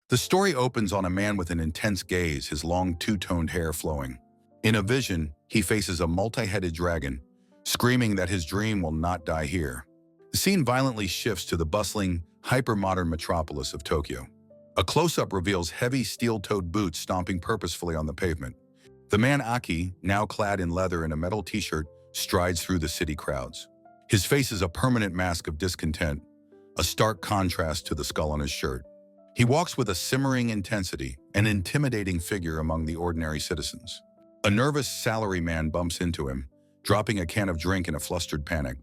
The story opens on a man with an intense gaze, his long two-toned hair flowing. In a vision, he faces a multi-headed dragon, screaming that his dream will not die here. The scene violently shifts to the bustling, hyper-modern metropolis of Tokyo. A close-up reveals heavy steel-toed boots stomping purposefully on the pavement. The man Aki, now clad in leather and a metal t-shirt, strides through the city crowds. His face is a permanent mask of discontent, a stark contrast to the skull on his shirt. He walks with a simmering intensity, an intimidating figure among the ordinary citizens. A nervous salaryman bumps into him, dropping a can of drink in a flustered panic.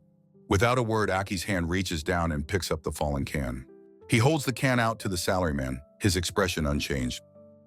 Without a word, Aki's hand reaches down and picks up the fallen can. He holds the can out to the salaryman, his expression unchanged.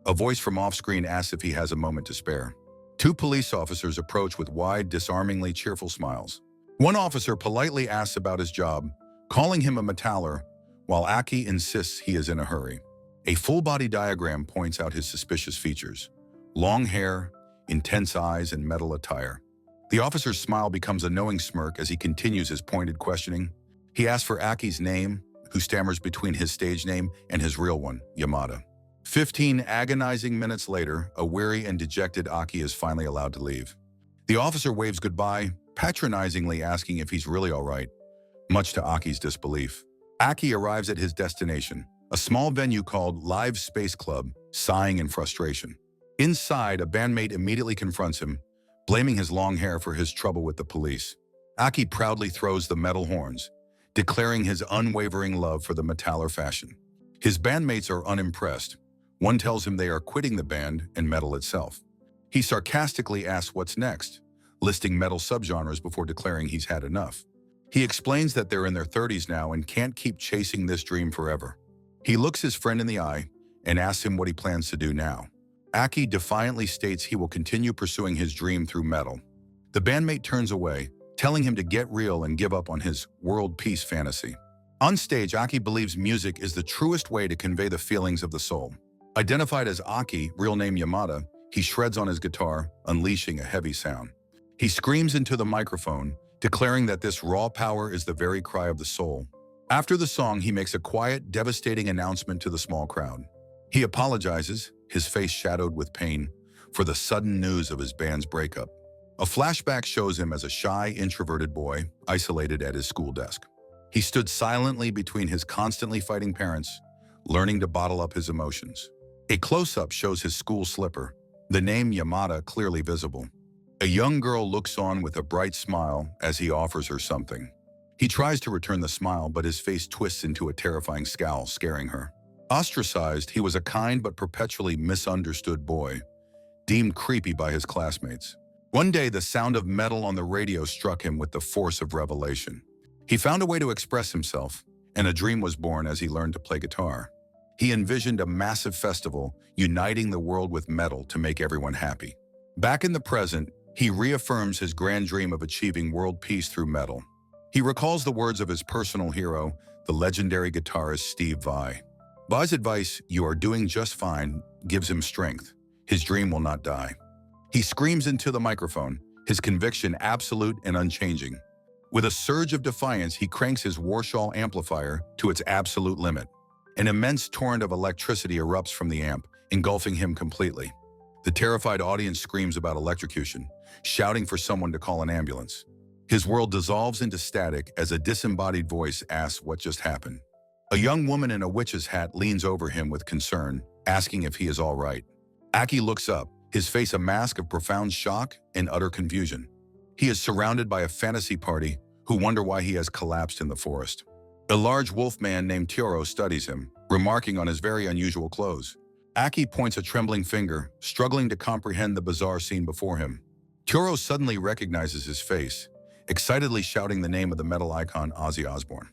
A voice from off-screen asks if he has a moment to spare. Two police officers approach with wide, disarmingly cheerful smiles. One officer politely asks about his job, calling him a metaller, while Aki insists he is in a hurry. A full-body diagram points out his suspicious features: long hair, intense eyes, and metal attire. The officer's smile becomes a knowing smirk as he continues his pointed questioning. He asks for Aki's name, who stammers between his stage name and his real one, Yamada. 15 agonizing minutes later, a weary and dejected Aki is finally allowed to leave. The officer waves goodbye, patronizingly asking if he's really all right, much to Aki's disbelief. Aki arrives at his destination, a small venue called Live Space Club, sighing in frustration. Inside, a bandmate immediately confronts him, blaming his long hair for his trouble with the police. Aki proudly throws the metal horns, declaring his unwavering love for the metaller fashion. His bandmates are unimpressed. One tells him they are quitting the band and metal itself. He sarcastically asks what's next, listing metal subgenres before declaring he's had enough. He explains that they're in their 30s now and can't keep chasing this dream forever. He looks his friend in the eye and asks him what he plans to do now. Aki defiantly states he will continue pursuing his dream through metal. The bandmate turns away, telling him to get real and give up on his world peace fantasy. On stage, Aki believes music is the truest way to convey the feelings of the soul. Identified as Aki, real name Yamada, he shreds on his guitar, unleashing a heavy sound. He screams into the microphone, declaring that this raw power is the very cry of the soul. After the song, he makes a quiet, devastating announcement to the small crowd. He apologizes, his face shadowed with pain, for the sudden news of his band's breakup. A flashback shows him as a shy, introverted boy, isolated at his school desk. He stood silently between his constantly fighting parents, learning to bottle up his emotions. A close-up shows his school slipper, the name Yamada clearly visible. A young girl looks on with a bright smile as he offers her something. He tries to return the smile, but his face twists into a terrifying scowl, scaring her. Ostracized, he was a kind but perpetually misunderstood boy, deemed creepy by his classmates. One day, the sound of metal on the radio struck him with the force of revelation. He found a way to express himself, and a dream was born as he learned to play guitar. He envisioned a massive festival, uniting the world with metal to make everyone happy. Back in the present, he reaffirms his grand dream of achieving world peace through metal. He recalls the words of his personal hero, the legendary guitarist Steve Vai. Vai's advice, "You are doing just fine," gives him strength. His dream will not die. He screams into the microphone, his conviction absolute and unchanging. With a surge of defiance, he cranks his Warshall amplifier to its absolute limit. An immense torrent of electricity erupts from the amp, engulfing him completely. The terrified audience screams about electrocution, shouting for someone to call an ambulance. His world dissolves into static as a disembodied voice asks what just happened. A young woman in a witch's hat leans over him with concern, asking if he is all right. Aki looks up, his face a mask of profound shock and utter confusion. He is surrounded by a fantasy party who wonder why he has collapsed in the forest. A large wolf man named Tioro studies him, remarking on his very unusual clothes. Aki points a trembling finger, struggling to comprehend the bizarre scene before him. Tioro suddenly recognizes his face, excitedly shouting the name of the metal icon Ozzy Osbourne.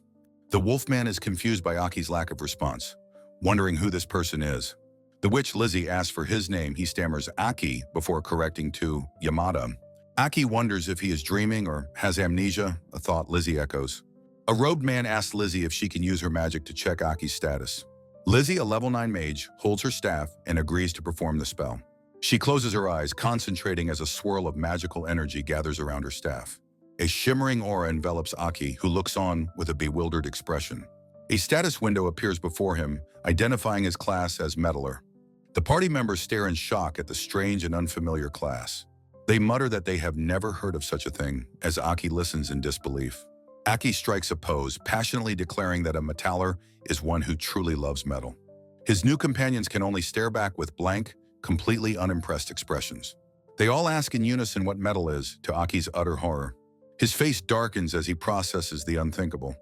The wolfman is confused by Aki's lack of response, wondering who this person is. The witch Lizzie asks for his name. He stammers Aki before correcting to Yamada. Aki wonders if he is dreaming or has amnesia, a thought Lizzie echoes. A robed man asks Lizzie if she can use her magic to check Aki's status. Lizzie, a level 9 mage, holds her staff and agrees to perform the spell. She closes her eyes, concentrating as a swirl of magical energy gathers around her staff. A shimmering aura envelops Aki, who looks on with a bewildered expression. A status window appears before him, identifying his class as meddler. The party members stare in shock at the strange and unfamiliar class. They mutter that they have never heard of such a thing, as Aki listens in disbelief. Aki strikes a pose, passionately declaring that a metaller is one who truly loves metal. His new companions can only stare back with blank, completely unimpressed expressions. They all ask in unison what metal is, to Aki's utter horror. His face darkens as he processes the unthinkable,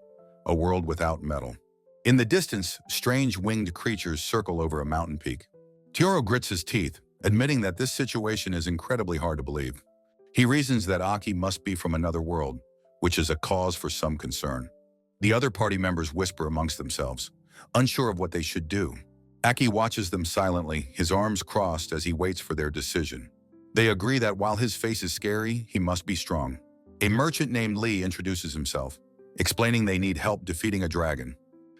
a world without metal. In the distance, strange winged creatures circle over a mountain peak. Tioro grits his teeth, admitting that this situation is incredibly hard to believe. He reasons that Aki must be from another world, which is a cause for some concern. The other party members whisper amongst themselves, unsure of what they should do. Aki watches them silently, his arms crossed as he waits for their decision. They agree that while his face is scary, he must be strong. A merchant named Lee introduces himself, explaining they need help defeating a dragon.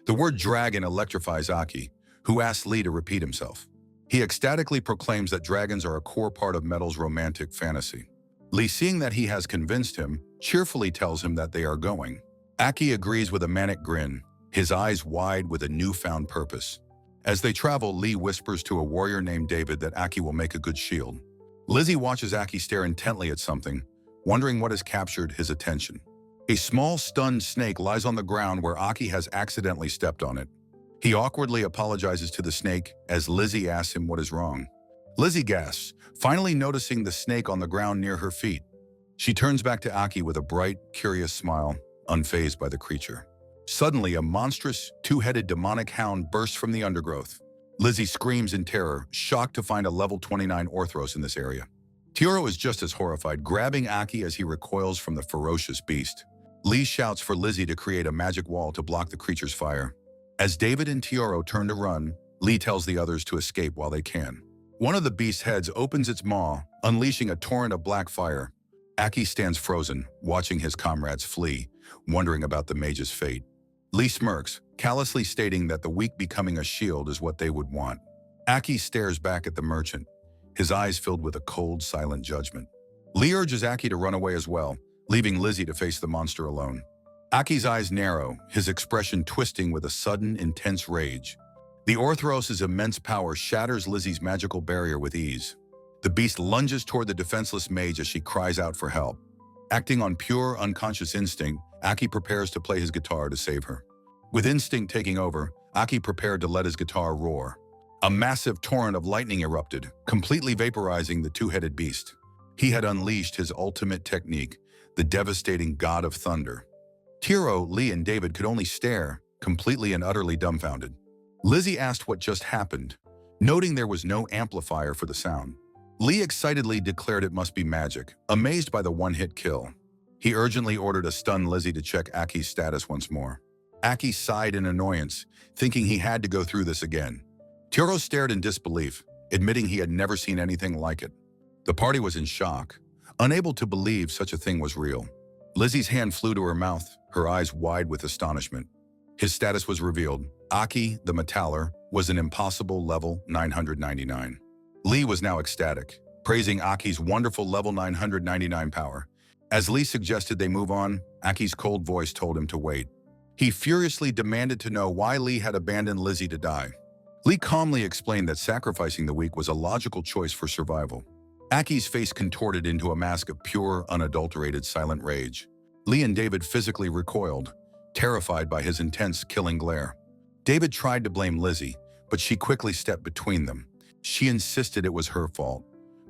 The word dragon electrifies Aki, who asks Lee to repeat himself. He ecstatically proclaims that dragons are a core part of metal's romantic fantasy. Lee, seeing that he has convinced him, cheerfully tells him that they are going. Aki agrees with a manic grin, his eyes wide with a newfound purpose. As they travel, Lee whispers to a warrior named David that Aki will make a good shield. Lizzie watches Aki stare intently at something, wondering what has captured his attention. A small, stunned snake lies on the ground where Aki has accidentally stepped on it. He awkwardly apologizes to the snake as Lizzie asks him what is wrong. Lizzie gasps, finally noticing the snake on the ground near her feet. She turns back to Aki with a bright, curious smile, unfazed by the creature. Suddenly, a monstrous, two-headed demonic hound bursts from the undergrowth. Lizzie screams in terror, shocked to find a level 29 Orthros in this area. Tioro is just as horrified, grabbing Aki as he recoils from the ferocious beast. Lee shouts for Lizzie to create a magic wall to block the creature's fire. As David and Tioro turn to run, Lee tells the others to escape while they can. One of the beast's heads opens its maw, unleashing a torrent of black fire. Aki stands frozen, watching his comrades flee, wondering about the mage's fate. Lee smirks, callously stating that the weak becoming a shield is what they would want. Aki stares back at the merchant, his eyes filled with a cold, silent judgment. Lee urges Aki to run away as well, leaving Lizzie to face the monster alone. Aki's eyes narrow, his expression twisting with a sudden, intense rage. The Orthros' immense power shatters Lizzie's magical barrier with ease. The beast lunges toward the defenseless mage as she cries out for help. Acting on pure, unconscious instinct, Aki prepares to play his guitar to save her. With instinct taking over, Aki prepared to let his guitar roar. A massive torrent of lightning erupted, completely vaporizing the two-headed beast. He had unleashed his ultimate technique, the devastating god of thunder. Tioro, Lee, and David could only stare, completely and utterly dumbfounded. Lizzie asked what just happened, noting there was no amplifier for the sound. Lee excitedly declared it must be magic, amazed by the one-hit kill. He urgently ordered a stunned Lizzie to check Aki's status once more. Aki sighed in annoyance, thinking he had to go through this again. Tioro stared in disbelief, admitting he had never seen anything like it. The party was in shock, unable to believe such a thing was real. Lizzie's hand flew to her mouth, her eyes wide with astonishment. His status was revealed. Aki, the metaller, was an impossible level 999. Lee was now ecstatic, praising Aki's wonderful level 999 power. As Lee suggested they move on, Aki's cold voice told him to wait. He furiously demanded to know why Lee had abandoned Lizzie to die. Lee calmly explained that sacrificing the weak was a logical choice for survival. Aki's face contorted into a mask of pure, unadulterated silent rage. Lee and David physically recoiled, terrified by his intense, killing glare. David tried to blame Lizzie, but she quickly stepped between them. She insisted it was her fault,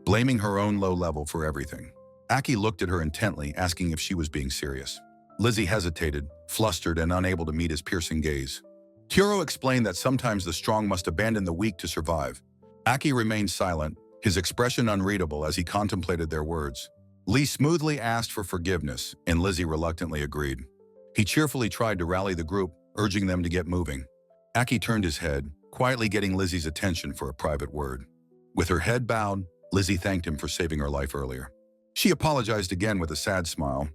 blaming her own low level for everything. Aki looked at her intently, asking if she was being serious. Lizzie hesitated, flustered and unable to meet his piercing gaze. Tioro explained that sometimes the strong must abandon the weak to survive. Aki remained silent, his expression unreadable as he contemplated their words. Lee smoothly asked for forgiveness, and Lizzie reluctantly agreed. He cheerfully tried to rally the group, urging them to get moving. Aki turned his head, quietly getting Lizzie's attention for a private word. With her head bowed, Lizzie thanked him for saving her life earlier. She apologized again with a sad smile,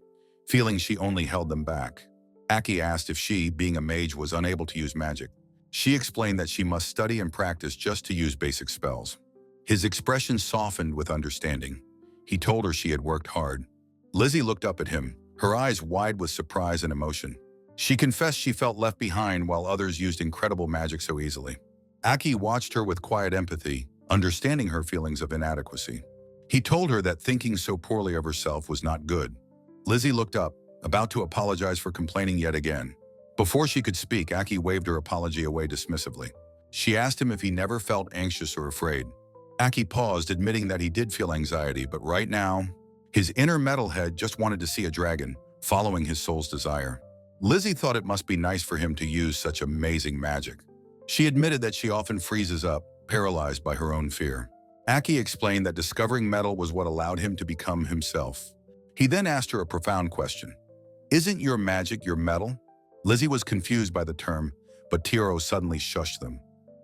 feeling she only held them back. Aki asked if she, being a mage, was unable to use magic. She explained that she must study and practice just to use basic spells. His expression softened with understanding. He told her she had worked hard. Lizzie looked up at him, her eyes wide with surprise and emotion. She confessed she felt left behind while others used incredible magic so easily. Aki watched her with quiet empathy, understanding her feelings of inadequacy. He told her that thinking so poorly of herself was not good. Lizzie looked up, about to apologize for complaining yet again. Before she could speak, Aki waved her apology away dismissively. She asked him if he never felt anxious or afraid. Aki paused, admitting that he did feel anxiety, but right now, his inner metalhead just wanted to see a dragon, following his soul's desire. Lizzie thought it must be nice for him to use such amazing magic. She admitted that she often freezes up, paralyzed by her own fear. Aki explained that discovering metal was what allowed him to become himself. He then asked her a profound question. Isn't your magic your metal? Lizzie was confused by the term, but Tioro suddenly shushed them.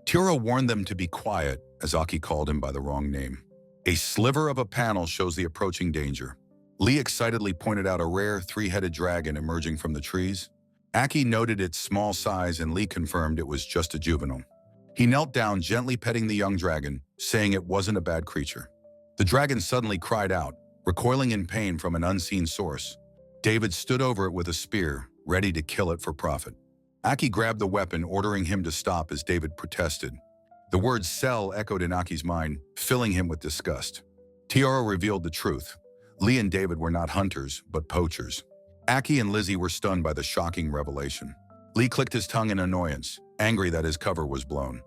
Tioro warned them to be quiet, as Aki called him by the wrong name. A sliver of a panel shows the approaching danger. Lee excitedly pointed out a rare three-headed dragon emerging from the trees. Aki noted its small size and Lee confirmed it was just a juvenile. He knelt down, gently petting the young dragon, saying it wasn't a bad creature. The dragon suddenly cried out, recoiling in pain from an unseen source. David stood over it with a spear, ready to kill it for profit. Aki grabbed the weapon, ordering him to stop as David protested. The word "sell" echoed in Aki's mind, filling him with disgust. Tioro revealed the truth. Lee and David were not hunters, but poachers. Aki and Lizzie were stunned by the shocking revelation. Lee clicked his tongue in annoyance, angry that his cover was blown.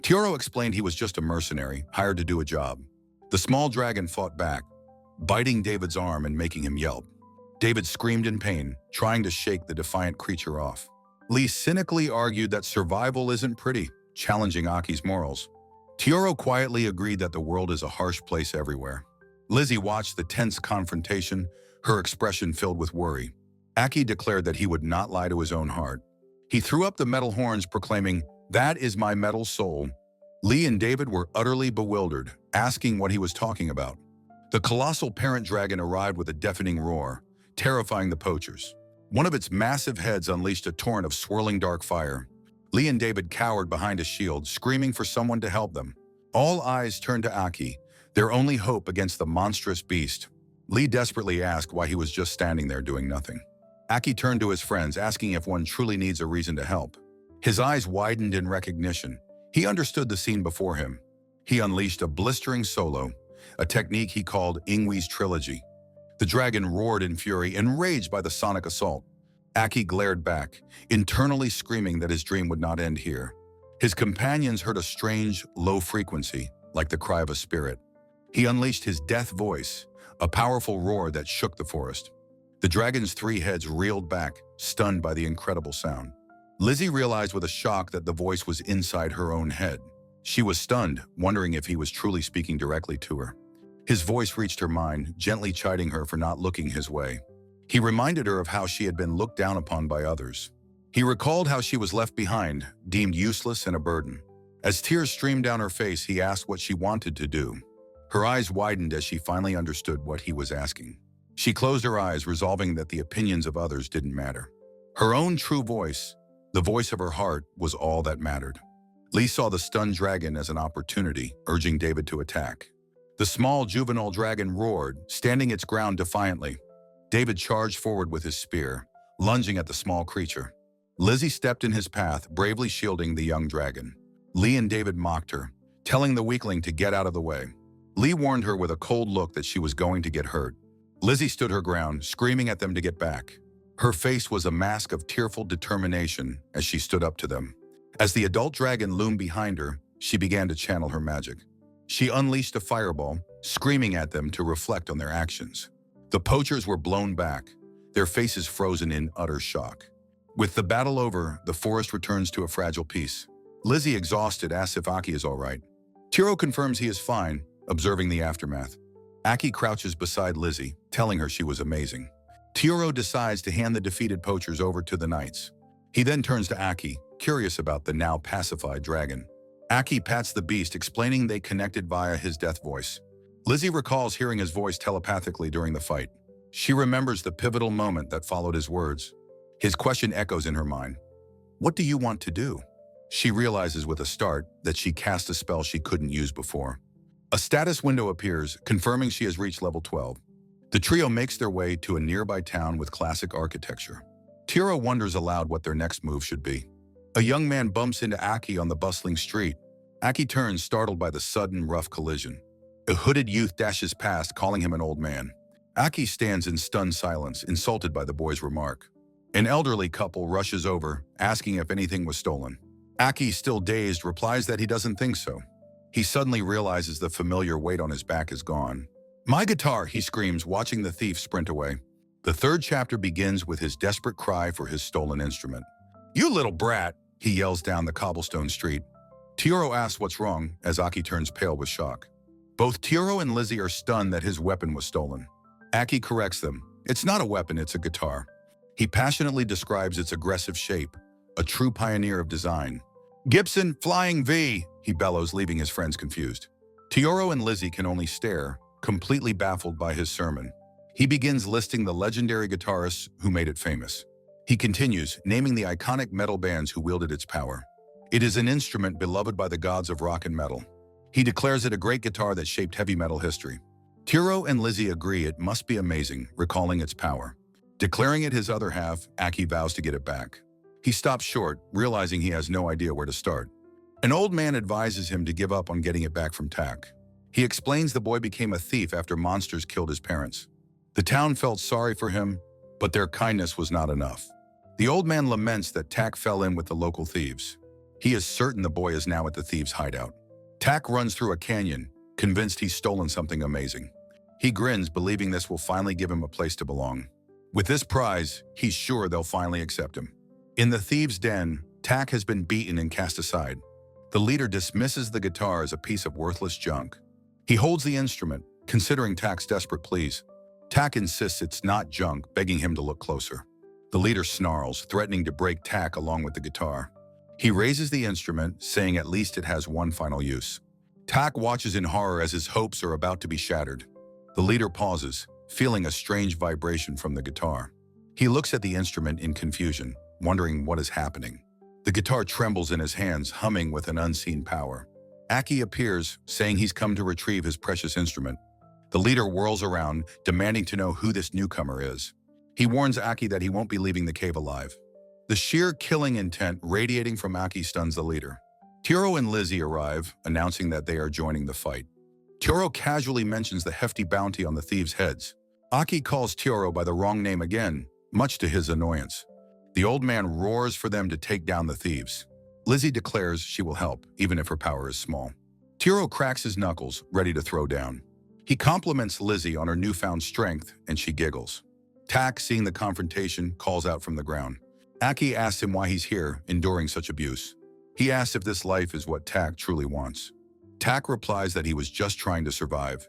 Tioro explained he was just a mercenary, hired to do a job. The small dragon fought back, biting David's arm and making him yelp. David screamed in pain, trying to shake the defiant creature off. Lee cynically argued that survival isn't pretty, challenging Aki's morals. Tioro quietly agreed that the world is a harsh place everywhere. Lizzie watched the tense confrontation, her expression filled with worry. Aki declared that he would not lie to his own heart. He threw up the metal horns, proclaiming, "That is my metal soul." Lee and David were utterly bewildered, asking what he was talking about. The colossal parent dragon arrived with a deafening roar, terrifying the poachers. One of its massive heads unleashed a torrent of swirling dark fire. Lee and David cowered behind a shield, screaming for someone to help them. All eyes turned to Aki, their only hope against the monstrous beast. Lee desperately asked why he was just standing there doing nothing. Aki turned to his friends, asking if one truly needs a reason to help. His eyes widened in recognition. He understood the scene before him. He unleashed a blistering solo, a technique he called Ingwe's Trilogy. The dragon roared in fury, enraged by the sonic assault. Aki glared back, internally screaming that his dream would not end here. His companions heard a strange, low frequency, like the cry of a spirit. He unleashed his death voice, a powerful roar that shook the forest. The dragon's three heads reeled back, stunned by the incredible sound. Lizzie realized with a shock that the voice was inside her own head. She was stunned, wondering if he was truly speaking directly to her. His voice reached her mind, gently chiding her for not looking his way. He reminded her of how she had been looked down upon by others. He recalled how she was left behind, deemed useless and a burden. As tears streamed down her face, he asked what she wanted to do. Her eyes widened as she finally understood what he was asking. She closed her eyes, resolving that the opinions of others didn't matter. Her own true voice, the voice of her heart, was all that mattered. Lee saw the stunned dragon as an opportunity, urging David to attack. The small juvenile dragon roared, standing its ground defiantly. David charged forward with his spear, lunging at the small creature. Lizzie stepped in his path, bravely shielding the young dragon. Lee and David mocked her, telling the weakling to get out of the way. Lee warned her with a cold look that she was going to get hurt. Lizzie stood her ground, screaming at them to get back. Her face was a mask of tearful determination as she stood up to them. As the adult dragon loomed behind her, she began to channel her magic. She unleashed a fireball, screaming at them to reflect on their actions. The poachers were blown back, their faces frozen in utter shock. With the battle over, the forest returns to a fragile peace. Lizzie, exhausted, asks if Aki is all right. Tioro confirms he is fine, observing the aftermath. Aki crouches beside Lizzie, telling her she was amazing. Tioro decides to hand the defeated poachers over to the knights. He then turns to Aki, curious about the now pacified dragon. Aki pats the beast, explaining they connected via his death voice. Lizzie recalls hearing his voice telepathically during the fight. She remembers the pivotal moment that followed his words. His question echoes in her mind. What do you want to do? She realizes with a start that she cast a spell she couldn't use before. A status window appears, confirming she has reached level 12. The trio makes their way to a nearby town with classic architecture. Tioro wonders aloud what their next move should be. A young man bumps into Aki on the bustling street, Aki turns, startled by the sudden, rough collision. A hooded youth dashes past, calling him an old man. Aki stands in stunned silence, insulted by the boy's remark. An elderly couple rushes over, asking if anything was stolen. Aki, still dazed, replies that he doesn't think so. He suddenly realizes the familiar weight on his back is gone. "My guitar!" he screams, watching the thief sprint away. The third chapter begins with his desperate cry for his stolen instrument. "You little brat!" he yells down the cobblestone street. Tioro asks what's wrong, as Aki turns pale with shock. Both Tioro and Lizzie are stunned that his weapon was stolen. Aki corrects them. It's not a weapon, it's a guitar. He passionately describes its aggressive shape, a true pioneer of design. "Gibson, Flying V!" he bellows, leaving his friends confused. Tioro and Lizzie can only stare, completely baffled by his sermon. He begins listing the legendary guitarists who made it famous. He continues, naming the iconic metal bands who wielded its power. It is an instrument beloved by the gods of rock and metal. He declares it a great guitar that shaped heavy metal history. Tioro and Lizzie agree it must be amazing, recalling its power. Declaring it his other half, Aki vows to get it back. He stops short, realizing he has no idea where to start. An old man advises him to give up on getting it back from Tak. He explains the boy became a thief after monsters killed his parents. The town felt sorry for him, but their kindness was not enough. The old man laments that Tak fell in with the local thieves. He is certain the boy is now at the thieves' hideout. Tak runs through a canyon, convinced he's stolen something amazing. He grins, believing this will finally give him a place to belong. With this prize, he's sure they'll finally accept him. In the thieves' den, Tak has been beaten and cast aside. The leader dismisses the guitar as a piece of worthless junk. He holds the instrument, considering Tak's desperate pleas. Tak insists it's not junk, begging him to look closer. The leader snarls, threatening to break Tak along with the guitar. He raises the instrument, saying at least it has one final use. Tak watches in horror as his hopes are about to be shattered. The leader pauses, feeling a strange vibration from the guitar. He looks at the instrument in confusion, wondering what is happening. The guitar trembles in his hands, humming with an unseen power. Aki appears, saying he's come to retrieve his precious instrument. The leader whirls around, demanding to know who this newcomer is. He warns Aki that he won't be leaving the cave alive. The sheer killing intent radiating from Aki stuns the leader. Tioro and Lizzie arrive, announcing that they are joining the fight. Tioro casually mentions the hefty bounty on the thieves' heads. Aki calls Tioro by the wrong name again, much to his annoyance. The old man roars for them to take down the thieves. Lizzie declares she will help, even if her power is small. Tioro cracks his knuckles, ready to throw down. He compliments Lizzie on her newfound strength, and she giggles. Tak, seeing the confrontation, calls out from the ground. Aki asks him why he's here, enduring such abuse. He asks if this life is what Tak truly wants. Tak replies that he was just trying to survive.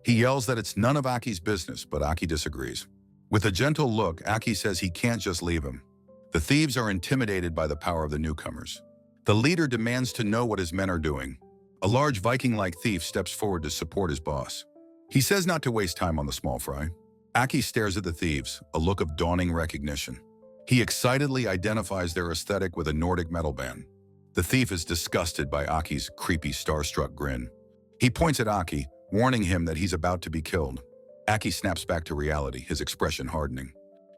He yells that it's none of Aki's business, but Aki disagrees. With a gentle look, Aki says he can't just leave him. The thieves are intimidated by the power of the newcomers. The leader demands to know what his men are doing. A large Viking-like thief steps forward to support his boss. He says not to waste time on the small fry. Aki stares at the thieves, a look of dawning recognition. He excitedly identifies their aesthetic with a Nordic metal band. The thief is disgusted by Aki's creepy, starstruck grin. He points at Aki, warning him that he's about to be killed. Aki snaps back to reality, his expression hardening.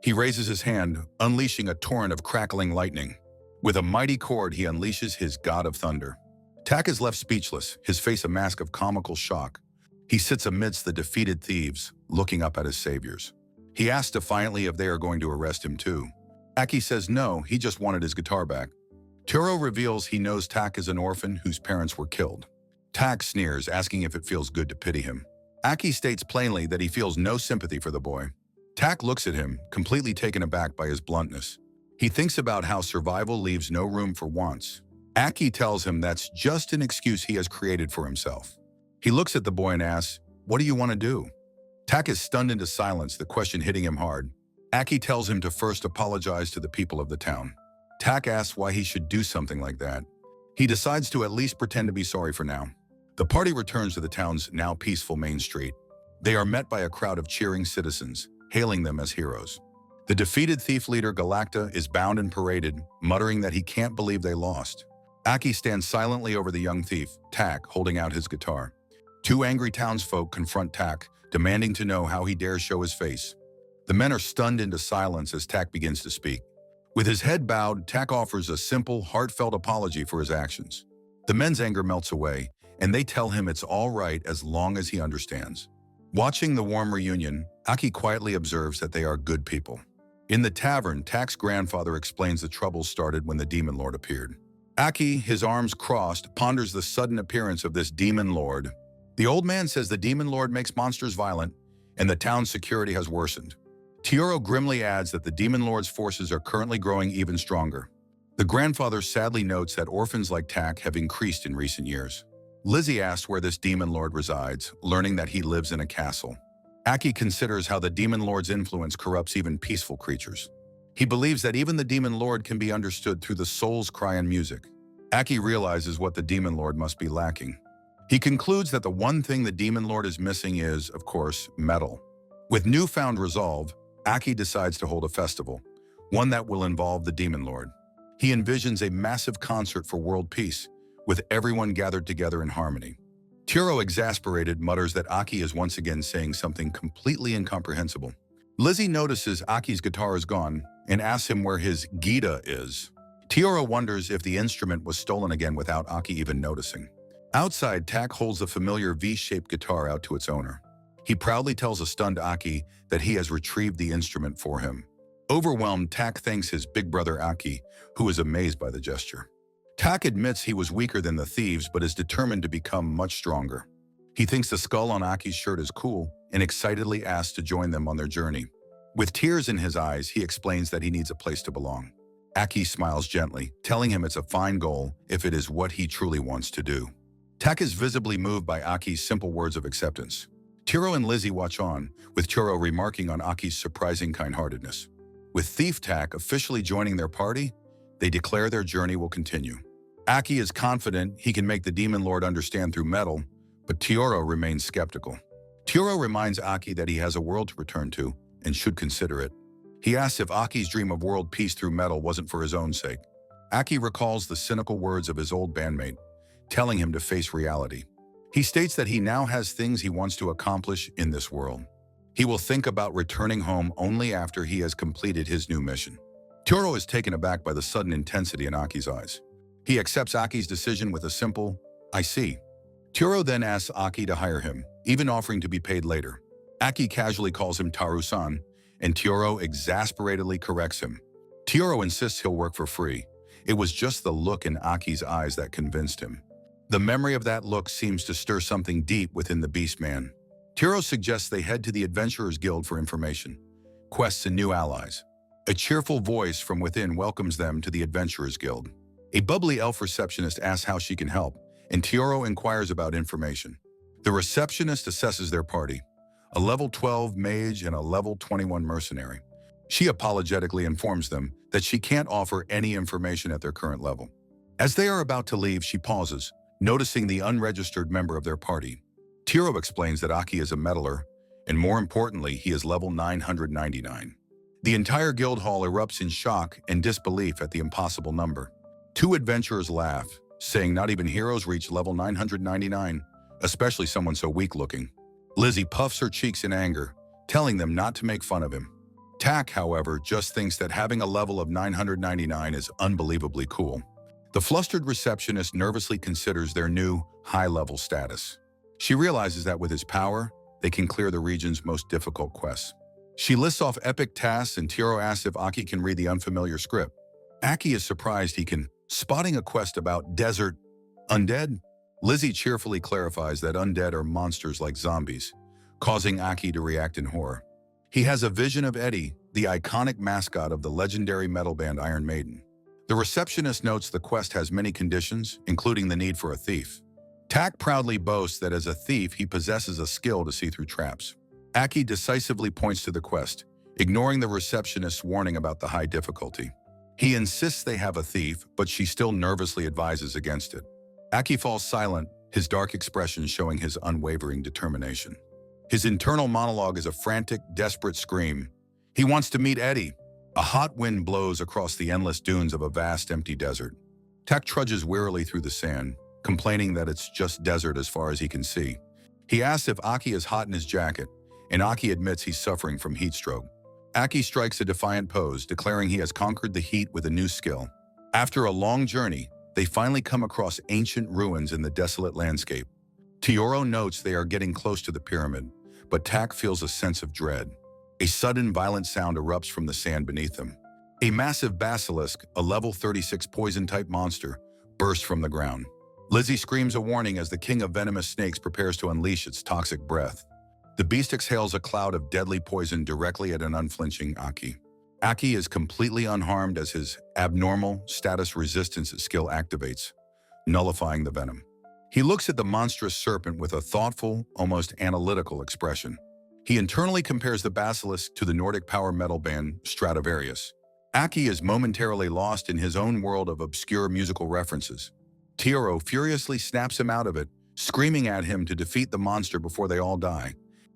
He raises his hand, unleashing a torrent of crackling lightning. With a mighty chord, he unleashes his god of thunder. Tak is left speechless, his face a mask of comical shock. He sits amidst the defeated thieves, looking up at his saviors. He asks defiantly if they are going to arrest him too. Aki says no, he just wanted his guitar back. Tioro reveals he knows Tak is an orphan whose parents were killed. Tak sneers, asking if it feels good to pity him. Aki states plainly that he feels no sympathy for the boy. Tak looks at him, completely taken aback by his bluntness. He thinks about how survival leaves no room for wants. Aki tells him that's just an excuse he has created for himself. He looks at the boy and asks, "What do you want to do?" Tak is stunned into silence, the question hitting him hard. Aki tells him to first apologize to the people of the town. Tak asks why he should do something like that. He decides to at least pretend to be sorry for now. The party returns to the town's now peaceful main street. They are met by a crowd of cheering citizens, hailing them as heroes. The defeated thief leader Galacta is bound and paraded, muttering that he can't believe they lost. Aki stands silently over the young thief, Tak, holding out his guitar. Two angry townsfolk confront Tak, demanding to know how he dares show his face. The men are stunned into silence as Tak begins to speak. With his head bowed, Tak offers a simple, heartfelt apology for his actions. The men's anger melts away, and they tell him it's all right as long as he understands. Watching the warm reunion, Aki quietly observes that they are good people. In the tavern, Tak's grandfather explains the troubles started when the demon lord appeared. Aki, his arms crossed, ponders the sudden appearance of this demon lord. The old man says the demon lord makes monsters violent, and the town's security has worsened. Tioro grimly adds that the demon lord's forces are currently growing even stronger. The grandfather sadly notes that orphans like Tak have increased in recent years. Lizzie asks where this demon lord resides, learning that he lives in a castle. Aki considers how the demon lord's influence corrupts even peaceful creatures. He believes that even the demon lord can be understood through the soul's cry and music. Aki realizes what the demon lord must be lacking. He concludes that the one thing the demon lord is missing is, of course, metal. With newfound resolve, Aki decides to hold a festival, one that will involve the demon lord. He envisions a massive concert for world peace, with everyone gathered together in harmony. Tioro, exasperated, mutters that Aki is once again saying something completely incomprehensible. Lizzie notices Aki's guitar is gone and asks him where his Gita is. Tioro wonders if the instrument was stolen again without Aki even noticing. Outside, Tak holds the familiar V-shaped guitar out to its owner. He proudly tells a stunned Aki that he has retrieved the instrument for him. Overwhelmed, Tak thanks his big brother Aki, who is amazed by the gesture. Tak admits he was weaker than the thieves but is determined to become much stronger. He thinks the skull on Aki's shirt is cool and excitedly asks to join them on their journey. With tears in his eyes, he explains that he needs a place to belong. Aki smiles gently, telling him it's a fine goal if it is what he truly wants to do. Tak is visibly moved by Aki's simple words of acceptance. Tioro and Lizzie watch on, with Tioro remarking on Aki's surprising kind-heartedness. With Thief Tak officially joining their party, they declare their journey will continue. Aki is confident he can make the demon lord understand through metal, but Tioro remains skeptical. Tioro reminds Aki that he has a world to return to and should consider it. He asks if Aki's dream of world peace through metal wasn't for his own sake. Aki recalls the cynical words of his old bandmate, telling him to face reality. He states that he now has things he wants to accomplish in this world. He will think about returning home only after he has completed his new mission. Tioro is taken aback by the sudden intensity in Aki's eyes. He accepts Aki's decision with a simple, "I see." Tioro then asks Aki to hire him, even offering to be paid later. Aki casually calls him Taru-san, and Tioro exasperatedly corrects him. Tioro insists he'll work for free. It was just the look in Aki's eyes that convinced him. The memory of that look seems to stir something deep within the beastman. Tioro suggests they head to the Adventurers Guild for information, quests, and new allies. A cheerful voice from within welcomes them to the Adventurers Guild. A bubbly elf receptionist asks how she can help, and Tioro inquires about information. The receptionist assesses their party, a level 12 mage and a level 21 mercenary. She apologetically informs them that she can't offer any information at their current level. As they are about to leave, she pauses, noticing the unregistered member of their party. Tioro explains that Aki is a meddler, and more importantly, he is level 999. The entire guild hall erupts in shock and disbelief at the impossible number. Two adventurers laugh, saying not even heroes reach level 999, especially someone so weak-looking. Lizzie puffs her cheeks in anger, telling them not to make fun of him. Tak, however, just thinks that having a level of 999 is unbelievably cool. The flustered receptionist nervously considers their new, high-level status. She realizes that with his power, they can clear the region's most difficult quests. She lists off epic tasks, and Tioro asks if Aki can read the unfamiliar script. Aki is surprised he can, spotting a quest about desert undead. Lizzie cheerfully clarifies that undead are monsters like zombies, causing Aki to react in horror. He has a vision of Eddie, the iconic mascot of the legendary metal band Iron Maiden. The receptionist notes the quest has many conditions, including the need for a thief. Tak proudly boasts that as a thief, he possesses a skill to see through traps. Aki decisively points to the quest, ignoring the receptionist's warning about the high difficulty. He insists they have a thief, but she still nervously advises against it. Aki falls silent, his dark expression showing his unwavering determination. His internal monologue is a frantic, desperate scream. He wants to meet Eddie. A hot wind blows across the endless dunes of a vast, empty desert. Tak trudges wearily through the sand, complaining that it's just desert as far as he can see. He asks if Aki is hot in his jacket, and Aki admits he's suffering from heat stroke. Aki strikes a defiant pose, declaring he has conquered the heat with a new skill. After a long journey, they finally come across ancient ruins in the desolate landscape. Tioro notes they are getting close to the pyramid, but Tak feels a sense of dread. A sudden violent sound erupts from the sand beneath them. A massive basilisk, a level 36 poison-type monster, bursts from the ground. Lizzie screams a warning as the king of venomous snakes prepares to unleash its toxic breath. The beast exhales a cloud of deadly poison directly at an unflinching Aki. Aki is completely unharmed as his abnormal status resistance skill activates, nullifying the venom. He looks at the monstrous serpent with a thoughtful, almost analytical expression. He internally compares the basilisk to the Nordic power metal band Stradivarius. Aki is momentarily lost in his own world of obscure musical references. Tioro furiously snaps him out of it, screaming at him to defeat the monster before they all die.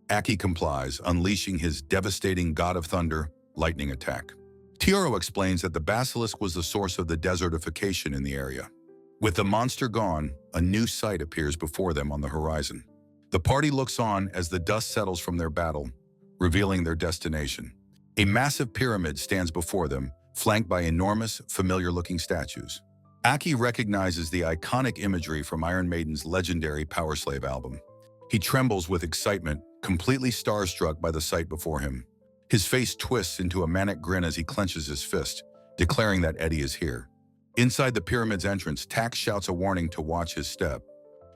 Aki complies, unleashing his devastating God of Thunder, lightning attack. Tioro explains that the basilisk was the source of the desertification in the area. With the monster gone, a new sight appears before them on the horizon. The party looks on as the dust settles from their battle, revealing their destination. A massive pyramid stands before them, flanked by enormous, familiar-looking statues. Aki recognizes the iconic imagery from Iron Maiden's legendary Power Slave album. He trembles with excitement, completely starstruck by the sight before him. His face twists into a manic grin as he clenches his fist, declaring that Eddie is here. Inside the pyramid's entrance, Tak shouts a warning to watch his step.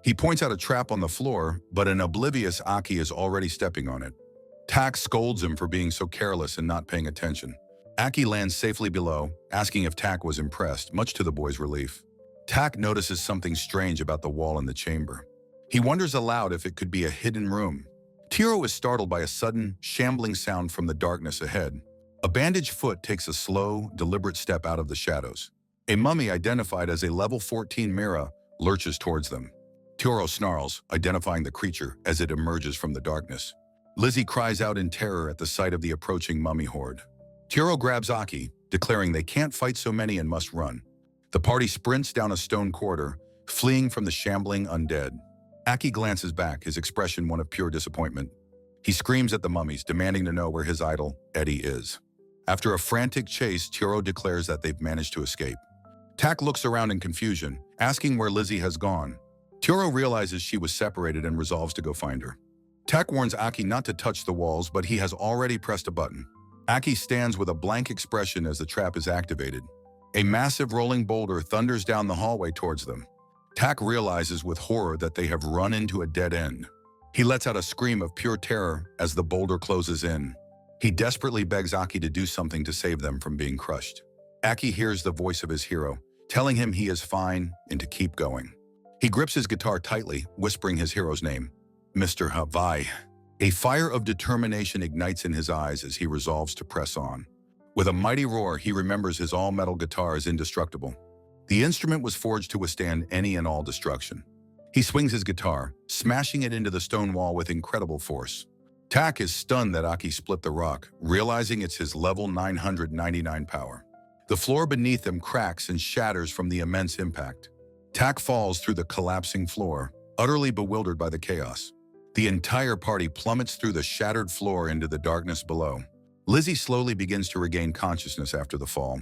He points out a trap on the floor, but an oblivious Aki is already stepping on it. Tak scolds him for being so careless and not paying attention. Aki lands safely below, asking if Tak was impressed, much to the boy's relief. Tak notices something strange about the wall in the chamber. He wonders aloud if it could be a hidden room. Tioro is startled by a sudden, shambling sound from the darkness ahead. A bandaged foot takes a slow, deliberate step out of the shadows. A mummy identified as a level 14 Mira lurches towards them. Tioro snarls, identifying the creature as it emerges from the darkness. Lizzie cries out in terror at the sight of the approaching mummy horde. Tioro grabs Aki, declaring they can't fight so many and must run. The party sprints down a stone corridor, fleeing from the shambling undead. Aki glances back, his expression one of pure disappointment. He screams at the mummies, demanding to know where his idol, Eddie, is. After a frantic chase, Tioro declares that they've managed to escape. Tak looks around in confusion, asking where Lizzie has gone. Tioro realizes she was separated and resolves to go find her. Tak warns Aki not to touch the walls, but he has already pressed a button. Aki stands with a blank expression as the trap is activated. A massive rolling boulder thunders down the hallway towards them. Tak realizes with horror that they have run into a dead end. He lets out a scream of pure terror as the boulder closes in. He desperately begs Aki to do something to save them from being crushed. Aki hears the voice of his hero, telling him he is fine and to keep going. He grips his guitar tightly, whispering his hero's name, Mr. Havai. A fire of determination ignites in his eyes as he resolves to press on. With a mighty roar, he remembers his all-metal guitar is indestructible. The instrument was forged to withstand any and all destruction. He swings his guitar, smashing it into the stone wall with incredible force. Tak is stunned that Aki split the rock, realizing it's his level 999 power. The floor beneath him cracks and shatters from the immense impact. Tak falls through the collapsing floor, utterly bewildered by the chaos. The entire party plummets through the shattered floor into the darkness below. Lizzie slowly begins to regain consciousness after the fall.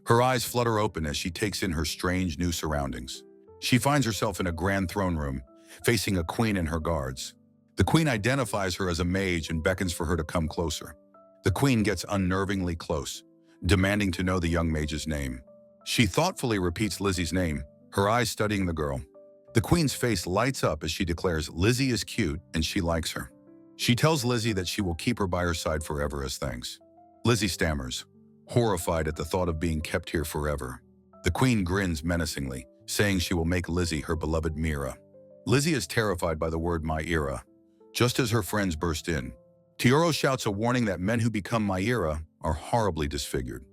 Her eyes flutter open as she takes in her strange new surroundings. She finds herself in a grand throne room, facing a queen and her guards. The queen identifies her as a mage and beckons for her to come closer. The queen gets unnervingly close, demanding to know the young mage's name. She thoughtfully repeats Lizzie's name, her eyes studying the girl. The queen's face lights up as she declares Lizzie is cute and she likes her. She tells Lizzie that she will keep her by her side forever as thanks. Lizzie stammers, horrified at the thought of being kept here forever. The queen grins menacingly, saying she will make Lizzie her beloved Mira. Lizzie is terrified by the word Myra, just as her friends burst in. Tioro shouts a warning that men who become Myra are horribly disfigured.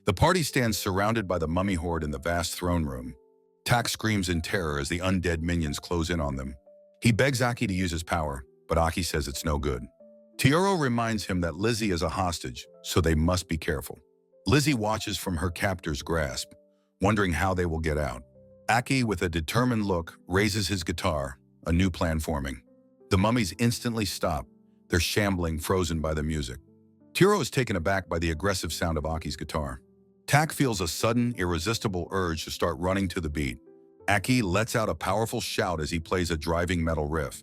The party stands surrounded by the mummy horde in the vast throne room. Tak screams in terror as the undead minions close in on them. He begs Aki to use his power, but Aki says it's no good. Tioro reminds him that Lizzie is a hostage, so they must be careful. Lizzie watches from her captor's grasp, wondering how they will get out. Aki, with a determined look, raises his guitar, a new plan forming. The mummies instantly stop, their shambling frozen by the music. Tioro is taken aback by the aggressive sound of Aki's guitar. Tak feels a sudden, irresistible urge to start running to the beat, Aki lets out a powerful shout as he plays a driving metal riff.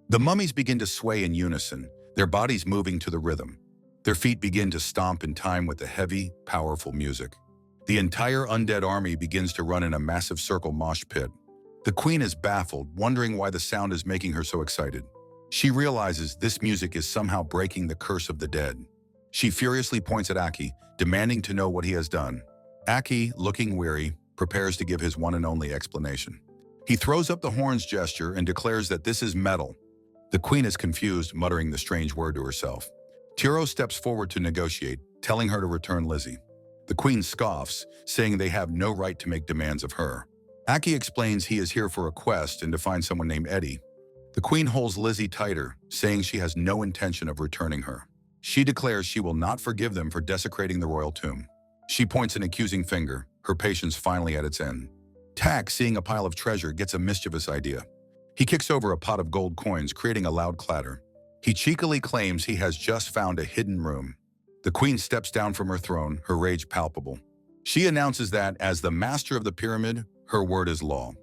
The mummies begin to sway in unison, their bodies moving to the rhythm. Their feet begin to stomp in time with the heavy, powerful music. The entire undead army begins to run in a massive circle mosh pit. The queen is baffled, wondering why the sound is making her so excited. She realizes this music is somehow breaking the curse of the dead. She furiously points at Aki, demanding to know what he has done. Aki, looking weary, prepares to give his one and only explanation. He throws up the horns gesture and declares that this is metal. The queen is confused, muttering the strange word to herself. Tioro steps forward to negotiate, telling her to return Lizzie. The queen scoffs, saying they have no right to make demands of her. Aki explains he is here for a quest and to find someone named Eddie. The queen holds Lizzie tighter, saying she has no intention of returning her. She declares she will not forgive them for desecrating the royal tomb. She points an accusing finger, her patience finally at its end. Tak, seeing a pile of treasure, gets a mischievous idea. He kicks over a pot of gold coins, creating a loud clatter. He cheekily claims he has just found a hidden room. The queen steps down from her throne, her rage palpable. She announces that, as the master of the pyramid, her word is law.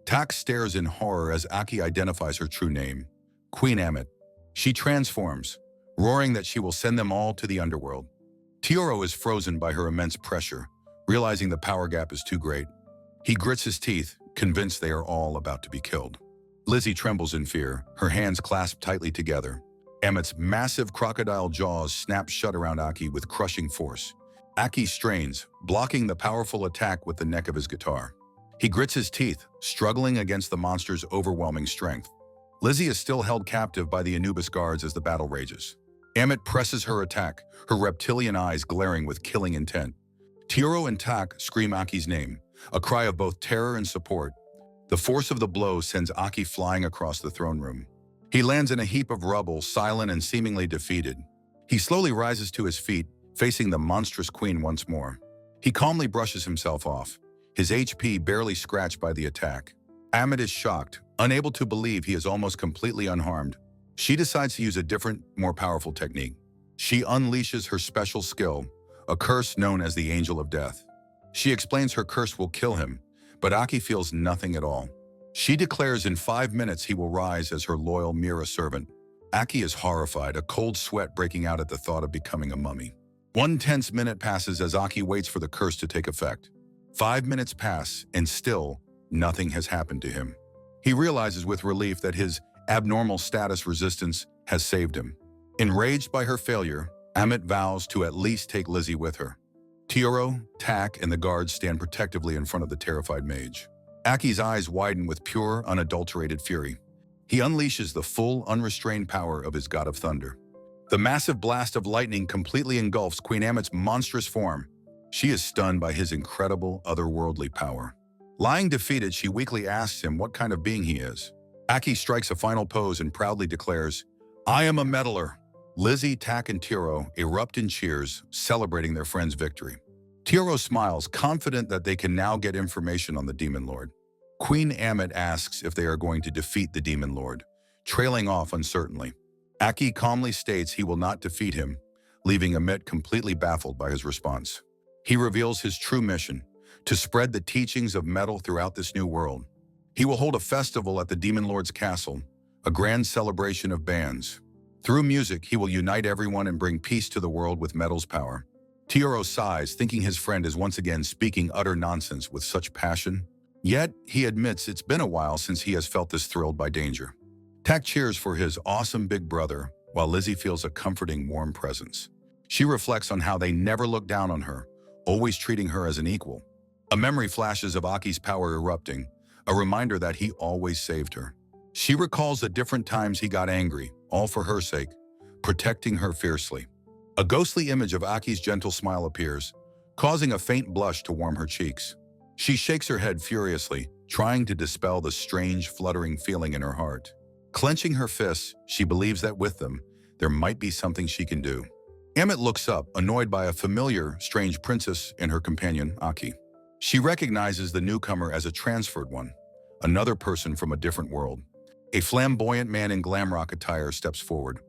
Tak stares in horror as Aki identifies her true name, Queen Amit. She transforms, roaring that she will send them all to the underworld. Tioro is frozen by her immense pressure, realizing the power gap is too great. He grits his teeth, convinced they are all about to be killed. Lizzie trembles in fear, her hands clasped tightly together. Amit's massive crocodile jaws snap shut around Aki with crushing force. Aki strains, blocking the powerful attack with the neck of his guitar. He grits his teeth, struggling against the monster's overwhelming strength. Lizzie is still held captive by the Anubis guards as the battle rages. Amit presses her attack, her reptilian eyes glaring with killing intent. Tioro and Tak scream Aki's name, a cry of both terror and support. The force of the blow sends Aki flying across the throne room. He lands in a heap of rubble, silent and seemingly defeated. He slowly rises to his feet, facing the monstrous queen once more. He calmly brushes himself off, his HP barely scratched by the attack. Amit is shocked, unable to believe he is almost completely unharmed. She decides to use a different, more powerful technique. She unleashes her special skill, a curse known as the Angel of Death. She explains her curse will kill him, but Aki feels nothing at all. She declares in 5 minutes he will rise as her loyal Mira servant. Aki is horrified, a cold sweat breaking out at the thought of becoming a mummy. 1 tense minute passes as Aki waits for the curse to take effect. 5 minutes pass, and still, nothing has happened to him. He realizes with relief that his abnormal status resistance has saved him. Enraged by her failure, Amit vows to at least take Lizzie with her. Tioro, Tak, and the guards stand protectively in front of the terrified mage. Aki's eyes widen with pure, unadulterated fury. He unleashes the full, unrestrained power of his god of thunder. The massive blast of lightning completely engulfs Queen Amit's monstrous form. She is stunned by his incredible, otherworldly power. Lying defeated, she weakly asks him what kind of being he is. Aki strikes a final pose and proudly declares, "I am a meddler." Lizzie, Tak, and Tioro erupt in cheers, celebrating their friend's victory. Tioro smiles, confident that they can now get information on the Demon Lord. Queen Amit asks if they are going to defeat the Demon Lord, trailing off uncertainly. Aki calmly states he will not defeat him, leaving Amit completely baffled by his response. He reveals his true mission, to spread the teachings of metal throughout this new world. He will hold a festival at the Demon Lord's castle, a grand celebration of bands. Through music, he will unite everyone and bring peace to the world with metal's power. Tioro sighs, thinking his friend is once again speaking utter nonsense with such passion. Yet, he admits it's been a while since he has felt this thrilled by danger. Tak cheers for his awesome big brother, while Lizzie feels a comforting, warm presence. She reflects on how they never looked down on her, always treating her as an equal. A memory flashes of Aki's power erupting, a reminder that he always saved her. She recalls the different times he got angry, all for her sake, protecting her fiercely. A ghostly image of Aki's gentle smile appears, causing a faint blush to warm her cheeks. She shakes her head furiously, trying to dispel the strange, fluttering feeling in her heart. Clenching her fists, she believes that with them, there might be something she can do. Amit looks up, annoyed by a familiar, strange princess and her companion, Aki. She recognizes the newcomer as a transferred one, another person from a different world. A flamboyant man in glam rock attire steps forward,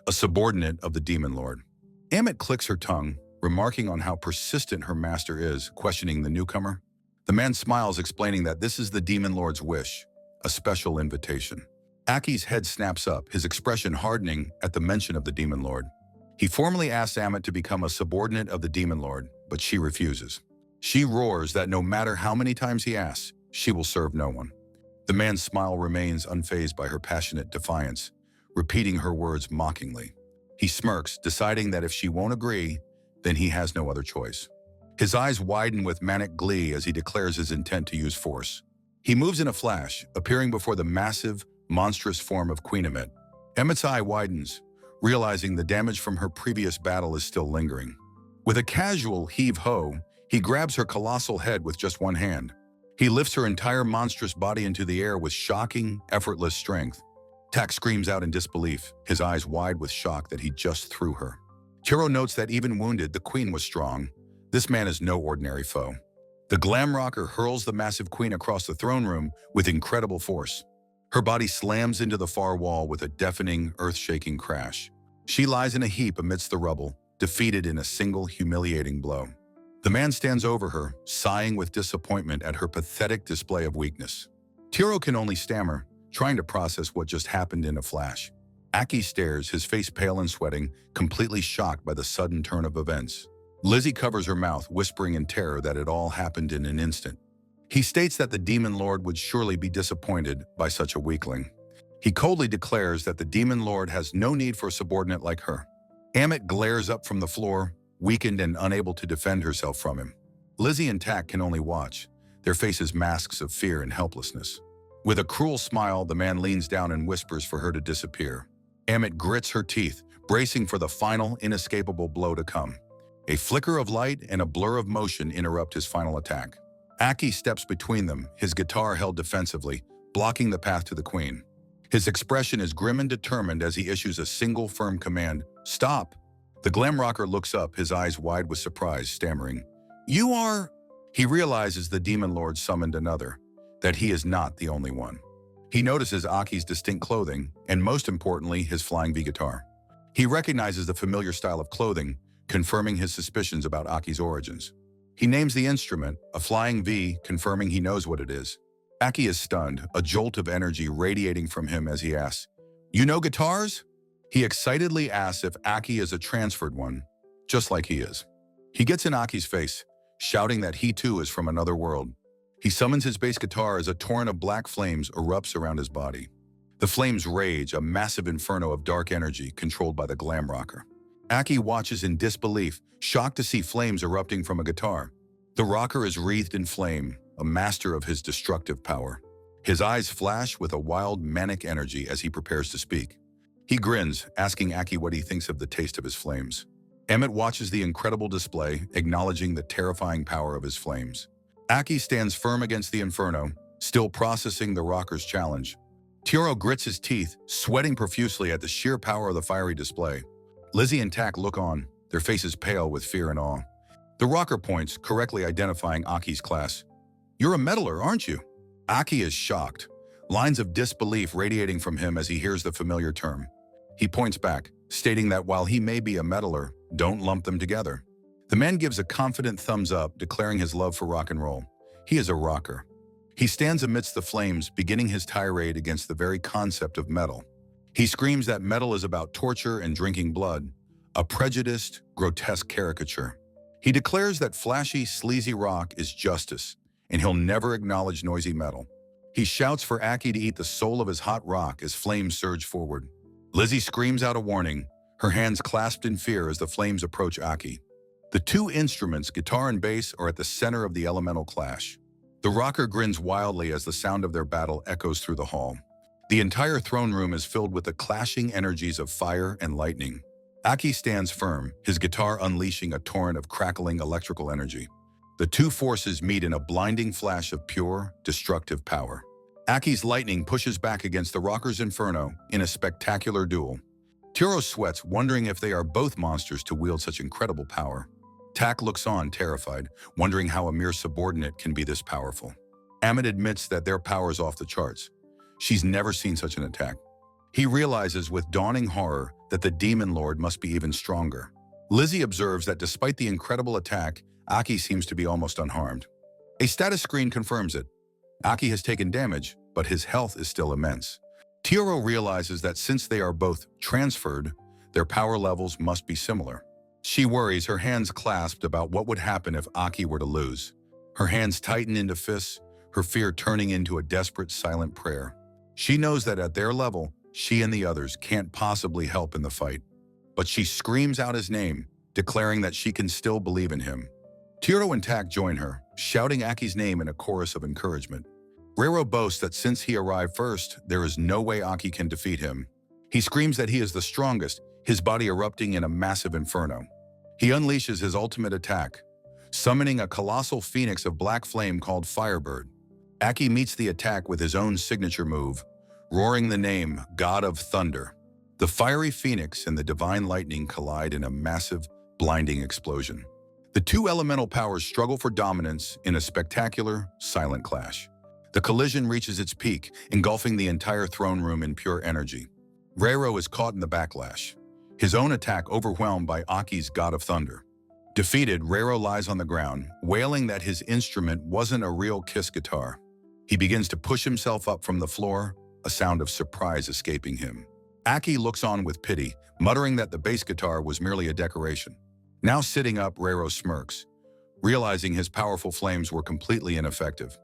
a subordinate of the Demon Lord. Amit clicks her tongue, remarking on how persistent her master is, questioning the newcomer. The man smiles, explaining that this is the Demon Lord's wish, a special invitation. Aki's head snaps up, his expression hardening at the mention of the Demon Lord. He formally asks Amit to become a subordinate of the Demon Lord, but she refuses. She roars that no matter how many times he asks, she will serve no one. The man's smile remains unfazed by her passionate defiance, repeating her words mockingly. He smirks, deciding that if she won't agree, then he has no other choice. His eyes widen with manic glee as he declares his intent to use force. He moves in a flash, appearing before the massive, monstrous form of Queen Amit. Amit's eye widens, realizing the damage from her previous battle is still lingering. With a casual heave-ho, he grabs her colossal head with just one hand. He lifts her entire monstrous body into the air with shocking, effortless strength. Tak screams out in disbelief, his eyes wide with shock that he just threw her. Tioro notes that even wounded, the queen was strong. This man is no ordinary foe. The Glam rocker hurls the massive queen across the throne room with incredible force. Her body slams into the far wall with a deafening, earth-shaking crash. She lies in a heap amidst the rubble, defeated in a single humiliating blow. The man stands over her, sighing with disappointment at her pathetic display of weakness. Tioro can only stammer, trying to process what just happened in a flash. Aki stares, his face pale and sweating, completely shocked by the sudden turn of events. Lizzie covers her mouth, whispering in terror that it all happened in an instant. He states that the Demon Lord would surely be disappointed by such a weakling. He coldly declares that the Demon Lord has no need for a subordinate like her. Amit glares up from the floor, weakened and unable to defend herself from him. Lizzie and Tak can only watch, their faces masks of fear and helplessness. With a cruel smile, the man leans down and whispers for her to disappear. Amit grits her teeth, bracing for the final, inescapable blow to come. A flicker of light and a blur of motion interrupt his final attack. Aki steps between them, his guitar held defensively, blocking the path to the queen. His expression is grim and determined as he issues a single firm command, "Stop!" The Glam rocker looks up, his eyes wide with surprise, stammering, "You are—" He realizes the Demon Lord summoned another, that he is not the only one. He notices Aki's distinct clothing, and most importantly, his flying V guitar. He recognizes the familiar style of clothing, confirming his suspicions about Aki's origins. He names the instrument, a flying V, confirming he knows what it is. Aki is stunned, a jolt of energy radiating from him as he asks, "You know guitars?" He excitedly asks if Aki is a transferred one, just like he is. He gets in Aki's face, shouting that he too is from another world. He summons his bass guitar as a torrent of black flames erupts around his body. The flames rage, a massive inferno of dark energy controlled by the Glam rocker. Aki watches in disbelief, shocked to see flames erupting from a guitar. The rocker is wreathed in flame, a master of his destructive power. His eyes flash with a wild, manic energy as he prepares to speak. He grins, asking Aki what he thinks of the taste of his flames. Amit watches the incredible display, acknowledging the terrifying power of his flames. Aki stands firm against the inferno, still processing the rocker's challenge. Tioro grits his teeth, sweating profusely at the sheer power of the fiery display. Lizzie and Tak look on, their faces pale with fear and awe. The rocker points, correctly identifying Aki's class. "You're a meddler, aren't you?" Aki is shocked, lines of disbelief radiating from him as he hears the familiar term. He points back, stating that while he may be a meddler, don't lump them together. The man gives a confident thumbs up, declaring his love for rock and roll. He is a rocker. He stands amidst the flames, beginning his tirade against the very concept of metal. He screams that metal is about torture and drinking blood, a prejudiced, grotesque caricature. He declares that flashy, sleazy rock is justice, and he'll never acknowledge noisy metal. He shouts for Aki to eat the soul of his hot rock as flames surge forward. Lizzie screams out a warning, her hands clasped in fear as the flames approach Aki. The two instruments, guitar and bass, are at the center of the elemental clash. The rocker grins wildly as the sound of their battle echoes through the hall. The entire throne room is filled with the clashing energies of fire and lightning. Aki stands firm, his guitar unleashing a torrent of crackling electrical energy. The two forces meet in a blinding flash of pure, destructive power. Aki's lightning pushes back against the rocker's inferno in a spectacular duel. Tioro sweats, wondering if they are both monsters to wield such incredible power. Tak looks on, terrified, wondering how a mere subordinate can be this powerful. Amit admits that their power is off the charts. She's never seen such an attack. He realizes with dawning horror that the Demon Lord must be even stronger. Lizzie observes that despite the incredible attack, Aki seems to be almost unharmed. A status screen confirms it. Aki has taken damage, but his health is still immense. Tioro realizes that since they are both transferred, their power levels must be similar. She worries, her hands clasped, about what would happen if Aki were to lose. Her hands tighten into fists, her fear turning into a desperate silent prayer. She knows that at their level, she and the others can't possibly help in the fight. But she screams out his name, declaring that she can still believe in him. Tioro and Tak join her, shouting Aki's name in a chorus of encouragement. Rero boasts that since he arrived first, there is no way Aki can defeat him. He screams that he is the strongest, his body erupting in a massive inferno. He unleashes his ultimate attack, summoning a colossal phoenix of black flame called Firebird. Aki meets the attack with his own signature move, roaring the name God of Thunder. The fiery phoenix and the divine lightning collide in a massive, blinding explosion. The two elemental powers struggle for dominance in a spectacular, silent clash. The collision reaches its peak, engulfing the entire throne room in pure energy. Rero is caught in the backlash, his own attack overwhelmed by Aki's God of Thunder. Defeated, Rero lies on the ground, wailing that his instrument wasn't a real Kiss guitar. He begins to push himself up from the floor, a sound of surprise escaping him. Aki looks on with pity, muttering that the bass guitar was merely a decoration. Now sitting up, Rero smirks, realizing his powerful flames were completely ineffective.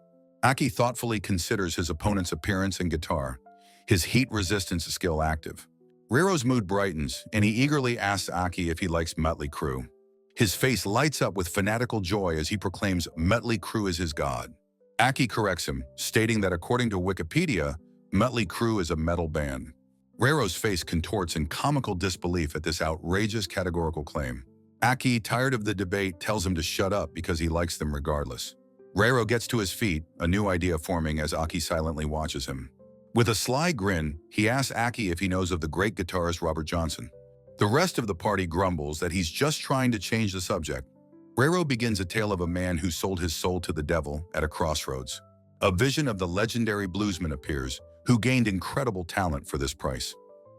Aki thoughtfully considers his opponent's appearance and guitar, his heat resistance skill active. Rero's mood brightens, and he eagerly asks Aki if he likes Mötley Crüe. His face lights up with fanatical joy as he proclaims Mötley Crüe is his god. Aki corrects him, stating that according to Wikipedia, Mötley Crüe is a metal band. Rero's face contorts in comical disbelief at this outrageous categorical claim. Aki, tired of the debate, tells him to shut up because he likes them regardless. Rero gets to his feet, a new idea forming as Aki silently watches him. With a sly grin, he asks Aki if he knows of the great guitarist Robert Johnson. The rest of the party grumbles that he's just trying to change the subject. Rero begins a tale of a man who sold his soul to the devil at a crossroads. A vision of the legendary bluesman appears, who gained incredible talent for this price.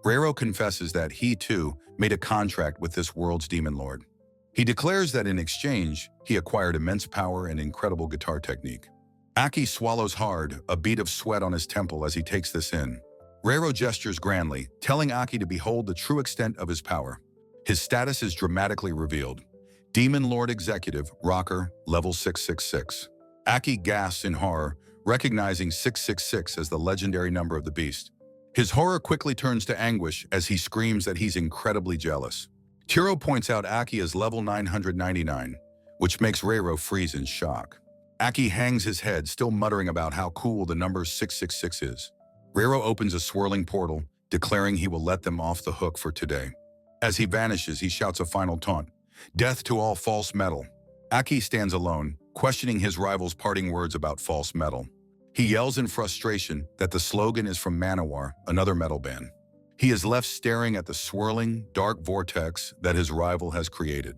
Rero confesses that he, too, made a contract with this world's demon lord. He declares that in exchange, he acquired immense power and incredible guitar technique. Aki swallows hard, a bead of sweat on his temple as he takes this in. Rero gestures grandly, telling Aki to behold the true extent of his power. His status is dramatically revealed. Demon Lord Executive, Rocker, level 666. Aki gasps in horror, recognizing 666 as the legendary number of the beast. His horror quickly turns to anguish as he screams that he's incredibly jealous. Tioro points out Aki as level 999, which makes Rero freeze in shock. Aki hangs his head, still muttering about how cool the number 666 is. Rero opens a swirling portal, declaring he will let them off the hook for today. As he vanishes, he shouts a final taunt, "Death to all false metal." Aki stands alone, questioning his rival's parting words about false metal. He yells in frustration that the slogan is from Manowar, another metal band. He is left staring at the swirling, dark vortex that his rival has created.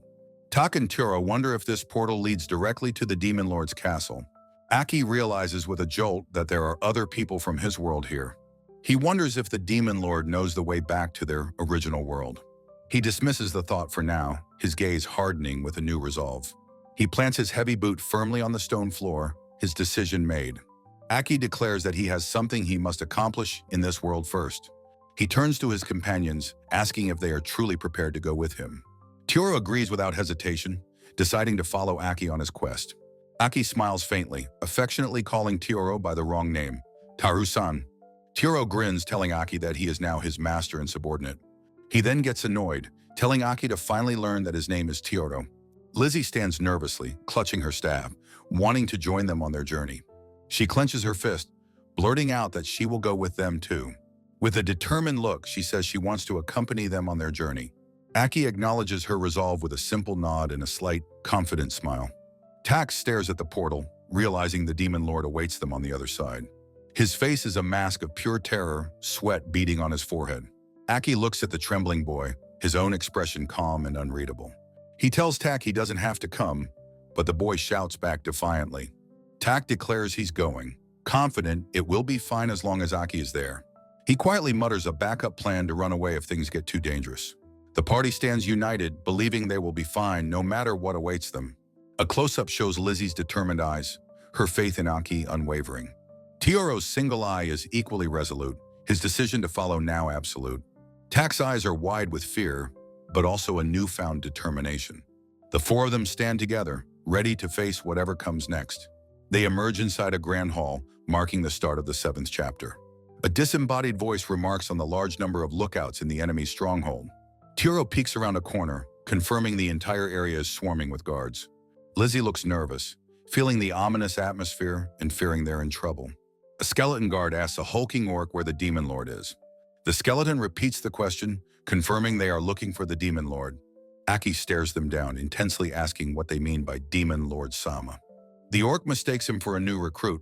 Tak and Tioro wonder if this portal leads directly to the Demon Lord's castle. Aki realizes with a jolt that there are other people from his world here. He wonders if the Demon Lord knows the way back to their original world. He dismisses the thought for now, his gaze hardening with a new resolve. He plants his heavy boot firmly on the stone floor, his decision made. Aki declares that he has something he must accomplish in this world first. He turns to his companions, asking if they are truly prepared to go with him. Tioro agrees without hesitation, deciding to follow Aki on his quest. Aki smiles faintly, affectionately calling Tioro by the wrong name, Taru-san. Tioro grins, telling Aki that he is now his master and subordinate. He then gets annoyed, telling Aki to finally learn that his name is Tioro. Lizzie stands nervously, clutching her staff, wanting to join them on their journey. She clenches her fist, blurting out that she will go with them too. With a determined look, she says she wants to accompany them on their journey. Aki acknowledges her resolve with a simple nod and a slight, confident smile. Tak stares at the portal, realizing the Demon Lord awaits them on the other side. His face is a mask of pure terror, sweat beading on his forehead. Aki looks at the trembling boy, his own expression calm and unreadable. He tells Tak he doesn't have to come, but the boy shouts back defiantly. Tak declares he's going, confident it will be fine as long as Aki is there. He quietly mutters a backup plan to run away if things get too dangerous. The party stands united, believing they will be fine no matter what awaits them. A close-up shows Lizzie's determined eyes, her faith in Aki unwavering. Tioro's single eye is equally resolute, his decision to follow now absolute. Tak's eyes are wide with fear, but also a newfound determination. The four of them stand together, ready to face whatever comes next. They emerge inside a grand hall, marking the start of the 7th chapter. A disembodied voice remarks on the large number of lookouts in the enemy's stronghold. Tioro peeks around a corner, confirming the entire area is swarming with guards. Lizzie looks nervous, feeling the ominous atmosphere and fearing they're in trouble. A skeleton guard asks a hulking orc where the demon lord is. The skeleton repeats the question, confirming they are looking for the demon lord. Aki stares them down, intensely asking what they mean by demon lord Sama. The orc mistakes him for a new recruit,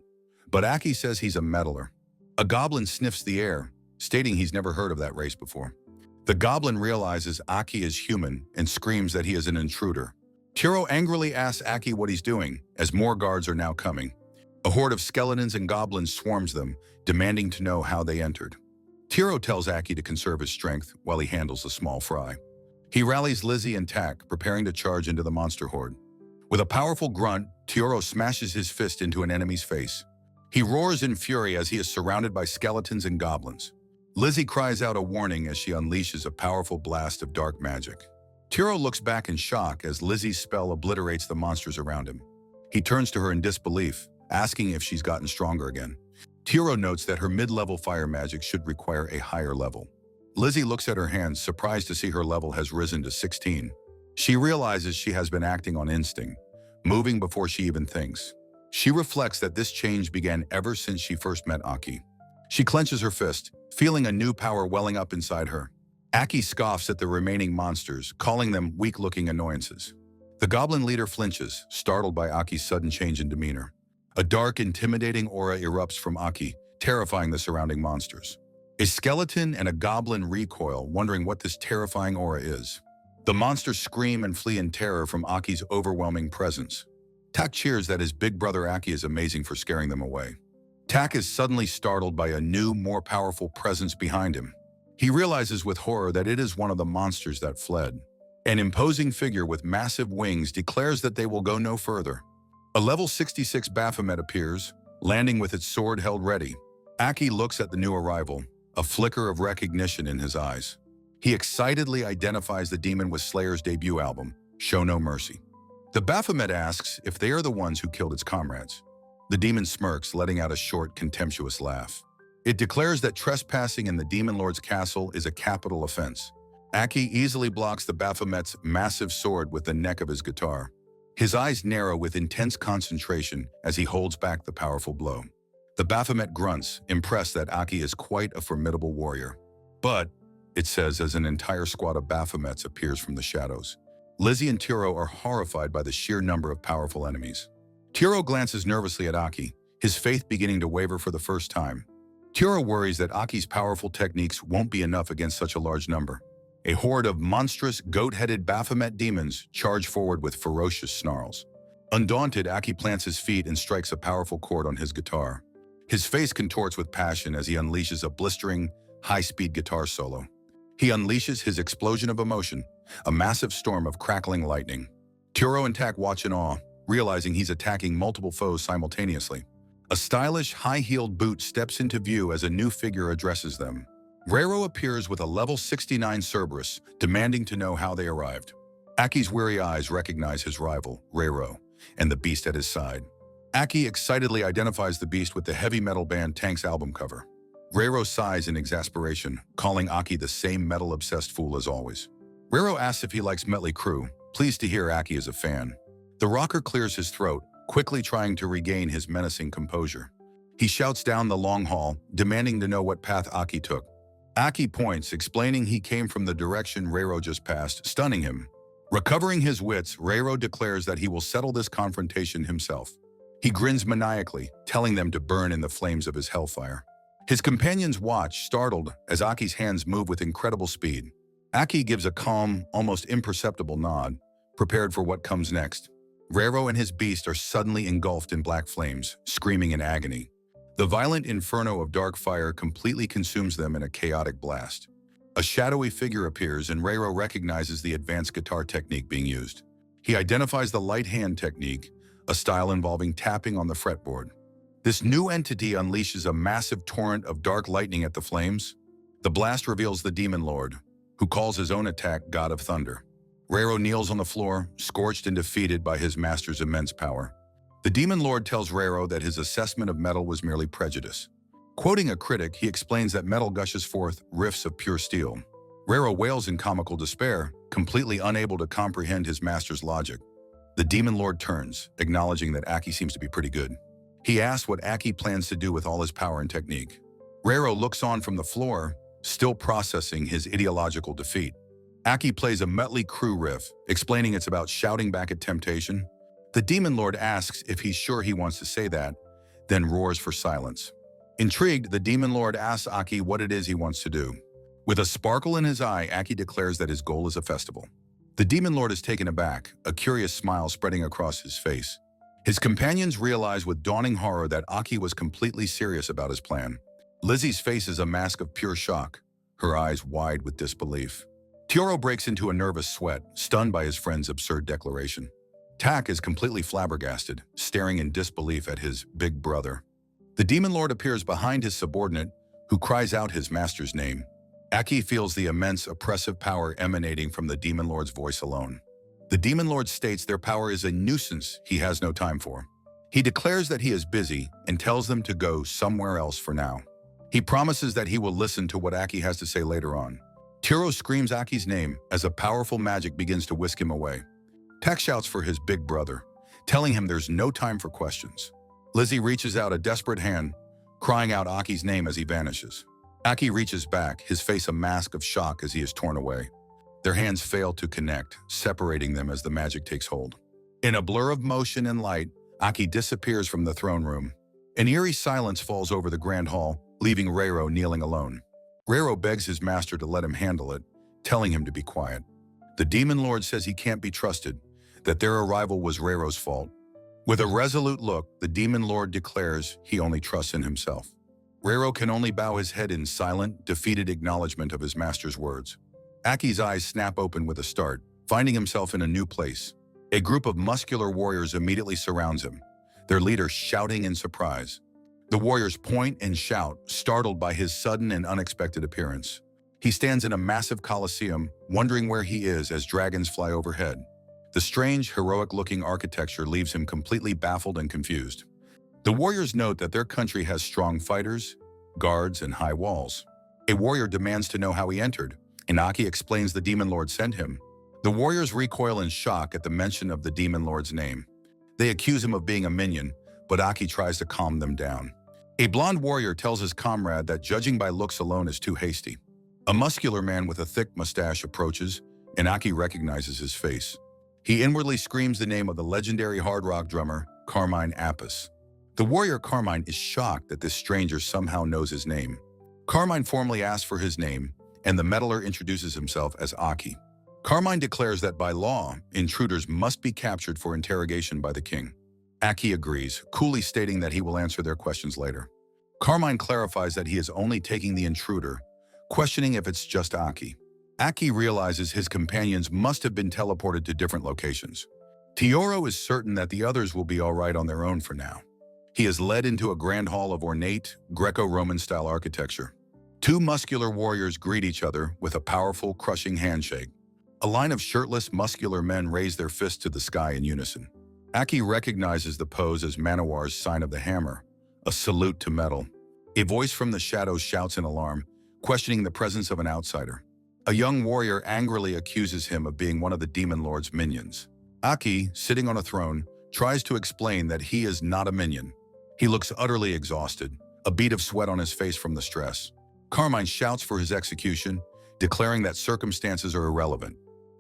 but Aki says he's a meddler. A goblin sniffs the air, stating he's never heard of that race before. The goblin realizes Aki is human and screams that he is an intruder. Tioro angrily asks Aki what he's doing, as more guards are now coming. A horde of skeletons and goblins swarms them, demanding to know how they entered. Tioro tells Aki to conserve his strength while he handles the small fry. He rallies Lizzie and Tak, preparing to charge into the monster horde. With a powerful grunt, Tioro smashes his fist into an enemy's face. He roars in fury as he is surrounded by skeletons and goblins. Lizzie cries out a warning as she unleashes a powerful blast of dark magic. Tioro looks back in shock as Lizzie's spell obliterates the monsters around him. He turns to her in disbelief, asking if she's gotten stronger again. Tioro notes that her mid-level fire magic should require a higher level. Lizzie looks at her hands, surprised to see her level has risen to 16. She realizes she has been acting on instinct, moving before she even thinks. She reflects that this change began ever since she first met Aki. She clenches her fist, feeling a new power welling up inside her. Aki scoffs at the remaining monsters, calling them weak-looking annoyances. The goblin leader flinches, startled by Aki's sudden change in demeanor. A dark, intimidating aura erupts from Aki, terrifying the surrounding monsters. A skeleton and a goblin recoil, wondering what this terrifying aura is. The monsters scream and flee in terror from Aki's overwhelming presence. Tak cheers that his big brother Aki is amazing for scaring them away. Tak is suddenly startled by a new, more powerful presence behind him. He realizes with horror that it is one of the monsters that fled. An imposing figure with massive wings declares that they will go no further. A level 66 Baphomet appears, landing with its sword held ready. Aki looks at the new arrival, a flicker of recognition in his eyes. He excitedly identifies the demon with Slayer's debut album, Show No Mercy. The Baphomet asks if they are the ones who killed its comrades. The demon smirks, letting out a short, contemptuous laugh. It declares that trespassing in the Demon Lord's castle is a capital offense. Aki easily blocks the Baphomet's massive sword with the neck of his guitar. His eyes narrow with intense concentration as he holds back the powerful blow. The Baphomet grunts, impressed that Aki is quite a formidable warrior. But, it says as an entire squad of Baphomets appears from the shadows. Lizzie and Tioro are horrified by the sheer number of powerful enemies. Tioro glances nervously at Aki, his faith beginning to waver for the first time. Tioro worries that Aki's powerful techniques won't be enough against such a large number. A horde of monstrous, goat-headed Baphomet demons charge forward with ferocious snarls. Undaunted, Aki plants his feet and strikes a powerful chord on his guitar. His face contorts with passion as he unleashes a blistering, high-speed guitar solo. He unleashes his explosion of emotion, a massive storm of crackling lightning. Tioro and Tak watch in awe, realizing he's attacking multiple foes simultaneously. A stylish, high-heeled boot steps into view as a new figure addresses them. Rero appears with a level 69 Cerberus, demanding to know how they arrived. Aki's weary eyes recognize his rival, Rero, and the beast at his side. Aki excitedly identifies the beast with the heavy metal band Tank's album cover. Rero sighs in exasperation, calling Aki the same metal-obsessed fool as always. Rero asks if he likes Mötley Crüe, pleased to hear Aki is a fan. The rocker clears his throat, quickly trying to regain his menacing composure. He shouts down the long hall, demanding to know what path Aki took. Aki points, explaining he came from the direction Rero just passed, stunning him. Recovering his wits, Rero declares that he will settle this confrontation himself. He grins maniacally, telling them to burn in the flames of his hellfire. His companions watch, startled, as Aki's hands move with incredible speed. Aki gives a calm, almost imperceptible nod, prepared for what comes next. Rero and his beast are suddenly engulfed in black flames, screaming in agony. The violent inferno of dark fire completely consumes them in a chaotic blast. A shadowy figure appears and Rero recognizes the advanced guitar technique being used. He identifies the light hand technique, a style involving tapping on the fretboard. This new entity unleashes a massive torrent of dark lightning at the flames. The blast reveals the Demon Lord, who calls his own attack God of Thunder. Reiro kneels on the floor, scorched and defeated by his master's immense power. The Demon Lord tells Reiro that his assessment of metal was merely prejudice. Quoting a critic, he explains that metal gushes forth rifts of pure steel. Reiro wails in comical despair, completely unable to comprehend his master's logic. The Demon Lord turns, acknowledging that Aki seems to be pretty good. He asks what Aki plans to do with all his power and technique. Reiro looks on from the floor, still processing his ideological defeat. Aki plays a Mötley Crüe riff, explaining it's about shouting back at temptation. The Demon Lord asks if he's sure he wants to say that, then roars for silence. Intrigued, the Demon Lord asks Aki what it is he wants to do. With a sparkle in his eye, Aki declares that his goal is a festival. The Demon Lord is taken aback, a curious smile spreading across his face. His companions realize with dawning horror that Aki was completely serious about his plan. Lizzie's face is a mask of pure shock, her eyes wide with disbelief. Tioro breaks into a nervous sweat, stunned by his friend's absurd declaration. Tak is completely flabbergasted, staring in disbelief at his big brother. The Demon Lord appears behind his subordinate, who cries out his master's name. Aki feels the immense oppressive power emanating from the Demon Lord's voice alone. The Demon Lord states their power is a nuisance he has no time for. He declares that he is busy and tells them to go somewhere else for now. He promises that he will listen to what Aki has to say later on. Tioro screams Aki's name as a powerful magic begins to whisk him away. Tak shouts for his big brother, telling him there's no time for questions. Lizzie reaches out a desperate hand, crying out Aki's name as he vanishes. Aki reaches back, his face a mask of shock as he is torn away. Their hands fail to connect, separating them as the magic takes hold. In a blur of motion and light, Aki disappears from the throne room. An eerie silence falls over the grand hall, leaving Reiro kneeling alone. Reiro begs his master to let him handle it, telling him to be quiet. The Demon Lord says he can't be trusted, that their arrival was Reiro's fault. With a resolute look, the Demon Lord declares he only trusts in himself. Reiro can only bow his head in silent, defeated acknowledgement of his master's words. Aki's eyes snap open with a start, finding himself in a new place. A group of muscular warriors immediately surrounds him, their leader shouting in surprise. The warriors point and shout, startled by his sudden and unexpected appearance. He stands in a massive coliseum, wondering where he is as dragons fly overhead. The strange, heroic-looking architecture leaves him completely baffled and confused. The warriors note that their country has strong fighters, guards, and high walls. A warrior demands to know how he entered, and Aki explains the Demon Lord sent him. The warriors recoil in shock at the mention of the Demon Lord's name. They accuse him of being a minion, but Aki tries to calm them down. A blonde warrior tells his comrade that judging by looks alone is too hasty. A muscular man with a thick mustache approaches, and Aki recognizes his face. He inwardly screams the name of the legendary hard rock drummer, Carmine Apis. The warrior Carmine is shocked that this stranger somehow knows his name. Carmine formally asks for his name, and the meddler introduces himself as Aki. Carmine declares that by law, intruders must be captured for interrogation by the king. Aki agrees, coolly stating that he will answer their questions later. Carmine clarifies that he is only taking the intruder, questioning if it's just Aki. Aki realizes his companions must have been teleported to different locations. Tioro is certain that the others will be all right on their own for now. He is led into a grand hall of ornate, Greco-Roman style architecture. Two muscular warriors greet each other with a powerful, crushing handshake. A line of shirtless, muscular men raise their fists to the sky in unison. Aki recognizes the pose as Manowar's sign of the hammer, a salute to metal. A voice from the shadows shouts in alarm, questioning the presence of an outsider. A young warrior angrily accuses him of being one of the Demon Lord's minions. Aki, sitting on a throne, tries to explain that he is not a minion. He looks utterly exhausted, a bead of sweat on his face from the stress. Carmine shouts for his execution, declaring that circumstances are irrelevant.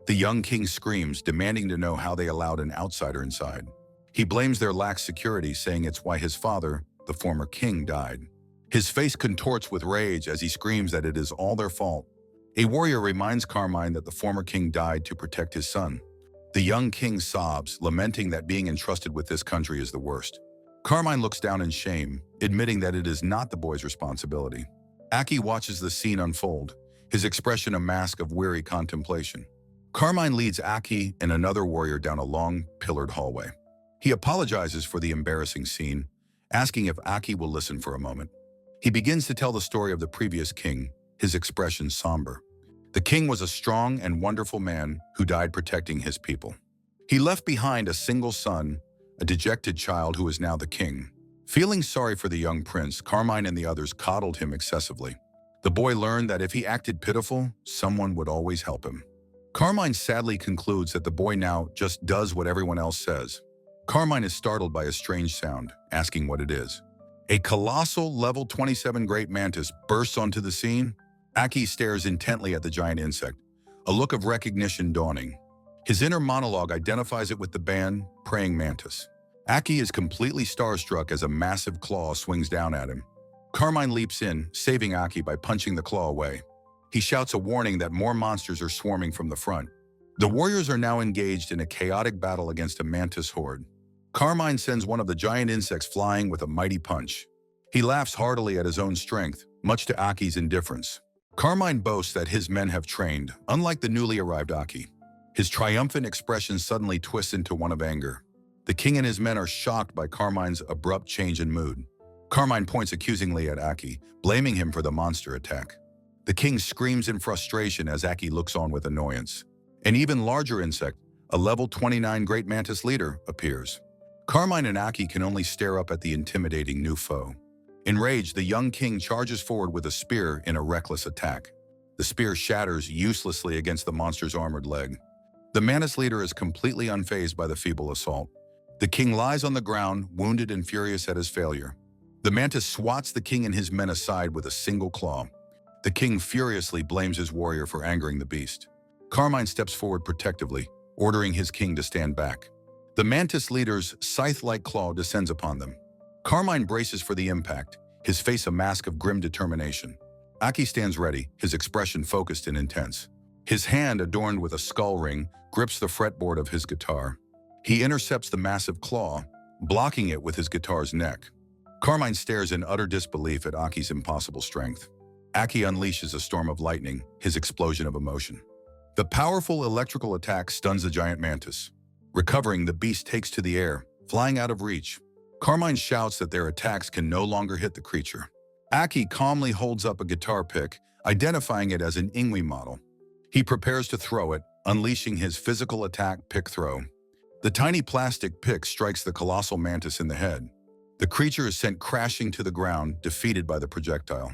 The young king screams, demanding to know how they allowed an outsider inside. He blames their lax security, saying it's why his father, the former king, died. His face contorts with rage as he screams that it is all their fault. A warrior reminds Carmine that the former king died to protect his son. The young king sobs, lamenting that being entrusted with this country is the worst. Carmine looks down in shame, admitting that it is not the boy's responsibility. Aki watches the scene unfold, his expression a mask of weary contemplation. Carmine leads Aki and another warrior down a long, pillared hallway. He apologizes for the embarrassing scene, asking if Aki will listen for a moment. He begins to tell the story of the previous king, his expression somber. The king was a strong and wonderful man who died protecting his people. He left behind a single son, a dejected child who is now the king. Feeling sorry for the young prince, Carmine and the others coddled him excessively. The boy learned that if he acted pitiful, someone would always help him. Carmine sadly concludes that the boy now just does what everyone else says. Carmine is startled by a strange sound, asking what it is. A colossal level 27 great mantis bursts onto the scene. Aki stares intently at the giant insect, a look of recognition dawning. His inner monologue identifies it with the band, praying mantis. Aki is completely starstruck as a massive claw swings down at him. Carmine leaps in, saving Aki by punching the claw away. He shouts a warning that more monsters are swarming from the front. The warriors are now engaged in a chaotic battle against a mantis horde. Carmine sends one of the giant insects flying with a mighty punch. He laughs heartily at his own strength, much to Aki's indifference. Carmine boasts that his men have trained, unlike the newly arrived Aki. His triumphant expression suddenly twists into one of anger. The king and his men are shocked by Carmine's abrupt change in mood. Carmine points accusingly at Aki, blaming him for the monster attack. The king screams in frustration as Aki looks on with annoyance. An even larger insect, a level 29 great mantis leader, appears. Carmine and Aki can only stare up at the intimidating new foe. Enraged, the young king charges forward with a spear in a reckless attack. The spear shatters uselessly against the monster's armored leg. The mantis leader is completely unfazed by the feeble assault. The king lies on the ground, wounded and furious at his failure. The mantis swats the king and his men aside with a single claw. The king furiously blames his warrior for angering the beast. Carmine steps forward protectively, ordering his king to stand back. The mantis leader's scythe-like claw descends upon them. Carmine braces for the impact, his face a mask of grim determination. Aki stands ready, his expression focused and intense. His hand, adorned with a skull ring, grips the fretboard of his guitar. He intercepts the massive claw, blocking it with his guitar's neck. Carmine stares in utter disbelief at Aki's impossible strength. Aki unleashes a storm of lightning, his explosion of emotion. The powerful electrical attack stuns the giant mantis. Recovering, the beast takes to the air, flying out of reach. Carmine shouts that their attacks can no longer hit the creature. Aki calmly holds up a guitar pick, identifying it as an Ingwe model. He prepares to throw it, unleashing his physical attack pick throw. The tiny plastic pick strikes the colossal mantis in the head. The creature is sent crashing to the ground, defeated by the projectile.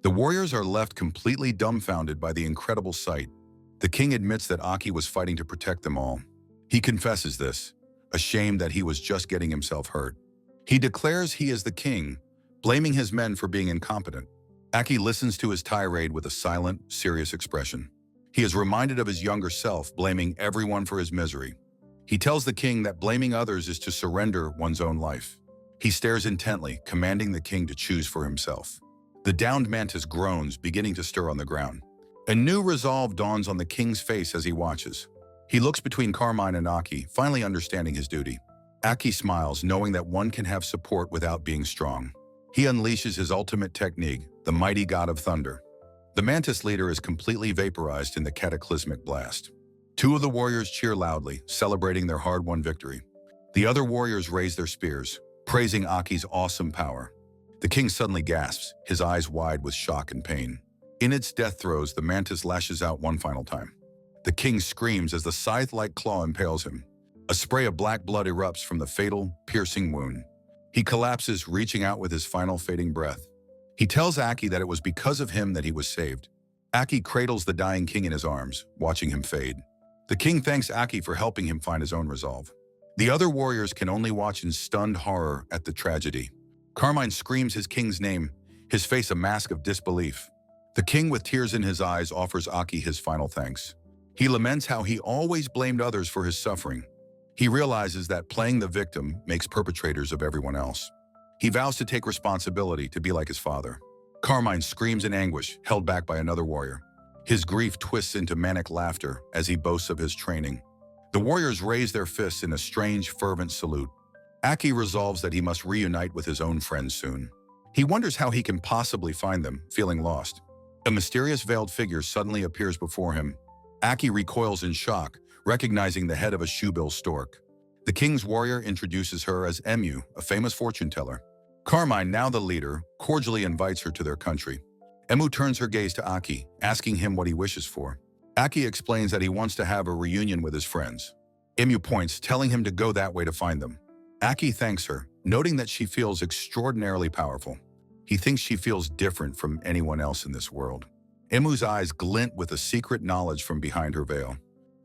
The warriors are left completely dumbfounded by the incredible sight. The king admits that Aki was fighting to protect them all. He confesses this, ashamed that he was just getting himself hurt. He declares he is the king, blaming his men for being incompetent. Aki listens to his tirade with a silent, serious expression. He is reminded of his younger self, blaming everyone for his misery. He tells the king that blaming others is to surrender one's own life. He stares intently, commanding the king to choose for himself. The downed mantis groans, beginning to stir on the ground. A new resolve dawns on the king's face as he watches. He looks between Carmine and Aki, finally understanding his duty. Aki smiles, knowing that one can have support without being strong. He unleashes his ultimate technique, the mighty god of thunder. The mantis leader is completely vaporized in the cataclysmic blast. Two of the warriors cheer loudly, celebrating their hard-won victory. The other warriors raise their spears, praising Aki's awesome power. The king suddenly gasps, his eyes wide with shock and pain. In its death throes, the mantis lashes out one final time. The king screams as the scythe-like claw impales him. A spray of black blood erupts from the fatal, piercing wound. He collapses, reaching out with his final fading breath. He tells Aki that it was because of him that he was saved. Aki cradles the dying king in his arms, watching him fade. The king thanks Aki for helping him find his own resolve. The other warriors can only watch in stunned horror at the tragedy. Carmine screams his king's name, his face a mask of disbelief. The king, with tears in his eyes, offers Aki his final thanks. He laments how he always blamed others for his suffering. He realizes that playing the victim makes perpetrators of everyone else. He vows to take responsibility, to be like his father. Carmine screams in anguish, held back by another warrior. His grief twists into manic laughter as he boasts of his training. The warriors raise their fists in a strange, fervent salute. Aki resolves that he must reunite with his own friends soon. He wonders how he can possibly find them, feeling lost. A mysterious veiled figure suddenly appears before him. Aki recoils in shock, recognizing the head of a shoebill stork. The king's warrior introduces her as Emu, a famous fortune teller. Carmine, now the leader, cordially invites her to their country. Emu turns her gaze to Aki, asking him what he wishes for. Aki explains that he wants to have a reunion with his friends. Emu points, telling him to go that way to find them. Aki thanks her, noting that she feels extraordinarily powerful. He thinks she feels different from anyone else in this world. Emu's eyes glint with a secret knowledge from behind her veil.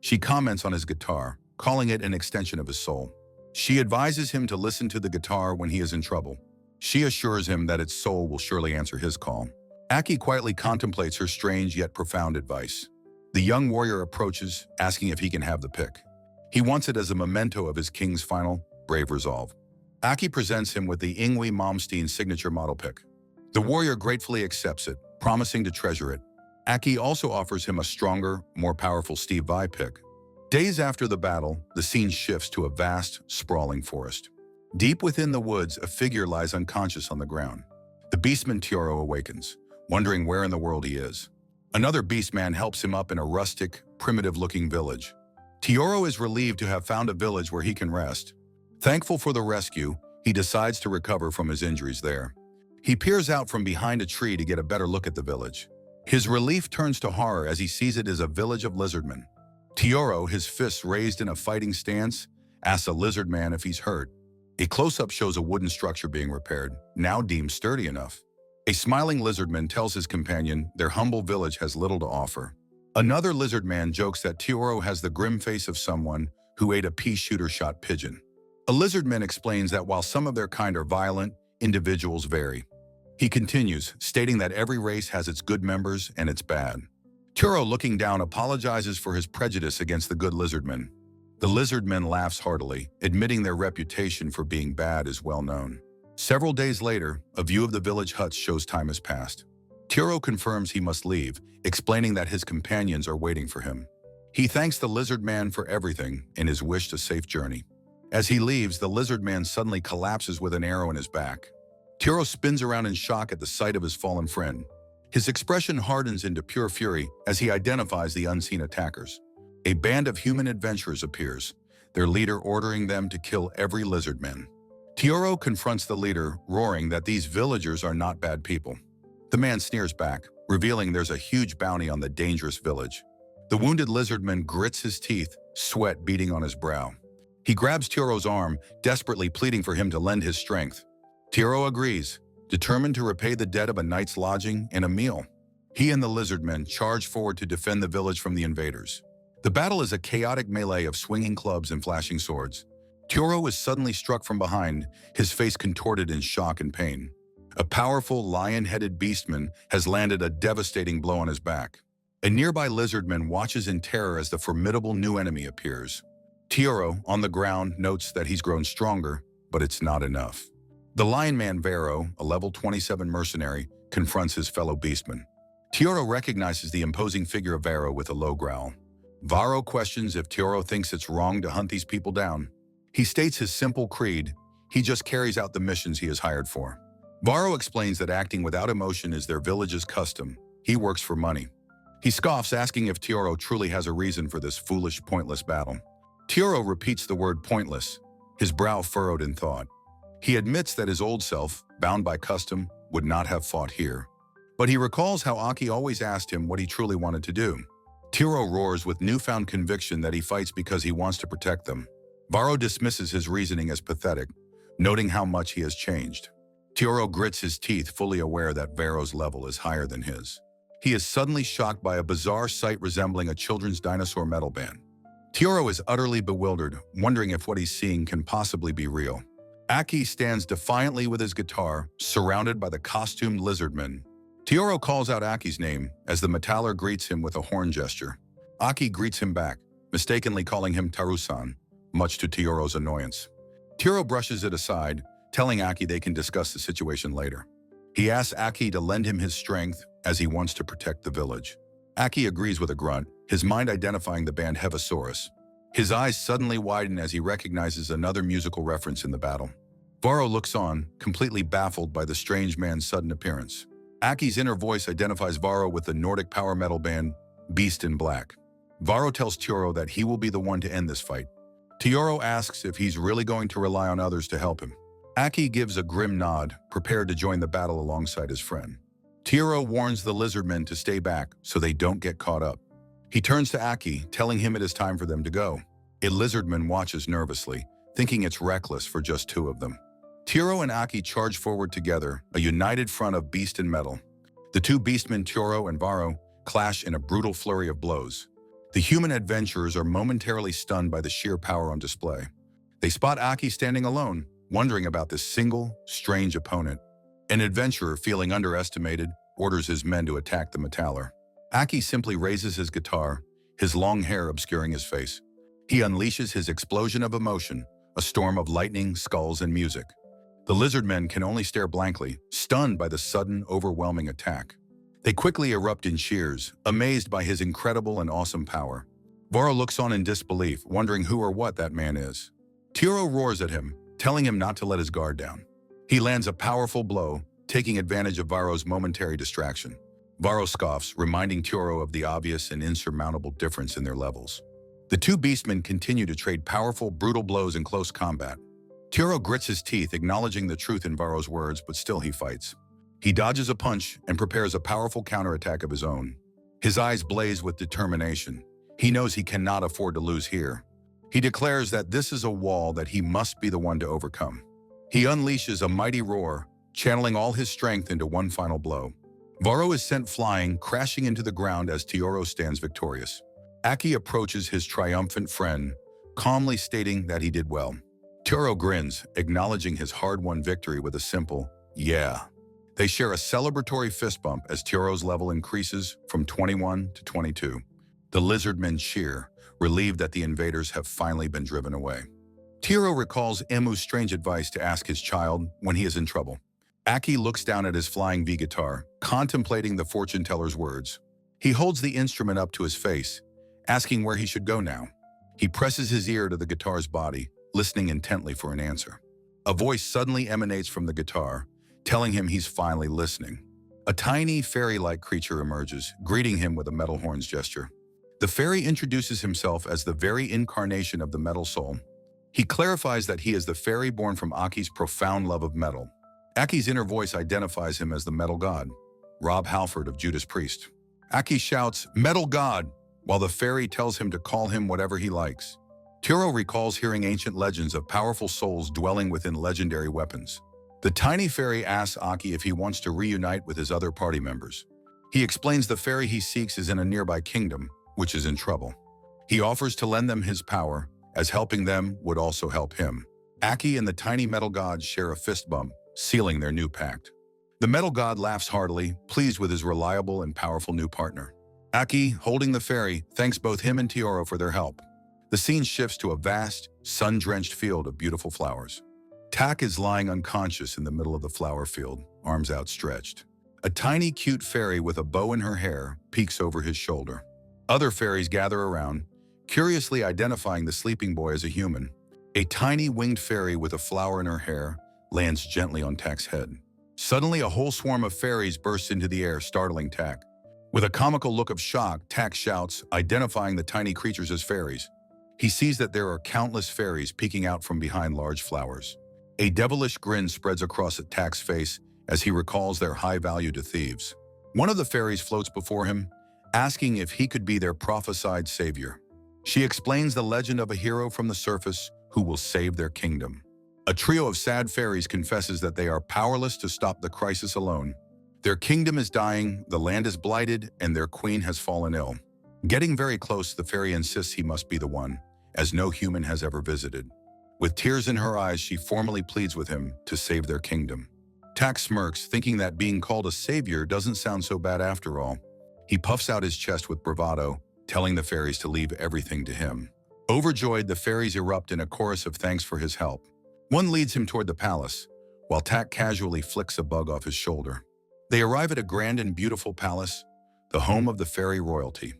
She comments on his guitar, calling it an extension of his soul. She advises him to listen to the guitar when he is in trouble. She assures him that its soul will surely answer his call. Aki quietly contemplates her strange yet profound advice. The young warrior approaches, asking if he can have the pick. He wants it as a memento of his king's final, brave resolve. Aki presents him with the Ingwe Malmsteen signature model pick. The warrior gratefully accepts it, promising to treasure it. Aki also offers him a stronger, more powerful Steve Vai pick. Days after the battle, the scene shifts to a vast, sprawling forest. Deep within the woods, a figure lies unconscious on the ground. The beastman Tioro awakens, wondering where in the world he is. Another beastman helps him up in a rustic, primitive-looking village. Tioro is relieved to have found a village where he can rest. Thankful for the rescue, he decides to recover from his injuries there. He peers out from behind a tree to get a better look at the village. His relief turns to horror as he sees it as a village of lizardmen. Tioro, his fists raised in a fighting stance, asks a lizard man if he's hurt. A close-up shows a wooden structure being repaired, now deemed sturdy enough. A smiling lizardman tells his companion their humble village has little to offer. Another lizardman jokes that Tioro has the grim face of someone who ate a pea-shooter-shot pigeon. A lizardman explains that while some of their kind are violent, individuals vary. He continues, stating that every race has its good members and its bad. Tioro, looking down, apologizes for his prejudice against the good lizardmen. The lizardmen laughs heartily, admitting their reputation for being bad is well known. Several days later, a view of the village huts shows time has passed. Tioro confirms he must leave, explaining that his companions are waiting for him. He thanks the lizard man for everything and his wished a safe journey. As he leaves, the lizard man suddenly collapses with an arrow in his back. Tioro spins around in shock at the sight of his fallen friend. His expression hardens into pure fury as he identifies the unseen attackers. A band of human adventurers appears, their leader ordering them to kill every lizard man. Tioro confronts the leader, roaring that these villagers are not bad people. The man sneers back, revealing there's a huge bounty on the dangerous village. The wounded lizardman grits his teeth, sweat beading on his brow. He grabs Tioro's arm, desperately pleading for him to lend his strength. Tioro agrees, determined to repay the debt of a night's lodging and a meal. He and the lizardmen charge forward to defend the village from the invaders. The battle is a chaotic melee of swinging clubs and flashing swords. Tioro is suddenly struck from behind, his face contorted in shock and pain. A powerful, lion-headed beastman has landed a devastating blow on his back. A nearby lizardman watches in terror as the formidable new enemy appears. Tioro, on the ground, notes that he's grown stronger, but it's not enough. The lion man Vero, a level 27 mercenary, confronts his fellow beastman. Tioro recognizes the imposing figure of Vero with a low growl. Varo questions if Tioro thinks it's wrong to hunt these people down. He states his simple creed, he just carries out the missions he is hired for. Varo explains that acting without emotion is their village's custom. He works for money. He scoffs, asking if Tioro truly has a reason for this foolish, pointless battle. Tioro repeats the word pointless, his brow furrowed in thought. He admits that his old self, bound by custom, would not have fought here. But he recalls how Aki always asked him what he truly wanted to do. Tioro roars with newfound conviction that he fights because he wants to protect them. Varo dismisses his reasoning as pathetic, noting how much he has changed. Tioro grits his teeth, fully aware that Vero's level is higher than his. He is suddenly shocked by a bizarre sight resembling a children's dinosaur metal band. Tioro is utterly bewildered, wondering if what he's seeing can possibly be real. Aki stands defiantly with his guitar, surrounded by the costumed lizardmen. Tioro calls out Aki's name as the metaller greets him with a horn gesture. Aki greets him back, mistakenly calling him Tarusan, much to Tioro's annoyance. Tioro brushes it aside, telling Aki they can discuss the situation later. He asks Aki to lend him his strength as he wants to protect the village. Aki agrees with a grunt, his mind identifying the band Hevasaurus. His eyes suddenly widen as he recognizes another musical reference in the battle. Varo looks on, completely baffled by the strange man's sudden appearance. Aki's inner voice identifies Varo with the Nordic power metal band Beast in Black. Varo tells Tioro that he will be the one to end this fight. Tioro asks if he's really going to rely on others to help him. Aki gives a grim nod, prepared to join the battle alongside his friend. Tioro warns the lizardmen to stay back so they don't get caught up. He turns to Aki, telling him it is time for them to go. A lizardman watches nervously, thinking it's reckless for just two of them. Tioro and Aki charge forward together, a united front of beast and metal. The two beastmen, Tioro and Varo, clash in a brutal flurry of blows. The human adventurers are momentarily stunned by the sheer power on display. They spot Aki standing alone, wondering about this single, strange opponent. An adventurer, feeling underestimated, orders his men to attack the metaller. Aki simply raises his guitar, his long hair obscuring his face. He unleashes his explosion of emotion, a storm of lightning, skulls, and music. The lizardmen can only stare blankly, stunned by the sudden, overwhelming attack. They quickly erupt in cheers, amazed by his incredible and awesome power. Varo looks on in disbelief, wondering who or what that man is. Tioro roars at him, telling him not to let his guard down. He lands a powerful blow, taking advantage of Varo's momentary distraction. Varo scoffs, reminding Tioro of the obvious and insurmountable difference in their levels. The two beastmen continue to trade powerful, brutal blows in close combat. Tioro grits his teeth, acknowledging the truth in Varo's words, but still he fights. He dodges a punch and prepares a powerful counterattack of his own. His eyes blaze with determination. He knows he cannot afford to lose here. He declares that this is a wall that he must be the one to overcome. He unleashes a mighty roar, channeling all his strength into one final blow. Varo is sent flying, crashing into the ground as Tioro stands victorious. Aki approaches his triumphant friend, calmly stating that he did well. Tioro grins, acknowledging his hard-won victory with a simple, "Yeah." They share a celebratory fist bump as Tioro's level increases from 21 to 22. The lizardmen cheer, relieved that the invaders have finally been driven away. Tioro recalls Emu's strange advice to ask his child when he is in trouble. Aki looks down at his flying V guitar, contemplating the fortune teller's words. He holds the instrument up to his face, asking where he should go now. He presses his ear to the guitar's body, listening intently for an answer. A voice suddenly emanates from the guitar, telling him he's finally listening. A tiny, fairy-like creature emerges, greeting him with a metal horns gesture. The fairy introduces himself as the very incarnation of the metal soul. He clarifies that he is the fairy born from Aki's profound love of metal. Aki's inner voice identifies him as the metal god, Rob Halford of Judas Priest. Aki shouts, "Metal God!" while the fairy tells him to call him whatever he likes. Tioro recalls hearing ancient legends of powerful souls dwelling within legendary weapons. The tiny fairy asks Aki if he wants to reunite with his other party members. He explains the fairy he seeks is in a nearby kingdom, which is in trouble. He offers to lend them his power, as helping them would also help him. Aki and the tiny metal god share a fist bump, sealing their new pact. The metal god laughs heartily, pleased with his reliable and powerful new partner. Aki, holding the fairy, thanks both him and Tioro for their help. The scene shifts to a vast, sun-drenched field of beautiful flowers. Tak is lying unconscious in the middle of the flower field, arms outstretched. A tiny, cute fairy with a bow in her hair peeks over his shoulder. Other fairies gather around, curiously identifying the sleeping boy as a human. A tiny winged fairy with a flower in her hair lands gently on Tak's head. Suddenly, a whole swarm of fairies bursts into the air, startling Tak. With a comical look of shock, Tak shouts, identifying the tiny creatures as fairies. He sees that there are countless fairies peeking out from behind large flowers. A devilish grin spreads across Tak's face as he recalls their high value to thieves. One of the fairies floats before him, asking if he could be their prophesied savior. She explains the legend of a hero from the surface who will save their kingdom. A trio of sad fairies confesses that they are powerless to stop the crisis alone. Their kingdom is dying, the land is blighted, and their queen has fallen ill. Getting very close, the fairy insists he must be the one, as no human has ever visited. With tears in her eyes, she formally pleads with him to save their kingdom. Tak smirks, thinking that being called a savior doesn't sound so bad after all. He puffs out his chest with bravado, telling the fairies to leave everything to him. Overjoyed, the fairies erupt in a chorus of thanks for his help. One leads him toward the palace, while Tak casually flicks a bug off his shoulder. They arrive at a grand and beautiful palace, the home of the fairy royalty.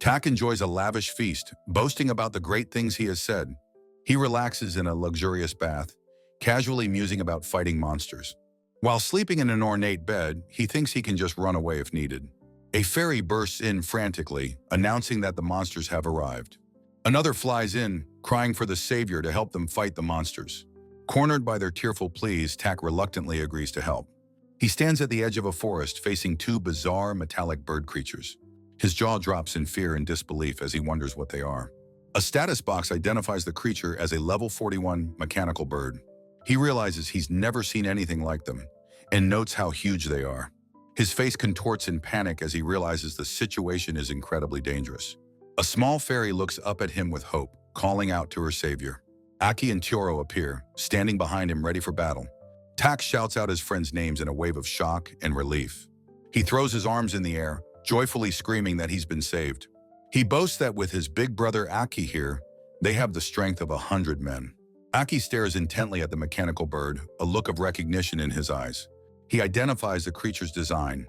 Tak enjoys a lavish feast, boasting about the great things he has said. He relaxes in a luxurious bath, casually musing about fighting monsters. While sleeping in an ornate bed, he thinks he can just run away if needed. A fairy bursts in frantically, announcing that the monsters have arrived. Another flies in, crying for the savior to help them fight the monsters. Cornered by their tearful pleas, Tak reluctantly agrees to help. He stands at the edge of a forest facing two bizarre metallic bird creatures. His jaw drops in fear and disbelief as he wonders what they are. A status box identifies the creature as a level 41 mechanical bird. He realizes he's never seen anything like them and notes how huge they are. His face contorts in panic as he realizes the situation is incredibly dangerous. A small fairy looks up at him with hope, calling out to her savior. Aki and Tioro appear, standing behind him ready for battle. Tak shouts out his friends' names in a wave of shock and relief. He throws his arms in the air, joyfully screaming that he's been saved. He boasts that with his big brother Aki here, they have the strength of 100 men. Aki stares intently at the mechanical bird, a look of recognition in his eyes. He identifies the creature's design,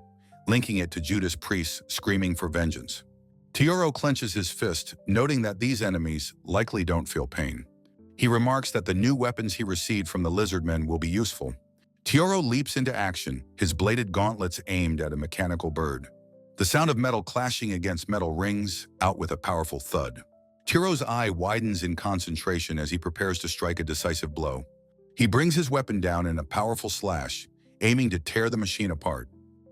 linking it to Judas priests screaming for vengeance. Tioro clenches his fist, noting that these enemies likely don't feel pain. He remarks that the new weapons he received from the lizard men will be useful. Tioro leaps into action, his bladed gauntlets aimed at a mechanical bird. The sound of metal clashing against metal rings out with a powerful thud. Tioro's eye widens in concentration as he prepares to strike a decisive blow. He brings his weapon down in a powerful slash, aiming to tear the machine apart.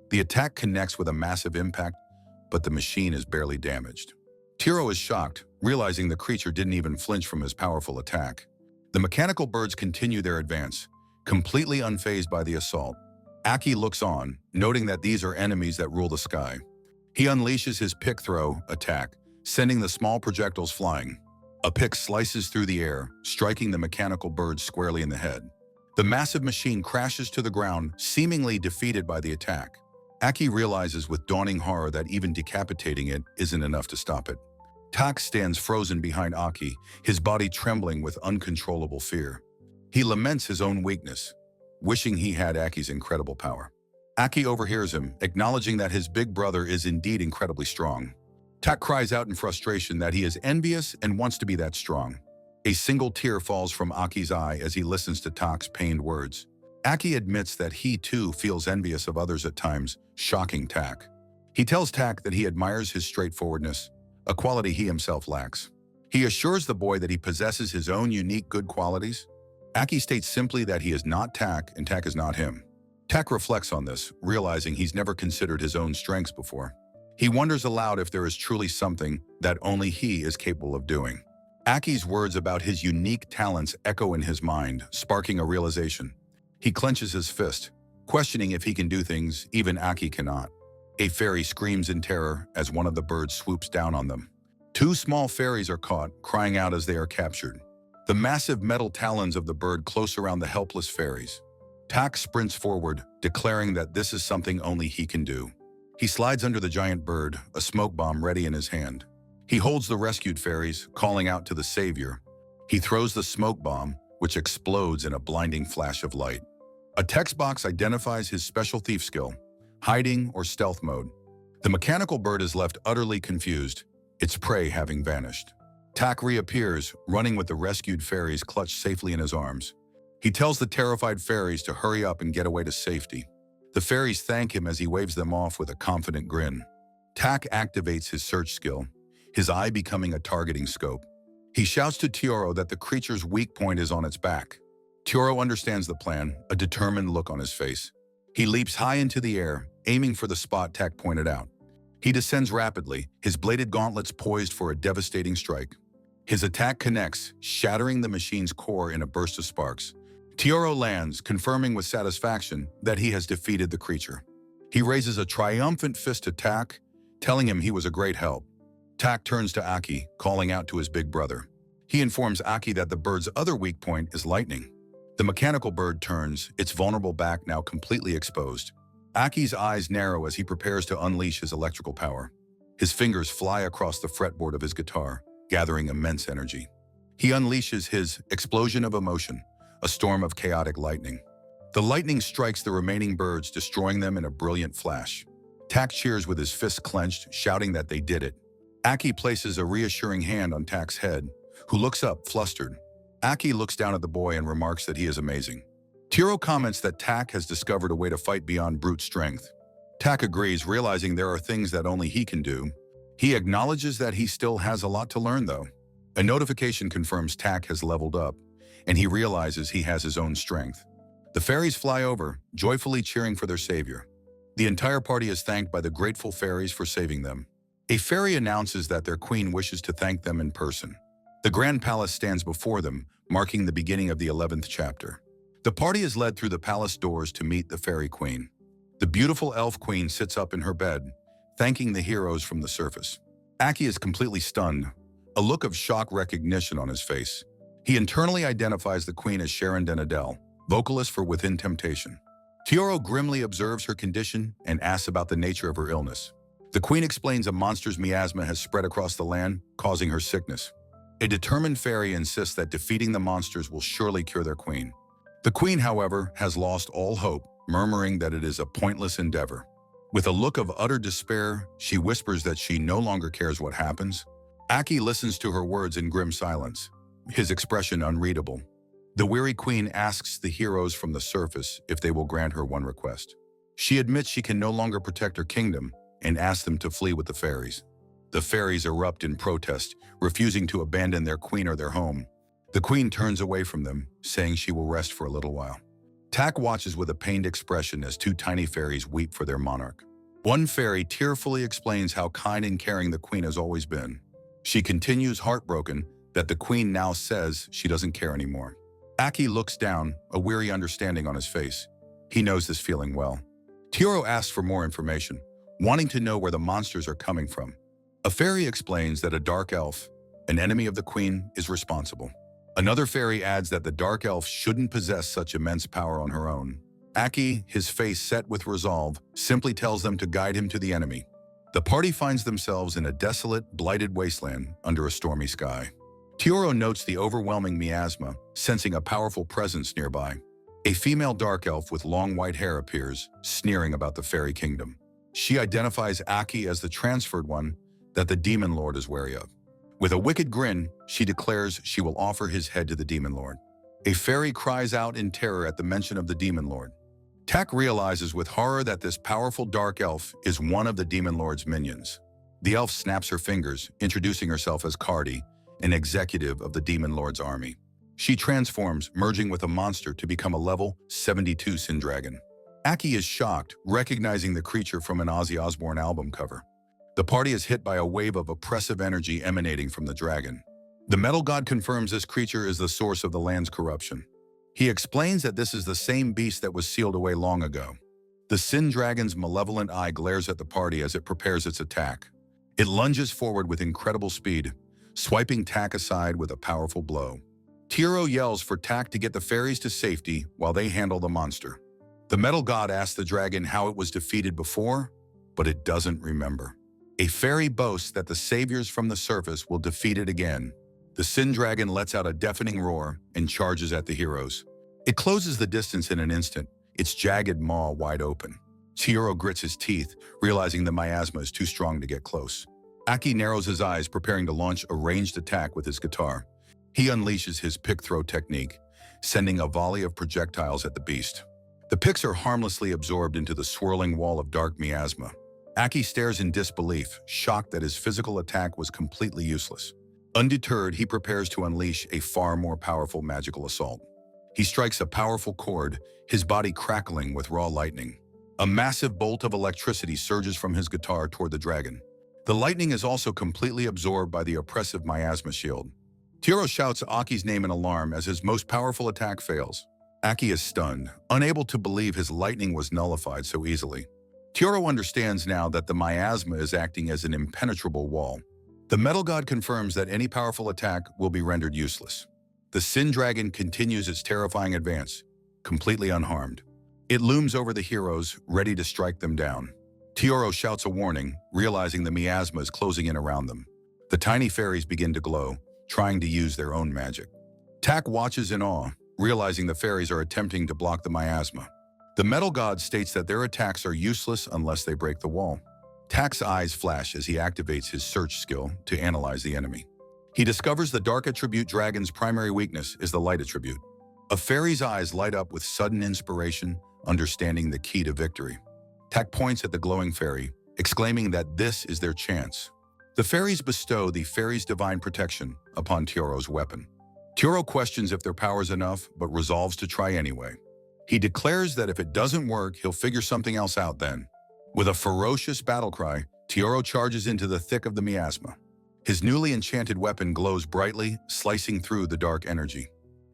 The attack connects with a massive impact, but the machine is barely damaged. Tioro is shocked, realizing the creature didn't even flinch from his powerful attack. The mechanical birds continue their advance, completely unfazed by the assault. Aki looks on, noting that these are enemies that rule the sky. He unleashes his pick throw attack, sending the small projectiles flying. A pick slices through the air, striking the mechanical bird squarely in the head. The massive machine crashes to the ground, seemingly defeated by the attack. Aki realizes with dawning horror that even decapitating it isn't enough to stop it. Tak stands frozen behind Aki, his body trembling with uncontrollable fear. He laments his own weakness, wishing he had Aki's incredible power. Aki overhears him, acknowledging that his big brother is indeed incredibly strong. Tak cries out in frustration that he is envious and wants to be that strong. A single tear falls from Aki's eye as he listens to Tak's pained words. Aki admits that he too feels envious of others at times, shocking Tak. He tells Tak that he admires his straightforwardness, a quality he himself lacks. He assures the boy that he possesses his own unique good qualities. Aki states simply that he is not Tak and Tak is not him. Tak reflects on this, realizing he's never considered his own strengths before. He wonders aloud if there is truly something that only he is capable of doing. Aki's words about his unique talents echo in his mind, sparking a realization. He clenches his fist, questioning if he can do things even Aki cannot. A fairy screams in terror as one of the birds swoops down on them. Two small fairies are caught, crying out as they are captured. The massive metal talons of the bird close around the helpless fairies. Tak sprints forward, declaring that this is something only he can do. He slides under the giant bird, a smoke bomb ready in his hand. He holds the rescued fairies, calling out to the savior. He throws the smoke bomb, which explodes in a blinding flash of light. A text box identifies his special thief skill, hiding or stealth mode. The mechanical bird is left utterly confused, its prey having vanished. Tak reappears, running with the rescued fairies clutched safely in his arms. He tells the terrified fairies to hurry up and get away to safety. The fairies thank him as he waves them off with a confident grin. Tak activates his search skill, his eye becoming a targeting scope. He shouts to Tioro that the creature's weak point is on its back. Tioro understands the plan, a determined look on his face. He leaps high into the air, aiming for the spot Tak pointed out. He descends rapidly, his bladed gauntlets poised for a devastating strike. His attack connects, shattering the machine's core in a burst of sparks. Tioro lands, confirming with satisfaction that he has defeated the creature. He raises a triumphant fist to Tak, telling him he was a great help. Tak turns to Aki, calling out to his big brother. He informs Aki that the bird's other weak point is lightning. The mechanical bird turns, its vulnerable back now completely exposed. Aki's eyes narrow as he prepares to unleash his electrical power. His fingers fly across the fretboard of his guitar, gathering immense energy. He unleashes his explosion of emotion, a storm of chaotic lightning. The lightning strikes the remaining birds, destroying them in a brilliant flash. Tak cheers with his fists clenched, shouting that they did it. Aki places a reassuring hand on Tak's head, who looks up, flustered. Aki looks down at the boy and remarks that he is amazing. Tioro comments that Tak has discovered a way to fight beyond brute strength. Tak agrees, realizing there are things that only he can do. He acknowledges that he still has a lot to learn, though. A notification confirms Tak has leveled up, and he realizes he has his own strength. The fairies fly over, joyfully cheering for their savior. The entire party is thanked by the grateful fairies for saving them. A fairy announces that their queen wishes to thank them in person. The grand palace stands before them, marking the beginning of the 11th chapter. The party is led through the palace doors to meet the fairy queen. The beautiful elf queen sits up in her bed, thanking the heroes from the surface. Aki is completely stunned, a look of shock recognition on his face. He internally identifies the queen as Sharon Denadel, vocalist for Within Temptation. Tioro grimly observes her condition and asks about the nature of her illness. The queen explains a monster's miasma has spread across the land, causing her sickness. A determined fairy insists that defeating the monsters will surely cure their queen. The queen, however, has lost all hope, murmuring that it is a pointless endeavor. With a look of utter despair, she whispers that she no longer cares what happens. Aki listens to her words in grim silence, his expression unreadable. The weary queen asks the heroes from the surface if they will grant her one request. She admits she can no longer protect her kingdom and asks them to flee with the fairies. The fairies erupt in protest, refusing to abandon their queen or their home. The queen turns away from them, saying she will rest for a little while. Tak watches with a pained expression as two tiny fairies weep for their monarch. One fairy tearfully explains how kind and caring the queen has always been. She continues heartbroken that the queen now says she doesn't care anymore. Aki looks down, a weary understanding on his face. He knows this feeling well. Tioro asks for more information, wanting to know where the monsters are coming from. A fairy explains that a dark elf, an enemy of the queen, is responsible. Another fairy adds that the dark elf shouldn't possess such immense power on her own. Aki, his face set with resolve, simply tells them to guide him to the enemy. The party finds themselves in a desolate, blighted wasteland under a stormy sky. Tioro notes the overwhelming miasma, sensing a powerful presence nearby. A female dark elf with long white hair appears, sneering about the fairy kingdom. She identifies Aki as the transferred one that the demon lord is wary of. With a wicked grin, she declares she will offer his head to the demon lord. A fairy cries out in terror at the mention of the demon lord. Tak realizes with horror that this powerful dark elf is one of the demon lord's minions. The elf snaps her fingers, introducing herself as Cardi, an executive of the demon lord's army. She transforms, merging with a monster to become a level 72 Sin Dragon. Aki is shocked, recognizing the creature from an Ozzy Osbourne album cover. The party is hit by a wave of oppressive energy emanating from the dragon. The metal god confirms this creature is the source of the land's corruption. He explains that this is the same beast that was sealed away long ago. The Sin Dragon's malevolent eye glares at the party as it prepares its attack. It lunges forward with incredible speed, swiping Tak aside with a powerful blow. Tioro yells for Tak to get the fairies to safety while they handle the monster. The metal god asks the dragon how it was defeated before, but it doesn't remember. A fairy boasts that the saviors from the surface will defeat it again. The Sin Dragon lets out a deafening roar and charges at the heroes. It closes the distance in an instant, its jagged maw wide open. Tioro grits his teeth, realizing the miasma is too strong to get close. Aki narrows his eyes, preparing to launch a ranged attack with his guitar. He unleashes his pick-throw technique, sending a volley of projectiles at the beast. The picks are harmlessly absorbed into the swirling wall of dark miasma. Aki stares in disbelief, shocked that his physical attack was completely useless. Undeterred, he prepares to unleash a far more powerful magical assault. He strikes a powerful chord, his body crackling with raw lightning. A massive bolt of electricity surges from his guitar toward the dragon. The lightning is also completely absorbed by the oppressive miasma shield. Tioro shouts Aki's name in alarm as his most powerful attack fails. Aki is stunned, unable to believe his lightning was nullified so easily. Tioro understands now that the miasma is acting as an impenetrable wall. The metal god confirms that any powerful attack will be rendered useless. The Sin Dragon continues its terrifying advance, completely unharmed. It looms over the heroes, ready to strike them down. Tioro shouts a warning, realizing the miasma is closing in around them. The tiny fairies begin to glow, trying to use their own magic. Tak watches in awe, realizing the fairies are attempting to block the miasma. The metal god states that their attacks are useless unless they break the wall. Tak's eyes flash as he activates his search skill to analyze the enemy. He discovers the dark attribute dragon's primary weakness is the light attribute. A fairy's eyes light up with sudden inspiration, understanding the key to victory. Tak points at the glowing fairy, exclaiming that this is their chance. The fairies bestow the fairies' divine protection upon Tioro's weapon. Tioro questions if their power's enough, but resolves to try anyway. He declares that if it doesn't work, he'll figure something else out then. With a ferocious battle cry, Tioro charges into the thick of the miasma. His newly enchanted weapon glows brightly, slicing through the dark energy.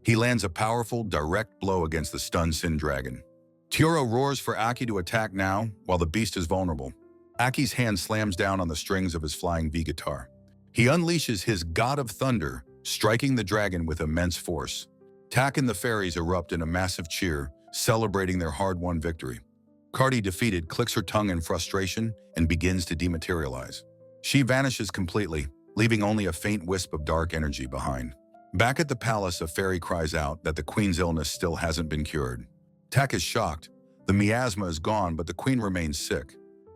He lands a powerful, direct blow against the stunned Sin Dragon. Tioro roars for Aki to attack now, while the beast is vulnerable. Aki's hand slams down on the strings of his flying V-guitar. He unleashes his God of Thunder, striking the dragon with immense force. Tak and the fairies erupt in a massive cheer, celebrating their hard-won victory. Cardi, defeated, clicks her tongue in frustration and begins to dematerialize. She vanishes completely, leaving only a faint wisp of dark energy behind. Back at the palace, a fairy cries out that the queen's illness still hasn't been cured. Tak is shocked. The miasma is gone, but the queen remains sick.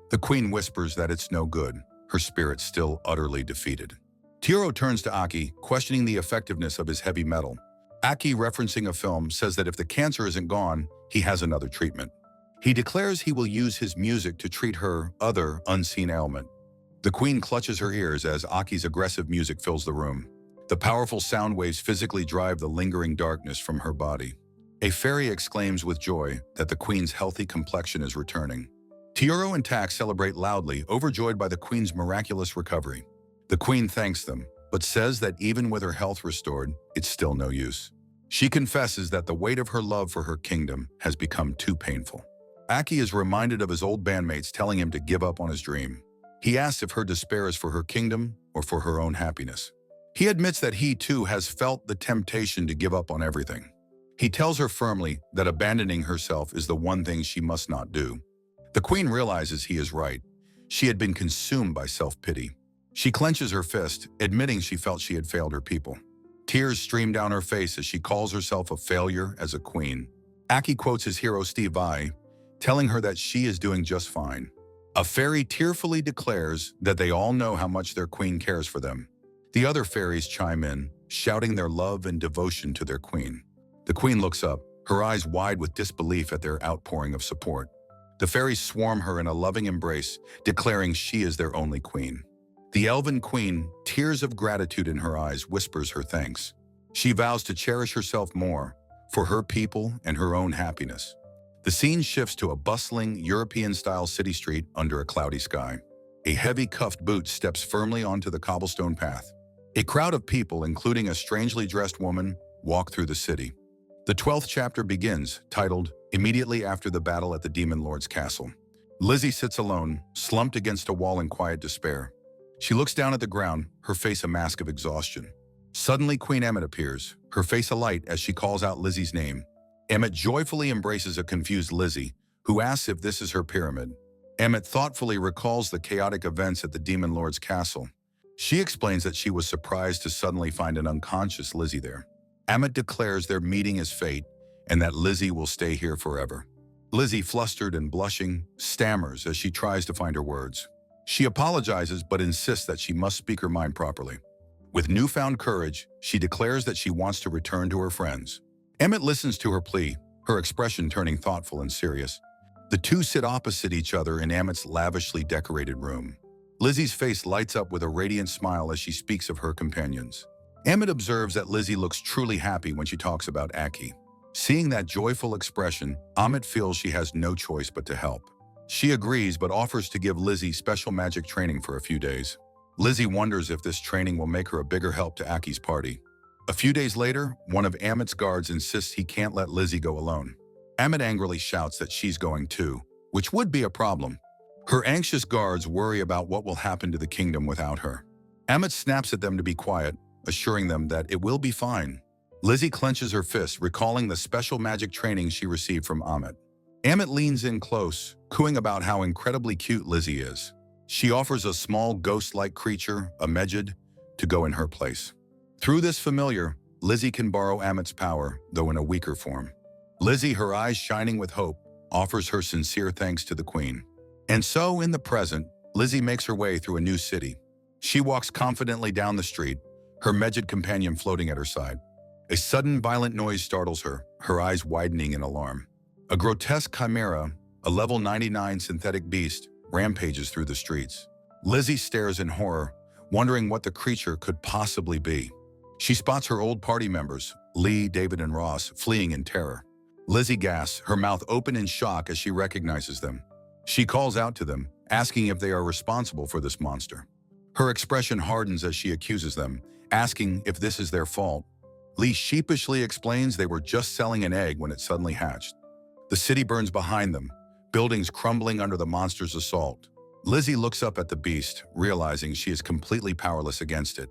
The queen whispers that it's no good, her spirit still utterly defeated. Tioro turns to Aki, questioning the effectiveness of his heavy metal. Aki, referencing a film, says that if the cancer isn't gone, he has another treatment. He declares he will use his music to treat her other unseen ailment. The queen clutches her ears as Aki's aggressive music fills the room. The powerful sound waves physically drive the lingering darkness from her body. A fairy exclaims with joy that the queen's healthy complexion is returning. Tioro and Tak celebrate loudly, overjoyed by the queen's miraculous recovery. The queen thanks them, but says that even with her health restored, it's still no use. She confesses that the weight of her love for her kingdom has become too painful. Aki is reminded of his old bandmates telling him to give up on his dream. He asks if her despair is for her kingdom or for her own happiness. He admits that he too has felt the temptation to give up on everything. He tells her firmly that abandoning herself is the one thing she must not do. The queen realizes he is right. She had been consumed by self-pity. She clenches her fist, admitting she felt she had failed her people. Tears stream down her face as she calls herself a failure as a queen. Aki quotes his hero Steve Vai, telling her that she is doing just fine. A fairy tearfully declares that they all know how much their queen cares for them. The other fairies chime in, shouting their love and devotion to their queen. The queen looks up, her eyes wide with disbelief at their outpouring of support. The fairies swarm her in a loving embrace, declaring she is their only queen. The elven queen, tears of gratitude in her eyes, whispers her thanks. She vows to cherish herself more, for her people and her own happiness. The scene shifts to a bustling, European-style city street under a cloudy sky. A heavy cuffed boot steps firmly onto the cobblestone path. A crowd of people, including a strangely dressed woman, walk through the city. The 12th chapter begins, titled, Immediately After the Battle at the Demon Lord's Castle. Lizzie sits alone, slumped against a wall in quiet despair. She looks down at the ground, her face a mask of exhaustion. Suddenly, Queen Emmet appears, her face alight as she calls out Lizzie's name. Emmet joyfully embraces a confused Lizzie, who asks if this is her pyramid. Emmet thoughtfully recalls the chaotic events at the Demon Lord's castle. She explains that she was surprised to suddenly find an unconscious Lizzie there. Emmet declares their meeting is fate and that Lizzie will stay here forever. Lizzie, flustered and blushing, stammers as she tries to find her words. She apologizes but insists that she must speak her mind properly. With newfound courage, she declares that she wants to return to her friends. Emmet listens to her plea, her expression turning thoughtful and serious. The two sit opposite each other in Emmet's lavishly decorated room. Lizzie's face lights up with a radiant smile as she speaks of her companions. Emmet observes that Lizzie looks truly happy when she talks about Aki. Seeing that joyful expression, Emmet feels she has no choice but to help. She agrees but offers to give Lizzie special magic training for a few days. Lizzie wonders if this training will make her a bigger help to Aki's party. A few days later, one of Emmet's guards insists he can't let Lizzie go alone. Emmet angrily shouts that she's going too, which would be a problem. Her anxious guards worry about what will happen to the kingdom without her. Emmet snaps at them to be quiet, assuring them that it will be fine. Lizzie clenches her fist, recalling the special magic training she received from Emmet. Emmet leans in close, cooing about how incredibly cute Lizzie is. She offers a small ghost-like creature, a mermaid, to go in her place. Through this familiar, Lizzie can borrow Emmet's power, though in a weaker form. Lizzie, her eyes shining with hope, offers her sincere thanks to the queen. And so, in the present, Lizzie makes her way through a new city. She walks confidently down the street, her mermaid companion floating at her side. A sudden violent noise startles her, her eyes widening in alarm. A grotesque chimera, a level 99 synthetic beast, rampages through the streets. Lizzie stares in horror, wondering what the creature could possibly be. She spots her old party members, Lee, David, and Ross, fleeing in terror. Lizzie gasps, her mouth open in shock as she recognizes them. She calls out to them, asking if they are responsible for this monster. Her expression hardens as she accuses them, asking if this is their fault. Lee sheepishly explains they were just selling an egg when it suddenly hatched. The city burns behind them, buildings crumbling under the monster's assault. Lizzie looks up at the beast, realizing she is completely powerless against it.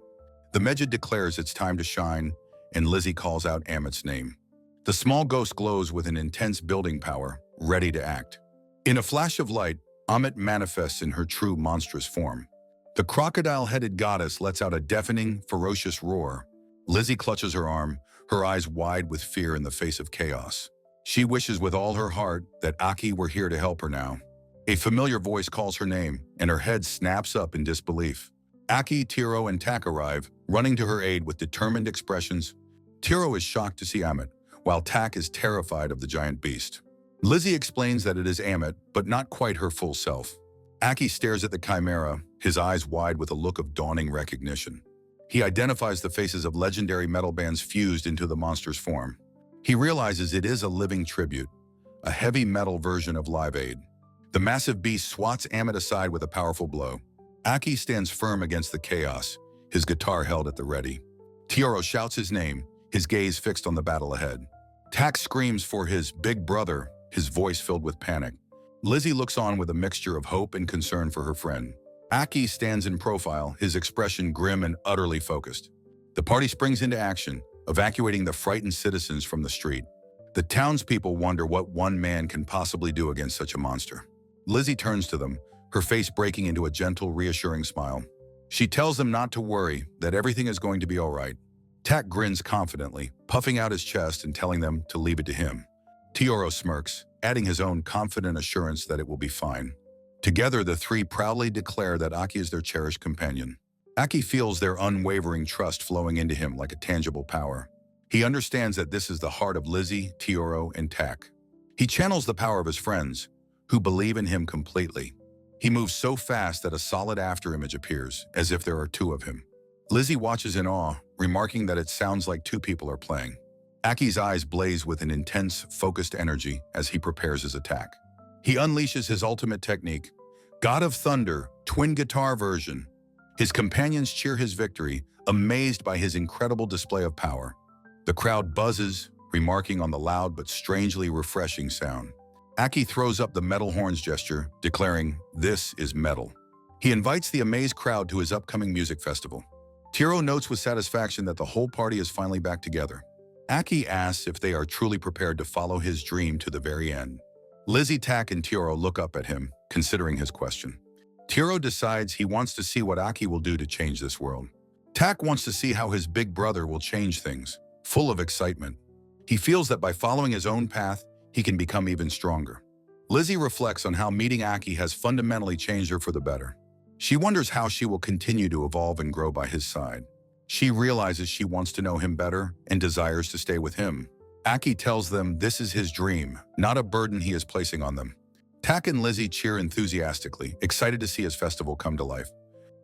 The Medjed declares it's time to shine, and Lizzie calls out Amit's name. The small ghost glows with an intense building power, ready to act. In a flash of light, Amit manifests in her true monstrous form. The crocodile-headed goddess lets out a deafening, ferocious roar. Lizzie clutches her arm, her eyes wide with fear in the face of chaos. She wishes with all her heart that Aki were here to help her now. A familiar voice calls her name, and her head snaps up in disbelief. Aki, Tioro, and Tak arrive, running to her aid with determined expressions. Tioro is shocked to see Amit, while Tak is terrified of the giant beast. Lizzie explains that it is Amit, but not quite her full self. Aki stares at the chimera, his eyes wide with a look of dawning recognition. He identifies the faces of legendary metal bands fused into the monster's form. He realizes it is a living tribute, a heavy metal version of Live Aid. The massive beast swats Amit aside with a powerful blow. Aki stands firm against the chaos, his guitar held at the ready. Tioro shouts his name, his gaze fixed on the battle ahead. Tak screams for his big brother, his voice filled with panic. Lizzie looks on with a mixture of hope and concern for her friend. Aki stands in profile, his expression grim and utterly focused. The party springs into action, evacuating the frightened citizens from the street. The townspeople wonder what one man can possibly do against such a monster. Lizzie turns to them, her face breaking into a gentle, reassuring smile. She tells them not to worry, that everything is going to be all right. Tak grins confidently, puffing out his chest and telling them to leave it to him. Tioro smirks, adding his own confident assurance that it will be fine. Together, the three proudly declare that Aki is their cherished companion. Aki feels their unwavering trust flowing into him like a tangible power. He understands that this is the heart of Lizzie, Tioro, and Tak. He channels the power of his friends, who believe in him completely. He moves so fast that a solid afterimage appears, as if there are two of him. Lizzie watches in awe, remarking that it sounds like two people are playing. Aki's eyes blaze with an intense, focused energy as he prepares his attack. He unleashes his ultimate technique, God of Thunder, twin guitar version. His companions cheer his victory, amazed by his incredible display of power. The crowd buzzes, remarking on the loud but strangely refreshing sound. Aki throws up the metal horns gesture, declaring, "This is metal." He invites the amazed crowd to his upcoming music festival. Tioro notes with satisfaction that the whole party is finally back together. Aki asks if they are truly prepared to follow his dream to the very end. Lizzie, Tak, and Tioro look up at him, considering his question. Tioro decides he wants to see what Aki will do to change this world. Tak wants to see how his big brother will change things, full of excitement. He feels that by following his own path, he can become even stronger. Lizzie reflects on how meeting Aki has fundamentally changed her for the better. She wonders how she will continue to evolve and grow by his side. She realizes she wants to know him better and desires to stay with him. Aki tells them this is his dream, not a burden he is placing on them. Tak and Lizzie cheer enthusiastically, excited to see his festival come to life.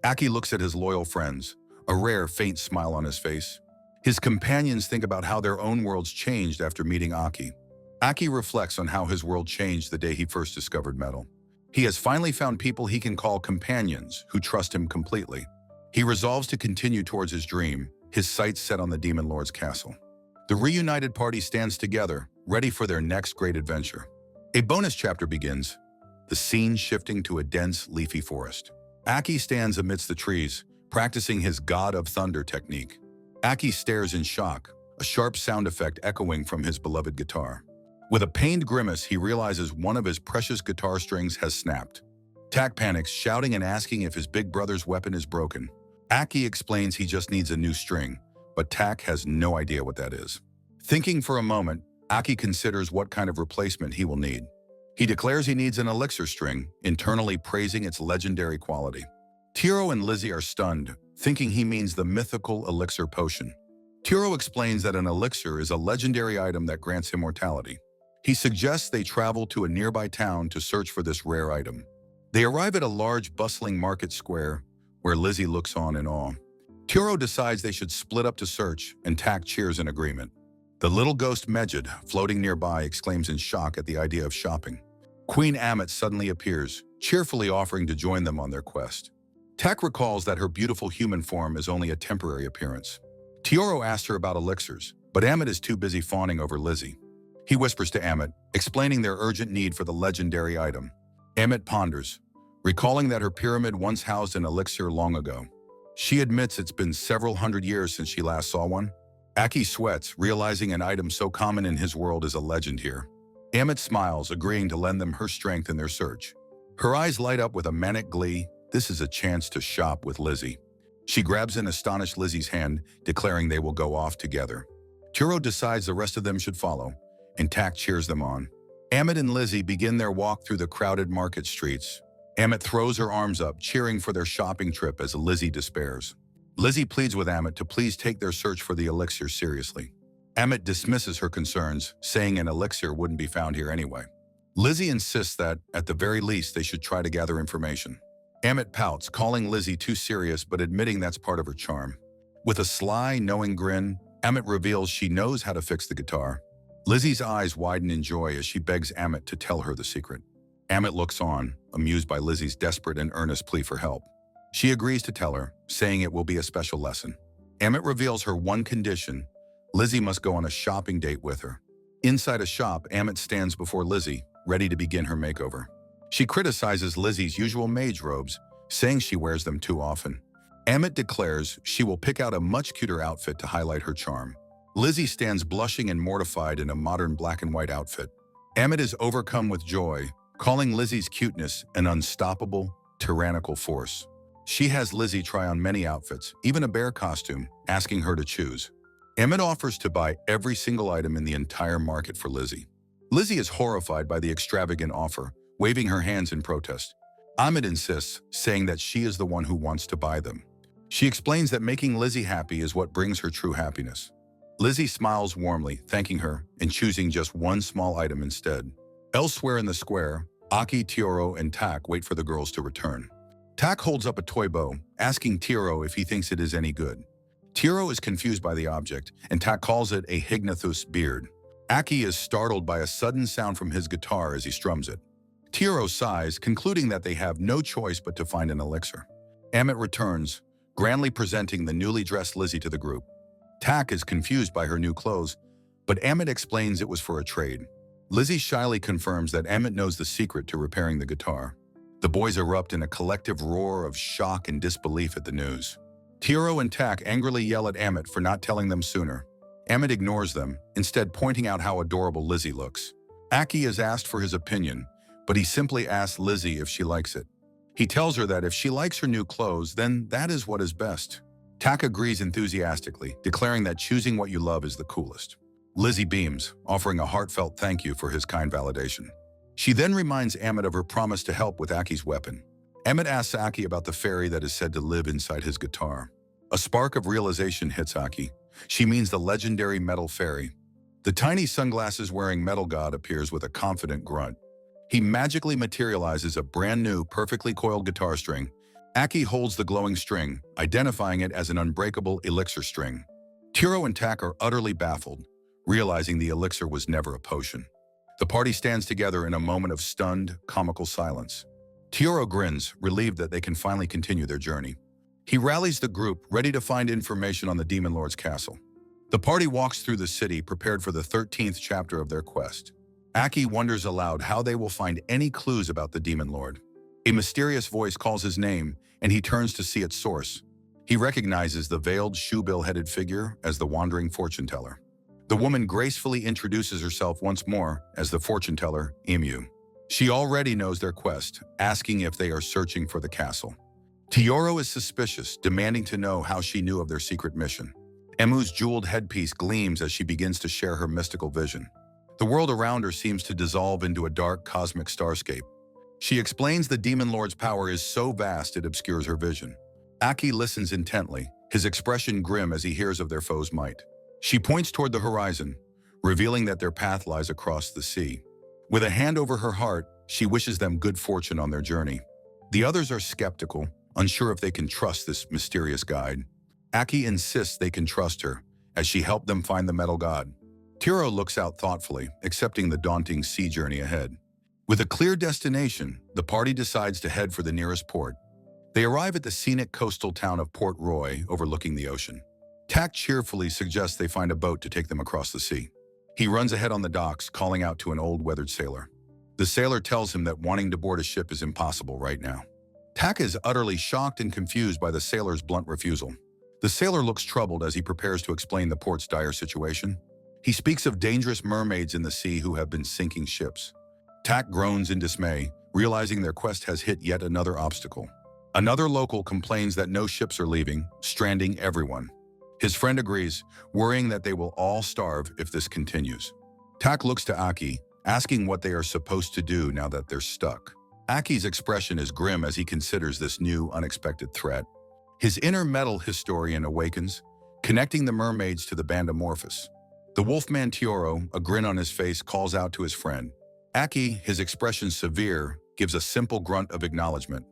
Aki looks at his loyal friends, a rare, faint smile on his face. His companions think about how their own worlds changed after meeting Aki. Aki reflects on how his world changed the day he first discovered metal. He has finally found people he can call companions who trust him completely. He resolves to continue towards his dream, his sights set on the Demon Lord's castle. The reunited party stands together, ready for their next great adventure. A bonus chapter begins, the scene shifting to a dense, leafy forest. Aki stands amidst the trees, practicing his God of Thunder technique. Aki stares in shock, a sharp sound effect echoing from his beloved guitar. With a pained grimace, he realizes one of his precious guitar strings has snapped. Tak panics, shouting and asking if his big brother's weapon is broken. Aki explains he just needs a new string, but Tak has no idea what that is. Thinking for a moment, Aki considers what kind of replacement he will need. He declares he needs an elixir string, internally praising its legendary quality. Tioro and Lizzie are stunned, thinking he means the mythical elixir potion. Tioro explains that an elixir is a legendary item that grants immortality. He suggests they travel to a nearby town to search for this rare item. They arrive at a large, bustling market square, where Lizzie looks on in awe. Tioro decides they should split up to search, and Tak cheers in agreement. The little ghost Medjed, floating nearby, exclaims in shock at the idea of shopping. Queen Ammit suddenly appears, cheerfully offering to join them on their quest. Tak recalls that her beautiful human form is only a temporary appearance. Tioro asks her about elixirs, but Ammit is too busy fawning over Lizzie. He whispers to Ammit, explaining their urgent need for the legendary item. Ammit ponders, recalling that her pyramid once housed an elixir long ago. She admits it's been several hundred years since she last saw one. Aki sweats, realizing an item so common in his world is a legend here. Ammit smiles, agreeing to lend them her strength in their search. Her eyes light up with a manic glee. This is a chance to shop with Lizzie. She grabs an astonished Lizzie's hand, declaring they will go off together. Tioro decides the rest of them should follow, and Tak cheers them on. Ammit and Lizzie begin their walk through the crowded market streets. Ammit throws her arms up, cheering for their shopping trip as Lizzie despairs. Lizzie pleads with Ammit to please take their search for the elixir seriously. Ammit dismisses her concerns, saying an elixir wouldn't be found here anyway. Lizzie insists that, at the very least, they should try to gather information. Ammit pouts, calling Lizzie too serious but admitting that's part of her charm. With a sly, knowing grin, Ammit reveals she knows how to fix the guitar. Lizzie's eyes widen in joy as she begs Ammit to tell her the secret. Ammit looks on, amused by Lizzie's desperate and earnest plea for help. She agrees to tell her, saying it will be a special lesson. Ammit reveals her one condition: Lizzie must go on a shopping date with her. Inside a shop, Ammit stands before Lizzie, ready to begin her makeover. She criticizes Lizzie's usual mage robes, saying she wears them too often. Ammit declares she will pick out a much cuter outfit to highlight her charm. Lizzie stands blushing and mortified in a modern black and white outfit. Ammit is overcome with joy, calling Lizzie's cuteness an unstoppable, tyrannical force. She has Lizzie try on many outfits, even a bear costume, asking her to choose. Ammit offers to buy every single item in the entire market for Lizzie. Lizzie is horrified by the extravagant offer, waving her hands in protest. Ammit insists, saying that she is the one who wants to buy them. She explains that making Lizzie happy is what brings her true happiness. Lizzie smiles warmly, thanking her, and choosing just one small item instead. Elsewhere in the square, Aki, Tioro, and Tak wait for the girls to return. Tak holds up a toy bow, asking Tioro if he thinks it is any good. Tioro is confused by the object, and Tak calls it a Hignathus beard. Aki is startled by a sudden sound from his guitar as he strums it. Tioro sighs, concluding that they have no choice but to find an elixir. Ammit returns, grandly presenting the newly dressed Lizzie to the group. Tak is confused by her new clothes, but Ammit explains it was for a trade. Lizzie shyly confirms that Ammit knows the secret to repairing the guitar. The boys erupt in a collective roar of shock and disbelief at the news. Tioro and Tak angrily yell at Ammit for not telling them sooner. Ammit ignores them, instead pointing out how adorable Lizzie looks. Aki is asked for his opinion, but he simply asks Lizzie if she likes it. He tells her that if she likes her new clothes, then that is what is best. Tak agrees enthusiastically, declaring that choosing what you love is the coolest. Lizzie beams, offering a heartfelt thank you for his kind validation. She then reminds Ammit of her promise to help with Aki's weapon. Ammit asks Aki about the fairy that is said to live inside his guitar. A spark of realization hits Aki. She means the legendary metal fairy. The tiny sunglasses-wearing metal god appears with a confident grunt. He magically materializes a brand new, perfectly coiled guitar string. Aki holds the glowing string, identifying it as an unbreakable elixir string. Tioro and Tak are utterly baffled, realizing the elixir was never a potion. The party stands together in a moment of stunned, comical silence. Tioro grins, relieved that they can finally continue their journey. He rallies the group, ready to find information on the Demon Lord's castle. The party walks through the city, prepared for the 13th chapter of their quest. Aki wonders aloud how they will find any clues about the Demon Lord. A mysterious voice calls his name, and he turns to see its source. He recognizes the veiled, shoebill-headed figure as the wandering fortune teller. The woman gracefully introduces herself once more as the fortune teller, Emu. She already knows their quest, asking if they are searching for the castle. Tioro is suspicious, demanding to know how she knew of their secret mission. Emu's jeweled headpiece gleams as she begins to share her mystical vision. The world around her seems to dissolve into a dark cosmic starscape. She explains the Demon Lord's power is so vast it obscures her vision. Aki listens intently, his expression grim as he hears of their foe's might. She points toward the horizon, revealing that their path lies across the sea. With a hand over her heart, she wishes them good fortune on their journey. The others are skeptical, unsure if they can trust this mysterious guide. Aki insists they can trust her, as she helped them find the metal god. Tioro looks out thoughtfully, accepting the daunting sea journey ahead. With a clear destination, the party decides to head for the nearest port. They arrive at the scenic coastal town of Port Roy, overlooking the ocean. Tak cheerfully suggests they find a boat to take them across the sea. He runs ahead on the docks, calling out to an old weathered sailor. The sailor tells him that wanting to board a ship is impossible right now. Tak is utterly shocked and confused by the sailor's blunt refusal. The sailor looks troubled as he prepares to explain the port's dire situation. He speaks of dangerous mermaids in the sea who have been sinking ships. Tak groans in dismay, realizing their quest has hit yet another obstacle. Another local complains that no ships are leaving, stranding everyone. His friend agrees, worrying that they will all starve if this continues. Tak looks to Aki, asking what they are supposed to do now that they're stuck. Aki's expression is grim as he considers this new, unexpected threat. His inner metal historian awakens, connecting the mermaids to the band amorphous. The wolfman Tioro, a grin on his face, calls out to his friend. Aki, his expression severe, gives a simple grunt of acknowledgement.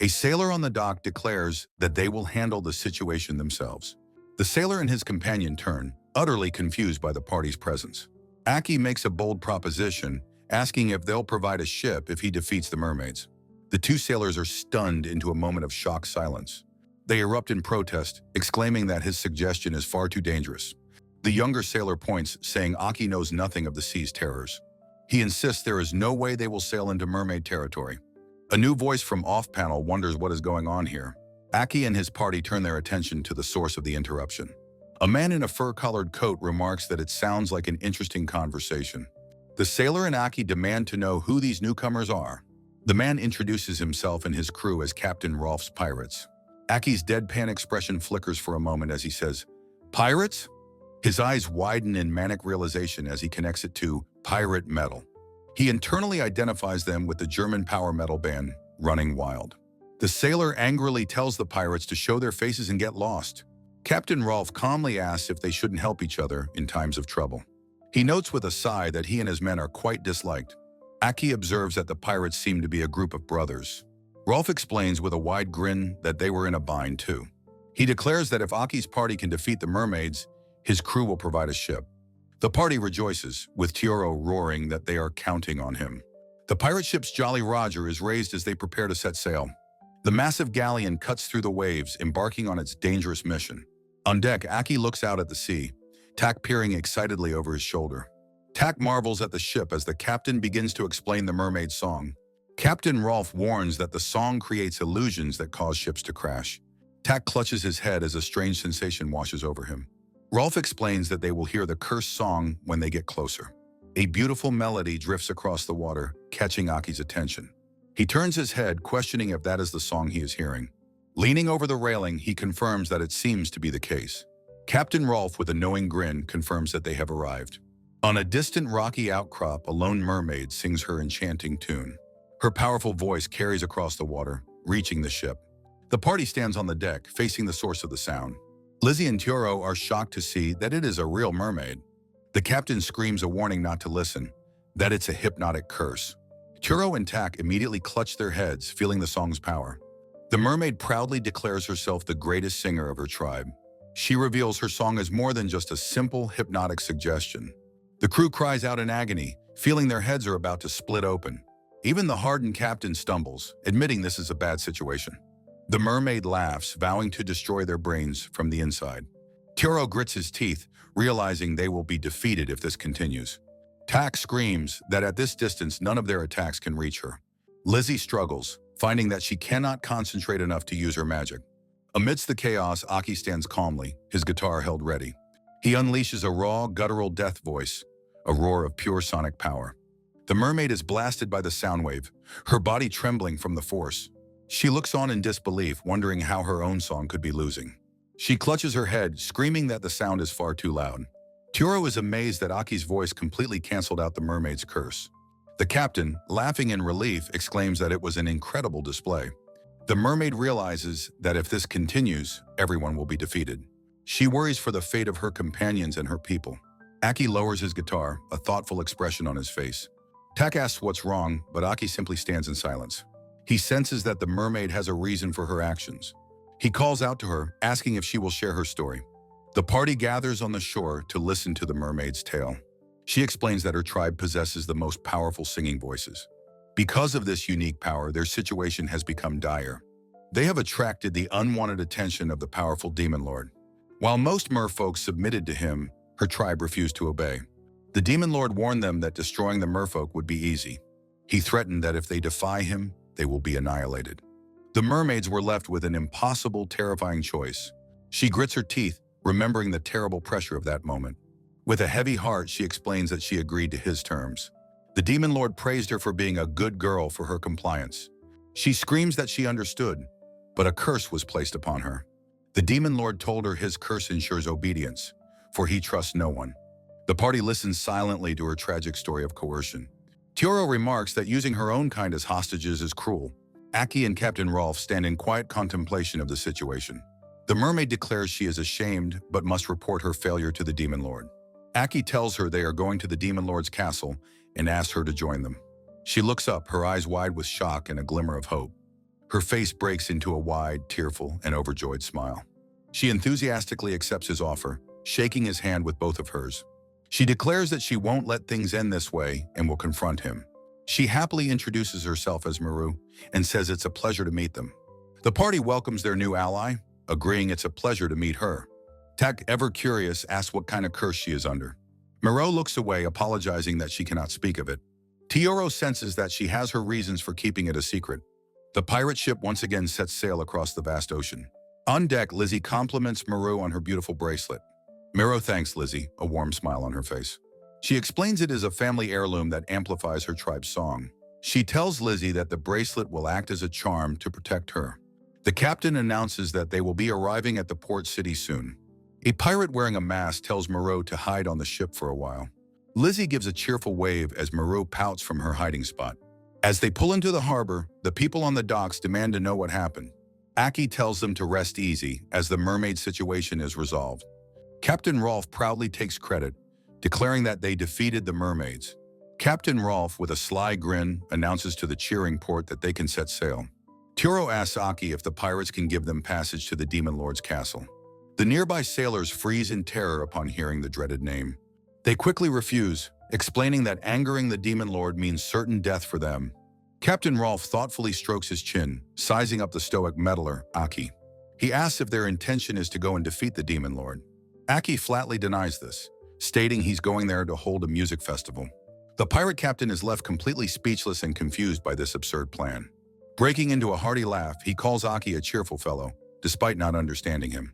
A sailor on the dock declares that they will handle the situation themselves. The sailor and his companion turn, utterly confused by the party's presence. Aki makes a bold proposition, asking if they'll provide a ship if he defeats the mermaids. The two sailors are stunned into a moment of shocked silence. They erupt in protest, exclaiming that his suggestion is far too dangerous. The younger sailor points, saying Aki knows nothing of the sea's terrors. He insists there is no way they will sail into mermaid territory. A new voice from off-panel wonders what is going on here. Aki and his party turn their attention to the source of the interruption. A man in a fur-collared coat remarks that it sounds like an interesting conversation. The sailor and Aki demand to know who these newcomers are. The man introduces himself and his crew as Captain Rolf's pirates. Aki's deadpan expression flickers for a moment as he says, "Pirates?" His eyes widen in manic realization as he connects it to pirate metal. He internally identifies them with the German power metal band, Running Wild. The sailor angrily tells the pirates to show their faces and get lost. Captain Rolf calmly asks if they shouldn't help each other in times of trouble. He notes with a sigh that he and his men are quite disliked. Aki observes that the pirates seem to be a group of brothers. Rolf explains with a wide grin that they were in a bind too. He declares that if Aki's party can defeat the mermaids, his crew will provide a ship. The party rejoices, with Tioro roaring that they are counting on him. The pirate ship's Jolly Roger is raised as they prepare to set sail. The massive galleon cuts through the waves, embarking on its dangerous mission. On deck, Aki looks out at the sea, Tak peering excitedly over his shoulder. Tak marvels at the ship as the captain begins to explain the mermaid song. Captain Rolf warns that the song creates illusions that cause ships to crash. Tak clutches his head as a strange sensation washes over him. Rolf explains that they will hear the cursed song when they get closer. A beautiful melody drifts across the water, catching Aki's attention. He turns his head, questioning if that is the song he is hearing. Leaning over the railing, he confirms that it seems to be the case. Captain Rolf, with a knowing grin, confirms that they have arrived. On a distant rocky outcrop, a lone mermaid sings her enchanting tune. Her powerful voice carries across the water, reaching the ship. The party stands on the deck, facing the source of the sound. Lizzie and Tioro are shocked to see that it is a real mermaid. The captain screams a warning not to listen, that it's a hypnotic curse. Tioro and Tak immediately clutch their heads, feeling the song's power. The mermaid proudly declares herself the greatest singer of her tribe. She reveals her song is more than just a simple hypnotic suggestion. The crew cries out in agony, feeling their heads are about to split open. Even the hardened captain stumbles, admitting this is a bad situation. The mermaid laughs, vowing to destroy their brains from the inside. Tioro grits his teeth, realizing they will be defeated if this continues. Tak screams that at this distance none of their attacks can reach her. Lizzie struggles, finding that she cannot concentrate enough to use her magic. Amidst the chaos, Aki stands calmly, his guitar held ready. He unleashes a raw, guttural death voice, a roar of pure sonic power. The mermaid is blasted by the sound wave, her body trembling from the force. She looks on in disbelief, wondering how her own song could be losing. She clutches her head, screaming that the sound is far too loud. Tioro is amazed that Aki's voice completely canceled out the mermaid's curse. The captain, laughing in relief, exclaims that it was an incredible display. The mermaid realizes that if this continues, everyone will be defeated. She worries for the fate of her companions and her people. Aki lowers his guitar, a thoughtful expression on his face. Tak asks what's wrong, but Aki simply stands in silence. He senses that the mermaid has a reason for her actions. He calls out to her, asking if she will share her story. The party gathers on the shore to listen to the mermaid's tale. She explains that her tribe possesses the most powerful singing voices. Because of this unique power, their situation has become dire. They have attracted the unwanted attention of the powerful demon lord. While most merfolk submitted to him, her tribe refused to obey. The demon lord warned them that destroying the merfolk would be easy. He threatened that if they defy him, they will be annihilated. The mermaids were left with an impossible, terrifying choice. She grits her teeth, remembering the terrible pressure of that moment. With a heavy heart, she explains that she agreed to his terms. The demon lord praised her for being a good girl for her compliance. She screams that she understood, but a curse was placed upon her. The demon lord told her his curse ensures obedience, for he trusts no one. The party listens silently to her tragic story of coercion. Tioro remarks that using her own kind as hostages is cruel. Aki and Captain Rolf stand in quiet contemplation of the situation. The mermaid declares she is ashamed but must report her failure to the demon lord. Aki tells her they are going to the demon lord's castle and asks her to join them. She looks up, her eyes wide with shock and a glimmer of hope. Her face breaks into a wide, tearful, and overjoyed smile. She enthusiastically accepts his offer, shaking his hand with both of hers. She declares that she won't let things end this way and will confront him. She happily introduces herself as Maru and says it's a pleasure to meet them. The party welcomes their new ally, agreeing it's a pleasure to meet her. Tak, ever curious, asks what kind of curse she is under. Maru looks away, apologizing that she cannot speak of it. Tioro senses that she has her reasons for keeping it a secret. The pirate ship once again sets sail across the vast ocean. On deck, Lizzie compliments Maru on her beautiful bracelet. Maru thanks Lizzie, a warm smile on her face. She explains it is a family heirloom that amplifies her tribe's song. She tells Lizzie that the bracelet will act as a charm to protect her. The captain announces that they will be arriving at the port city soon. A pirate wearing a mask tells Maru to hide on the ship for a while. Lizzie gives a cheerful wave as Maru pouts from her hiding spot. As they pull into the harbor, the people on the docks demand to know what happened. Aki tells them to rest easy as the mermaid situation is resolved. Captain Rolf proudly takes credit, declaring that they defeated the mermaids. Captain Rolf, with a sly grin, announces to the cheering port that they can set sail. Tioro asks Aki if the pirates can give them passage to the demon lord's castle. The nearby sailors freeze in terror upon hearing the dreaded name. They quickly refuse, explaining that angering the demon lord means certain death for them. Captain Rolf thoughtfully strokes his chin, sizing up the stoic meddler, Aki. He asks if their intention is to go and defeat the demon lord. Aki flatly denies this, stating he's going there to hold a music festival. The pirate captain is left completely speechless and confused by this absurd plan. Breaking into a hearty laugh, he calls Aki a cheerful fellow, despite not understanding him.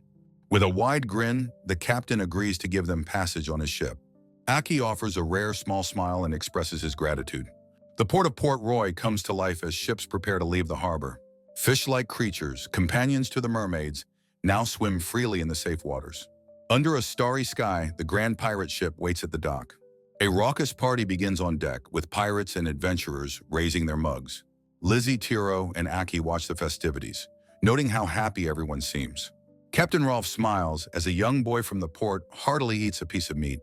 With a wide grin, the captain agrees to give them passage on his ship. Aki offers a rare small smile and expresses his gratitude. The port of Port Roy comes to life as ships prepare to leave the harbor. Fish-like creatures, companions to the mermaids, now swim freely in the safe waters. Under a starry sky, the grand pirate ship waits at the dock. A raucous party begins on deck, with pirates and adventurers raising their mugs. Lizzie, Tioro, and Aki watch the festivities, noting how happy everyone seems. Captain Rolf smiles as a young boy from the port heartily eats a piece of meat.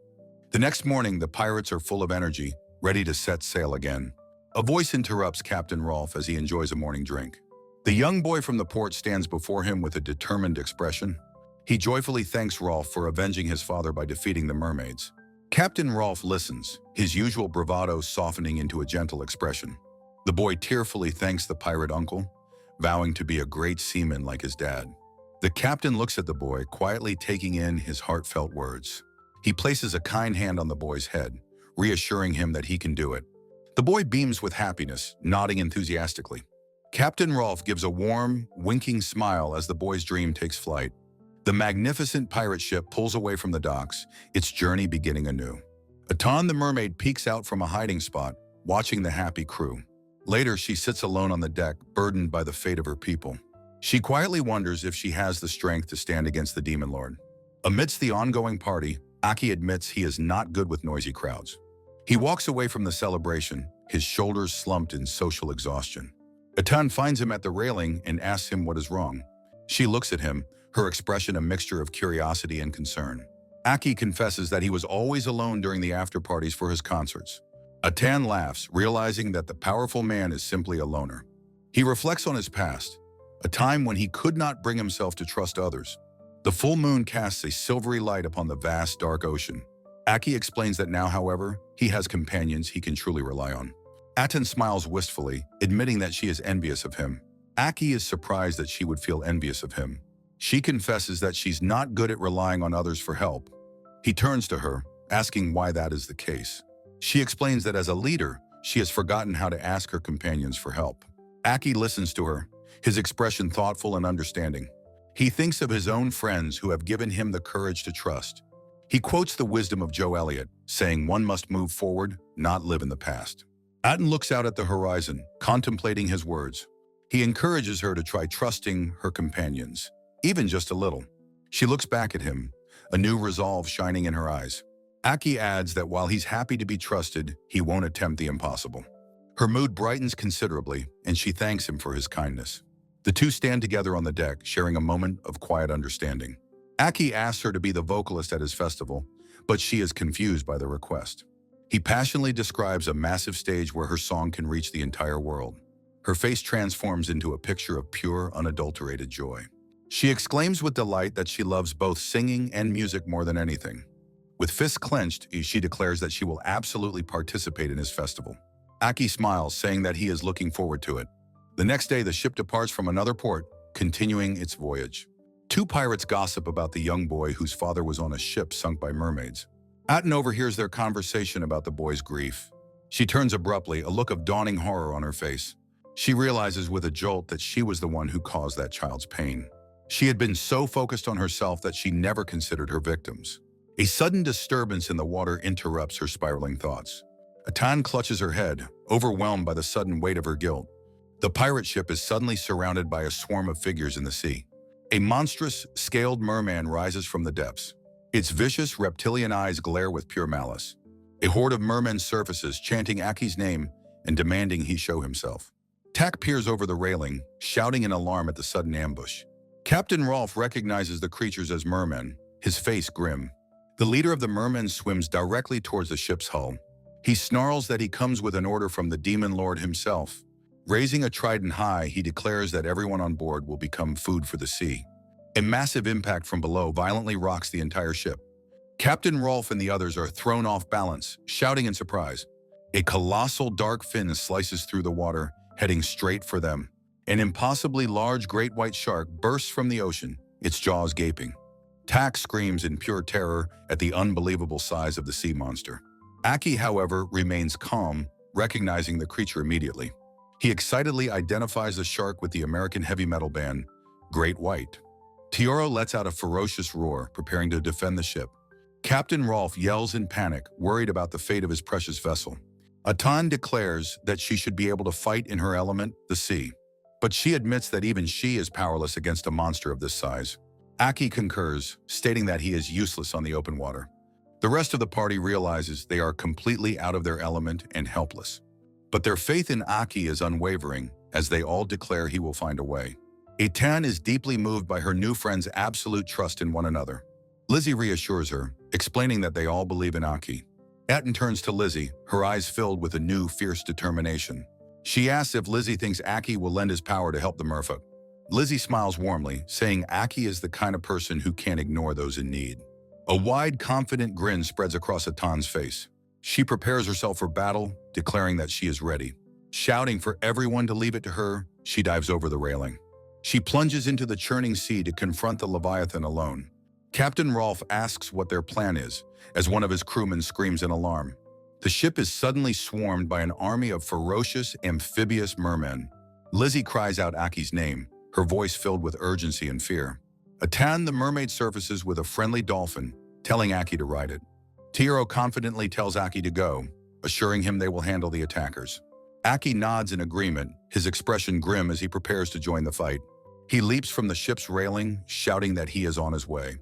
The next morning, the pirates are full of energy, ready to set sail again. A voice interrupts Captain Rolf as he enjoys a morning drink. The young boy from the port stands before him with a determined expression. He joyfully thanks Rolf for avenging his father by defeating the mermaids. Captain Rolf listens, his usual bravado softening into a gentle expression. The boy tearfully thanks the pirate uncle, vowing to be a great seaman like his dad. The captain looks at the boy, quietly taking in his heartfelt words. He places a kind hand on the boy's head, reassuring him that he can do it. The boy beams with happiness, nodding enthusiastically. Captain Rolf gives a warm, winking smile as the boy's dream takes flight. The magnificent pirate ship pulls away from the docks, its journey beginning anew. Aton the mermaid peeks out from a hiding spot, watching the happy crew. Later, she sits alone on the deck, burdened by the fate of her people. She quietly wonders if she has the strength to stand against the demon lord. Amidst the ongoing party, Aki admits he is not good with noisy crowds. He walks away from the celebration, his shoulders slumped in social exhaustion. Aton finds him at the railing and asks him what is wrong. She looks at him, her expression a mixture of curiosity and concern. Aki confesses that he was always alone during the after-parties for his concerts. Aton laughs, realizing that the powerful man is simply a loner. He reflects on his past, a time when he could not bring himself to trust others. The full moon casts a silvery light upon the vast, dark ocean. Aki explains that now, however, he has companions he can truly rely on. Aton smiles wistfully, admitting that she is envious of him. Aki is surprised that she would feel envious of him. She confesses that she's not good at relying on others for help. He turns to her, asking why that is the case. She explains that as a leader, she has forgotten how to ask her companions for help. Aki listens to her, his expression thoughtful and understanding. He thinks of his own friends who have given him the courage to trust. He quotes the wisdom of Joe Eliot, saying one must move forward, not live in the past. Aton looks out at the horizon, contemplating his words. He encourages her to try trusting her companions, even just a little. She looks back at him, a new resolve shining in her eyes. Aki adds that while he's happy to be trusted, he won't attempt the impossible. Her mood brightens considerably, and she thanks him for his kindness. The two stand together on the deck, sharing a moment of quiet understanding. Aki asks her to be the vocalist at his festival, but she is confused by the request. He passionately describes a massive stage where her song can reach the entire world. Her face transforms into a picture of pure, unadulterated joy. She exclaims with delight that she loves both singing and music more than anything. With fists clenched, she declares that she will absolutely participate in his festival. Aki smiles, saying that he is looking forward to it. The next day, the ship departs from another port, continuing its voyage. Two pirates gossip about the young boy whose father was on a ship sunk by mermaids. Aton overhears their conversation about the boy's grief. She turns abruptly, a look of dawning horror on her face. She realizes with a jolt that she was the one who caused that child's pain. She had been so focused on herself that she never considered her victims. A sudden disturbance in the water interrupts her spiraling thoughts. Aton clutches her head, overwhelmed by the sudden weight of her guilt. The pirate ship is suddenly surrounded by a swarm of figures in the sea. A monstrous, scaled merman rises from the depths. Its vicious, reptilian eyes glare with pure malice. A horde of mermen surfaces, chanting Aki's name and demanding he show himself. Tak peers over the railing, shouting in alarm at the sudden ambush. Captain Rolf recognizes the creatures as mermen, his face grim. The leader of the mermen swims directly towards the ship's hull. He snarls that he comes with an order from the demon lord himself. Raising a trident high, he declares that everyone on board will become food for the sea. A massive impact from below violently rocks the entire ship. Captain Rolf and the others are thrown off balance, shouting in surprise. A colossal dark fin slices through the water, heading straight for them. An impossibly large great white shark bursts from the ocean, its jaws gaping. Tak screams in pure terror at the unbelievable size of the sea monster. Aki, however, remains calm, recognizing the creature immediately. He excitedly identifies the shark with the American heavy metal band, Great White. Tioro lets out a ferocious roar, preparing to defend the ship. Captain Rolf yells in panic, worried about the fate of his precious vessel. Aton declares that she should be able to fight in her element, the sea. But she admits that even she is powerless against a monster of this size. Aki concurs, stating that he is useless on the open water. The rest of the party realizes they are completely out of their element and helpless. But their faith in Aki is unwavering, as they all declare he will find a way. Aton is deeply moved by her new friend's absolute trust in one another. Lizzie reassures her, explaining that they all believe in Aki. Aton turns to Lizzie, her eyes filled with a new, fierce determination. She asks if Lizzie thinks Aki will lend his power to help the merfolk. Lizzie smiles warmly, saying Aki is the kind of person who can't ignore those in need. A wide, confident grin spreads across Aton's face. She prepares herself for battle, declaring that she is ready. Shouting for everyone to leave it to her, she dives over the railing. She plunges into the churning sea to confront the Leviathan alone. Captain Rolf asks what their plan is, as one of his crewmen screams in alarm. The ship is suddenly swarmed by an army of ferocious, amphibious mermen. Lizzie cries out Aki's name, her voice filled with urgency and fear. Aton the mermaid surfaces with a friendly dolphin, telling Aki to ride it. Tioro confidently tells Aki to go, assuring him they will handle the attackers. Aki nods in agreement, his expression grim as he prepares to join the fight. He leaps from the ship's railing, shouting that he is on his way.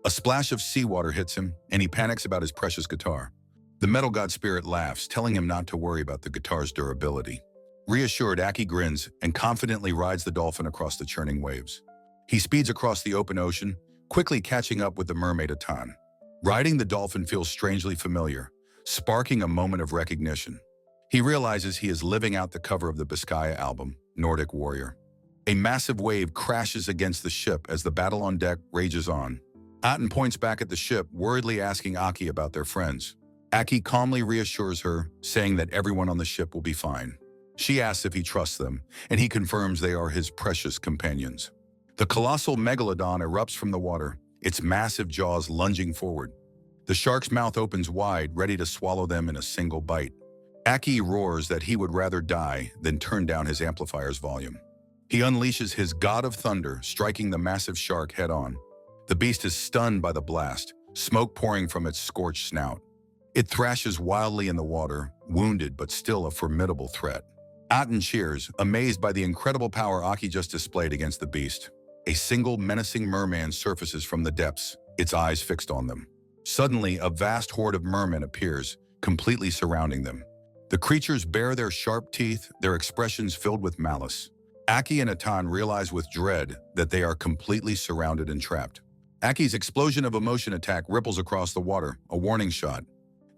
A splash of seawater hits him, and he panics about his precious guitar. The metal god spirit laughs, telling him not to worry about the guitar's durability. Reassured, Aki grins and confidently rides the dolphin across the churning waves. He speeds across the open ocean, quickly catching up with the mermaid Aton. Riding the dolphin feels strangely familiar, sparking a moment of recognition. He realizes he is living out the cover of the Biscaya album, Nordic warrior. A massive wave crashes against the ship as the battle on deck rages on. Aton points back at the ship, worriedly asking Aki about their friends. Aki calmly reassures her, saying that everyone on the ship will be fine. She asks if he trusts them, and he confirms they are his precious companions. The colossal megalodon erupts from the water, its massive jaws lunging forward. The shark's mouth opens wide, ready to swallow them in a single bite. Aki roars that he would rather die than turn down his amplifier's volume. He unleashes his god of thunder, striking the massive shark head-on. The beast is stunned by the blast, smoke pouring from its scorched snout. It thrashes wildly in the water, wounded but still a formidable threat. Aton cheers, amazed by the incredible power Aki just displayed against the beast. A single menacing merman surfaces from the depths, its eyes fixed on them. Suddenly, a vast horde of mermen appears, completely surrounding them. The creatures bare their sharp teeth, their expressions filled with malice. Aki and Aton realize with dread that they are completely surrounded and trapped. Aki's explosion of emotion attack ripples across the water, a warning shot.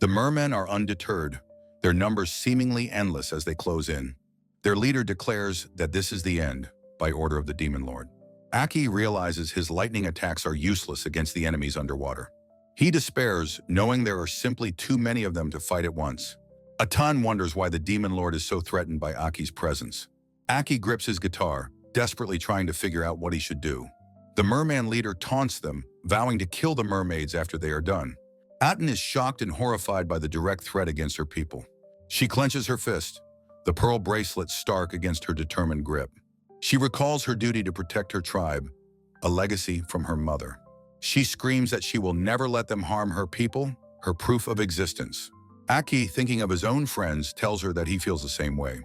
The mermen are undeterred, their numbers seemingly endless as they close in. Their leader declares that this is the end, by order of the Demon Lord. Aki realizes his lightning attacks are useless against the enemies underwater. He despairs, knowing there are simply too many of them to fight at once. Aton wonders why the Demon Lord is so threatened by Aki's presence. Aki grips his guitar, desperately trying to figure out what he should do. The merman leader taunts them, vowing to kill the mermaids after they are done. Aton is shocked and horrified by the direct threat against her people. She clenches her fist, the pearl bracelet stark against her determined grip. She recalls her duty to protect her tribe, a legacy from her mother. She screams that she will never let them harm her people, her proof of existence. Aki, thinking of his own friends, tells her that he feels the same way.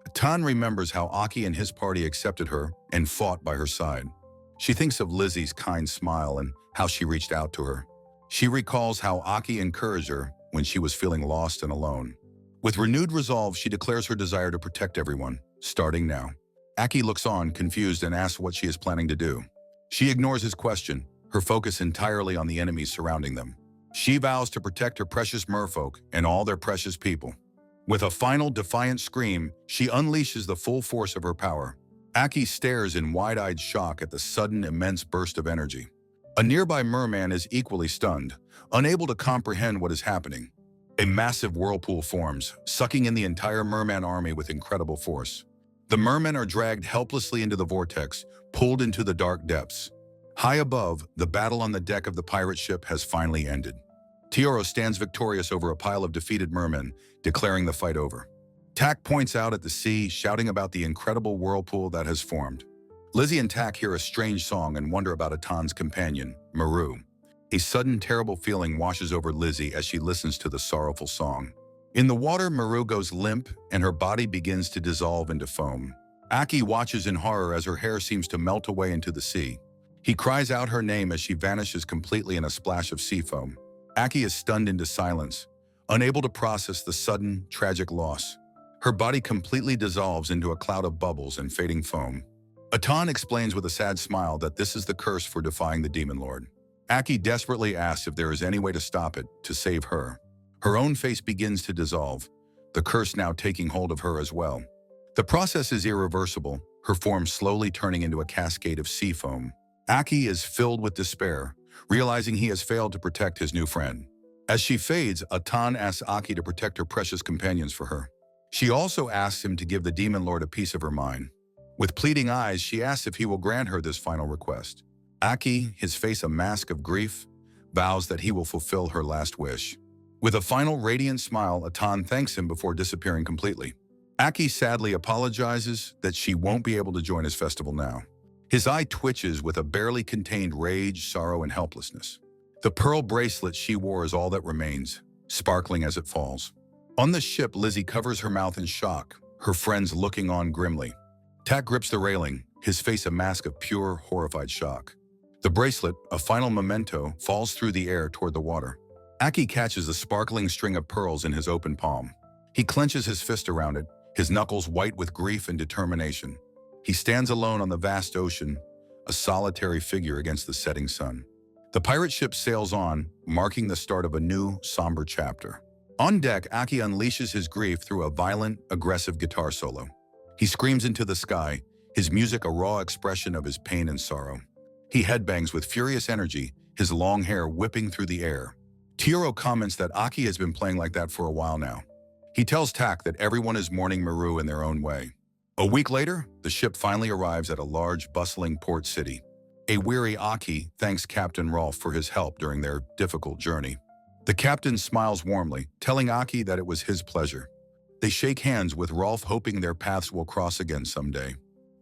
Aton remembers how Aki and his party accepted her and fought by her side. She thinks of Lizzie's kind smile and how she reached out to her. She recalls how Aki encouraged her when she was feeling lost and alone. With renewed resolve, she declares her desire to protect everyone, starting now. Aki looks on, confused, and asks what she is planning to do. She ignores his question, her focus entirely on the enemies surrounding them. She vows to protect her precious merfolk and all their precious people. With a final defiant scream, she unleashes the full force of her power. Aki stares in wide-eyed shock at the sudden immense burst of energy. A nearby merman is equally stunned, unable to comprehend what is happening. A massive whirlpool forms, sucking in the entire merman army with incredible force. The mermen are dragged helplessly into the vortex, pulled into the dark depths. High above, the battle on the deck of the pirate ship has finally ended. Tioro stands victorious over a pile of defeated mermen, declaring the fight over. Tak points out at the sea, shouting about the incredible whirlpool that has formed. Lizzie and Tak hear a strange song and wonder about Aton's companion, Maru. A sudden terrible feeling washes over Lizzie as she listens to the sorrowful song. In the water, Maru goes limp and her body begins to dissolve into foam. Aki watches in horror as her hair seems to melt away into the sea. He cries out her name as she vanishes completely in a splash of sea foam. Aki is stunned into silence, unable to process the sudden, tragic loss. Her body completely dissolves into a cloud of bubbles and fading foam. Aton explains with a sad smile that this is the curse for defying the Demon Lord. Aki desperately asks if there is any way to stop it, to save her. Her own face begins to dissolve, the curse now taking hold of her as well. The process is irreversible, her form slowly turning into a cascade of sea foam. Aki is filled with despair, realizing he has failed to protect his new friend. As she fades, Aton asks Aki to protect her precious companions for her. She also asks him to give the Demon Lord a piece of her mind. With pleading eyes, she asks if he will grant her this final request. Aki, his face a mask of grief, vows that he will fulfill her last wish. With a final radiant smile, Aton thanks him before disappearing completely. Aki sadly apologizes that she won't be able to join his festival now. His eye twitches with a barely contained rage, sorrow, and helplessness. The pearl bracelet she wore is all that remains, sparkling as it falls. On the ship, Lizzie covers her mouth in shock, her friends looking on grimly. Tak grips the railing, his face a mask of pure, horrified shock. The bracelet, a final memento, falls through the air toward the water. Aki catches a sparkling string of pearls in his open palm. He clenches his fist around it, his knuckles white with grief and determination. He stands alone on the vast ocean, a solitary figure against the setting sun. The pirate ship sails on, marking the start of a new, somber chapter. On deck, Aki unleashes his grief through a violent, aggressive guitar solo. He screams into the sky, his music a raw expression of his pain and sorrow. He headbangs with furious energy, his long hair whipping through the air. Tioro comments that Aki has been playing like that for a while now. He tells Tak that everyone is mourning Maru in their own way. A week later, the ship finally arrives at a large, bustling port city. A weary Aki thanks Captain Rolf for his help during their difficult journey. The captain smiles warmly, telling Aki that it was his pleasure. They shake hands with Rolf, hoping their paths will cross again someday.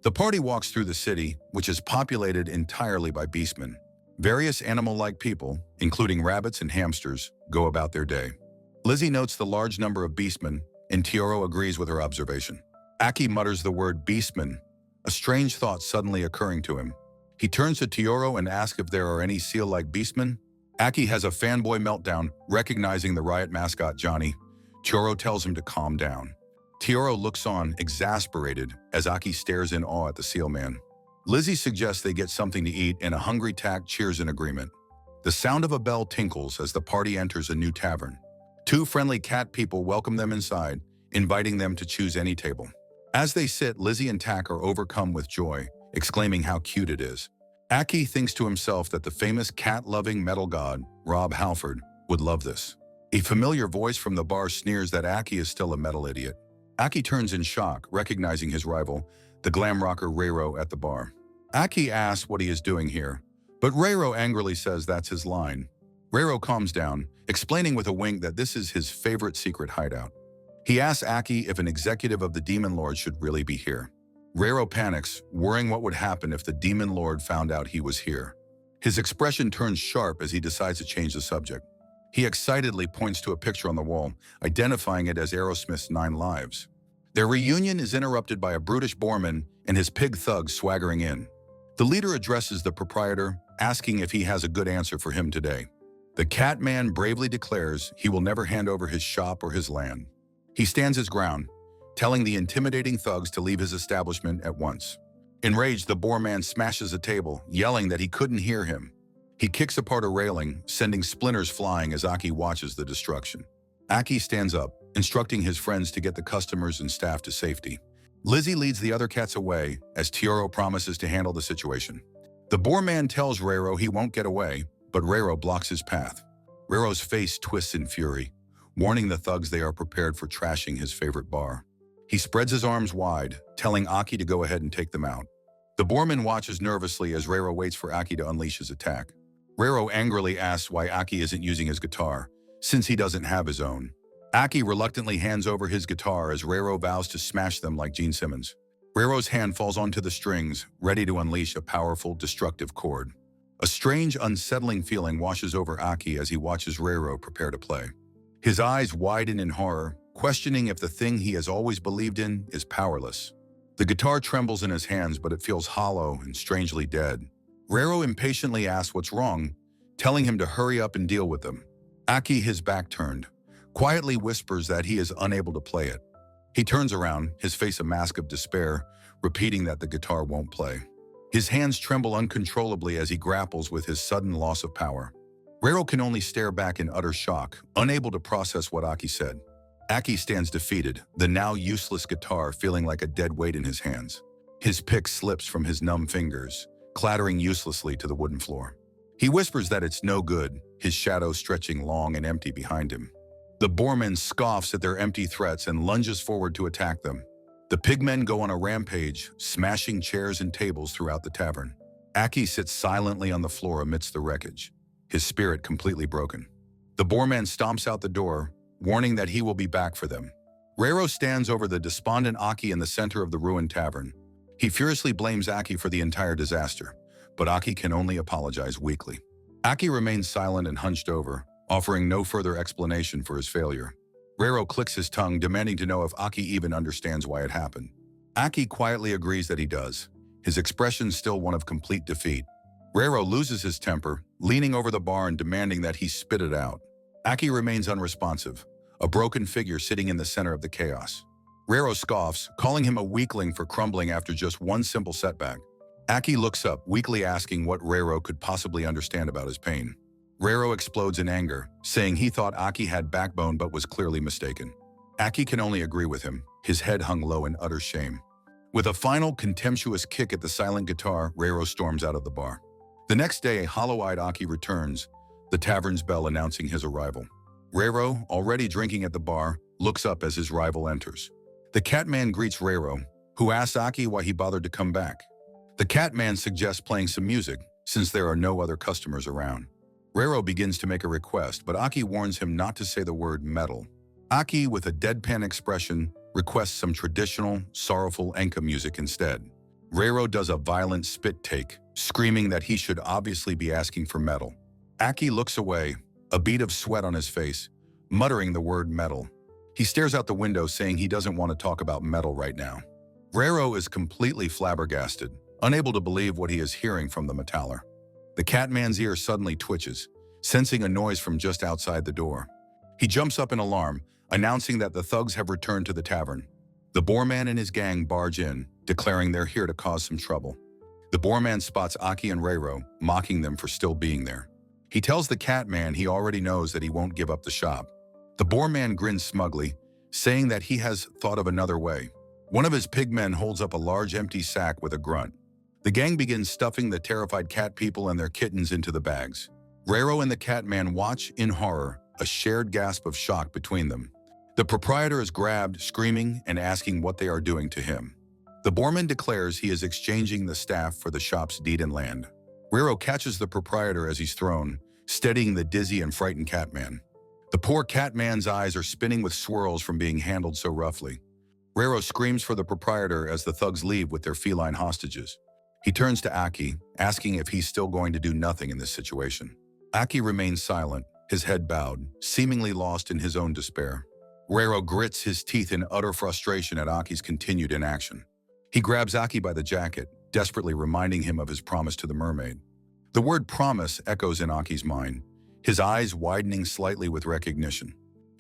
The party walks through the city, which is populated entirely by beastmen. Various animal-like people, including rabbits and hamsters, go about their day. Lizzie notes the large number of beastmen, and Tioro agrees with her observation. Aki mutters the word beastman, a strange thought suddenly occurring to him. He turns to Tioro and asks if there are any seal-like beastmen. Aki has a fanboy meltdown, recognizing the riot mascot Johnny. Tioro tells him to calm down. Tioro looks on, exasperated, as Aki stares in awe at the seal man. Lizzie suggests they get something to eat, and a hungry Tak cheers in agreement. The sound of a bell tinkles as the party enters a new tavern. Two friendly cat people welcome them inside, inviting them to choose any table. As they sit, Lizzie and Tak are overcome with joy, exclaiming how cute it is. Aki thinks to himself that the famous cat-loving metal god, Rob Halford, would love this. A familiar voice from the bar sneers that Aki is still a metal idiot. Aki turns in shock, recognizing his rival, the glam rocker Reiro at the bar. Aki asks what he is doing here, but Reiro angrily says that's his line. Reiro calms down, explaining with a wink that this is his favorite secret hideout. He asks Aki if an executive of the Demon Lord should really be here. Reiro panics, worrying what would happen if the Demon Lord found out he was here. His expression turns sharp as he decides to change the subject. He excitedly points to a picture on the wall, identifying it as Aerosmith's 9 Lives. Their reunion is interrupted by a brutish Borman and his pig thugs swaggering in. The leader addresses the proprietor, asking if he has a good answer for him today. The cat man bravely declares he will never hand over his shop or his land. He stands his ground, telling the intimidating thugs to leave his establishment at once. Enraged, the boar man smashes a table, yelling that he couldn't hear him. He kicks apart a railing, sending splinters flying as Aki watches the destruction. Aki stands up, instructing his friends to get the customers and staff to safety. Lizzie leads the other cats away, as Tioro promises to handle the situation. The boar man tells Reiro he won't get away, but Reiro blocks his path. Reiro's face twists in fury, warning the thugs they are prepared for trashing his favorite bar. He spreads his arms wide, telling Aki to go ahead and take them out. The boarman watches nervously as Reiro waits for Aki to unleash his attack. Reiro angrily asks why Aki isn't using his guitar, since he doesn't have his own. Aki reluctantly hands over his guitar as Reiro vows to smash them like Gene Simmons. Reiro's hand falls onto the strings, ready to unleash a powerful, destructive chord. A strange, unsettling feeling washes over Aki as he watches Reiro prepare to play. His eyes widen in horror, questioning if the thing he has always believed in is powerless. The guitar trembles in his hands, but it feels hollow and strangely dead. Reiro impatiently asks what's wrong, telling him to hurry up and deal with them. Aki, his back turned, quietly whispers that he is unable to play it. He turns around, his face a mask of despair, repeating that the guitar won't play. His hands tremble uncontrollably as he grapples with his sudden loss of power. Reiro can only stare back in utter shock, unable to process what Aki said. Aki stands defeated, the now useless guitar feeling like a dead weight in his hands. His pick slips from his numb fingers, clattering uselessly to the wooden floor. He whispers that it's no good, his shadow stretching long and empty behind him. The boarman scoffs at their empty threats and lunges forward to attack them. The pigmen go on a rampage, smashing chairs and tables throughout the tavern. Aki sits silently on the floor amidst the wreckage, his spirit completely broken. The boarman stomps out the door, warning that he will be back for them. Reiro stands over the despondent Aki in the center of the ruined tavern. He furiously blames Aki for the entire disaster, but Aki can only apologize weakly. Aki remains silent and hunched over, offering no further explanation for his failure. Reiro clicks his tongue, demanding to know if Aki even understands why it happened. Aki quietly agrees that he does, his expression still one of complete defeat. Reiro loses his temper, leaning over the bar and demanding that he spit it out. Aki remains unresponsive, a broken figure sitting in the center of the chaos. Reiro scoffs, calling him a weakling for crumbling after just one simple setback. Aki looks up, weakly asking what Reiro could possibly understand about his pain. Reiro explodes in anger, saying he thought Aki had backbone but was clearly mistaken. Aki can only agree with him, his head hung low in utter shame. With a final contemptuous kick at the silent guitar, Reiro storms out of the bar. The next day, hollow-eyed Aki returns, the tavern's bell announcing his arrival. Reiro, already drinking at the bar, looks up as his rival enters. The Catman greets Reiro, who asks Aki why he bothered to come back. The Catman suggests playing some music, since there are no other customers around. Reiro begins to make a request, but Aki warns him not to say the word metal. Aki, with a deadpan expression, requests some traditional, sorrowful enka music instead. Reiro does a violent spit take, screaming that he should obviously be asking for metal. Aki looks away, a bead of sweat on his face, muttering the word metal. He stares out the window saying he doesn't want to talk about metal right now. Reiro is completely flabbergasted, unable to believe what he is hearing from the metaller. The Catman's ear suddenly twitches, sensing a noise from just outside the door. He jumps up in alarm, announcing that the thugs have returned to the tavern. The Boarman and his gang barge in, declaring they're here to cause some trouble. The Boarman spots Aki and Reiro, mocking them for still being there. He tells the Catman he already knows that he won't give up the shop. The Boarman grins smugly, saying that he has thought of another way. One of his pigmen holds up a large empty sack with a grunt. The gang begins stuffing the terrified cat people and their kittens into the bags. Reiro and the Catman watch in horror, a shared gasp of shock between them. The proprietor is grabbed, screaming and asking what they are doing to him. The Boarman declares he is exchanging the staff for the shop's deed and land. Reiro catches the proprietor as he's thrown, steadying the dizzy and frightened Catman. The poor Catman's eyes are spinning with swirls from being handled so roughly. Reiro screams for the proprietor as the thugs leave with their feline hostages. He turns to Aki, asking if he's still going to do nothing in this situation. Aki remains silent, his head bowed, seemingly lost in his own despair. Reiro grits his teeth in utter frustration at Aki's continued inaction. He grabs Aki by the jacket, desperately reminding him of his promise to the mermaid. The word promise echoes in Aki's mind, his eyes widening slightly with recognition.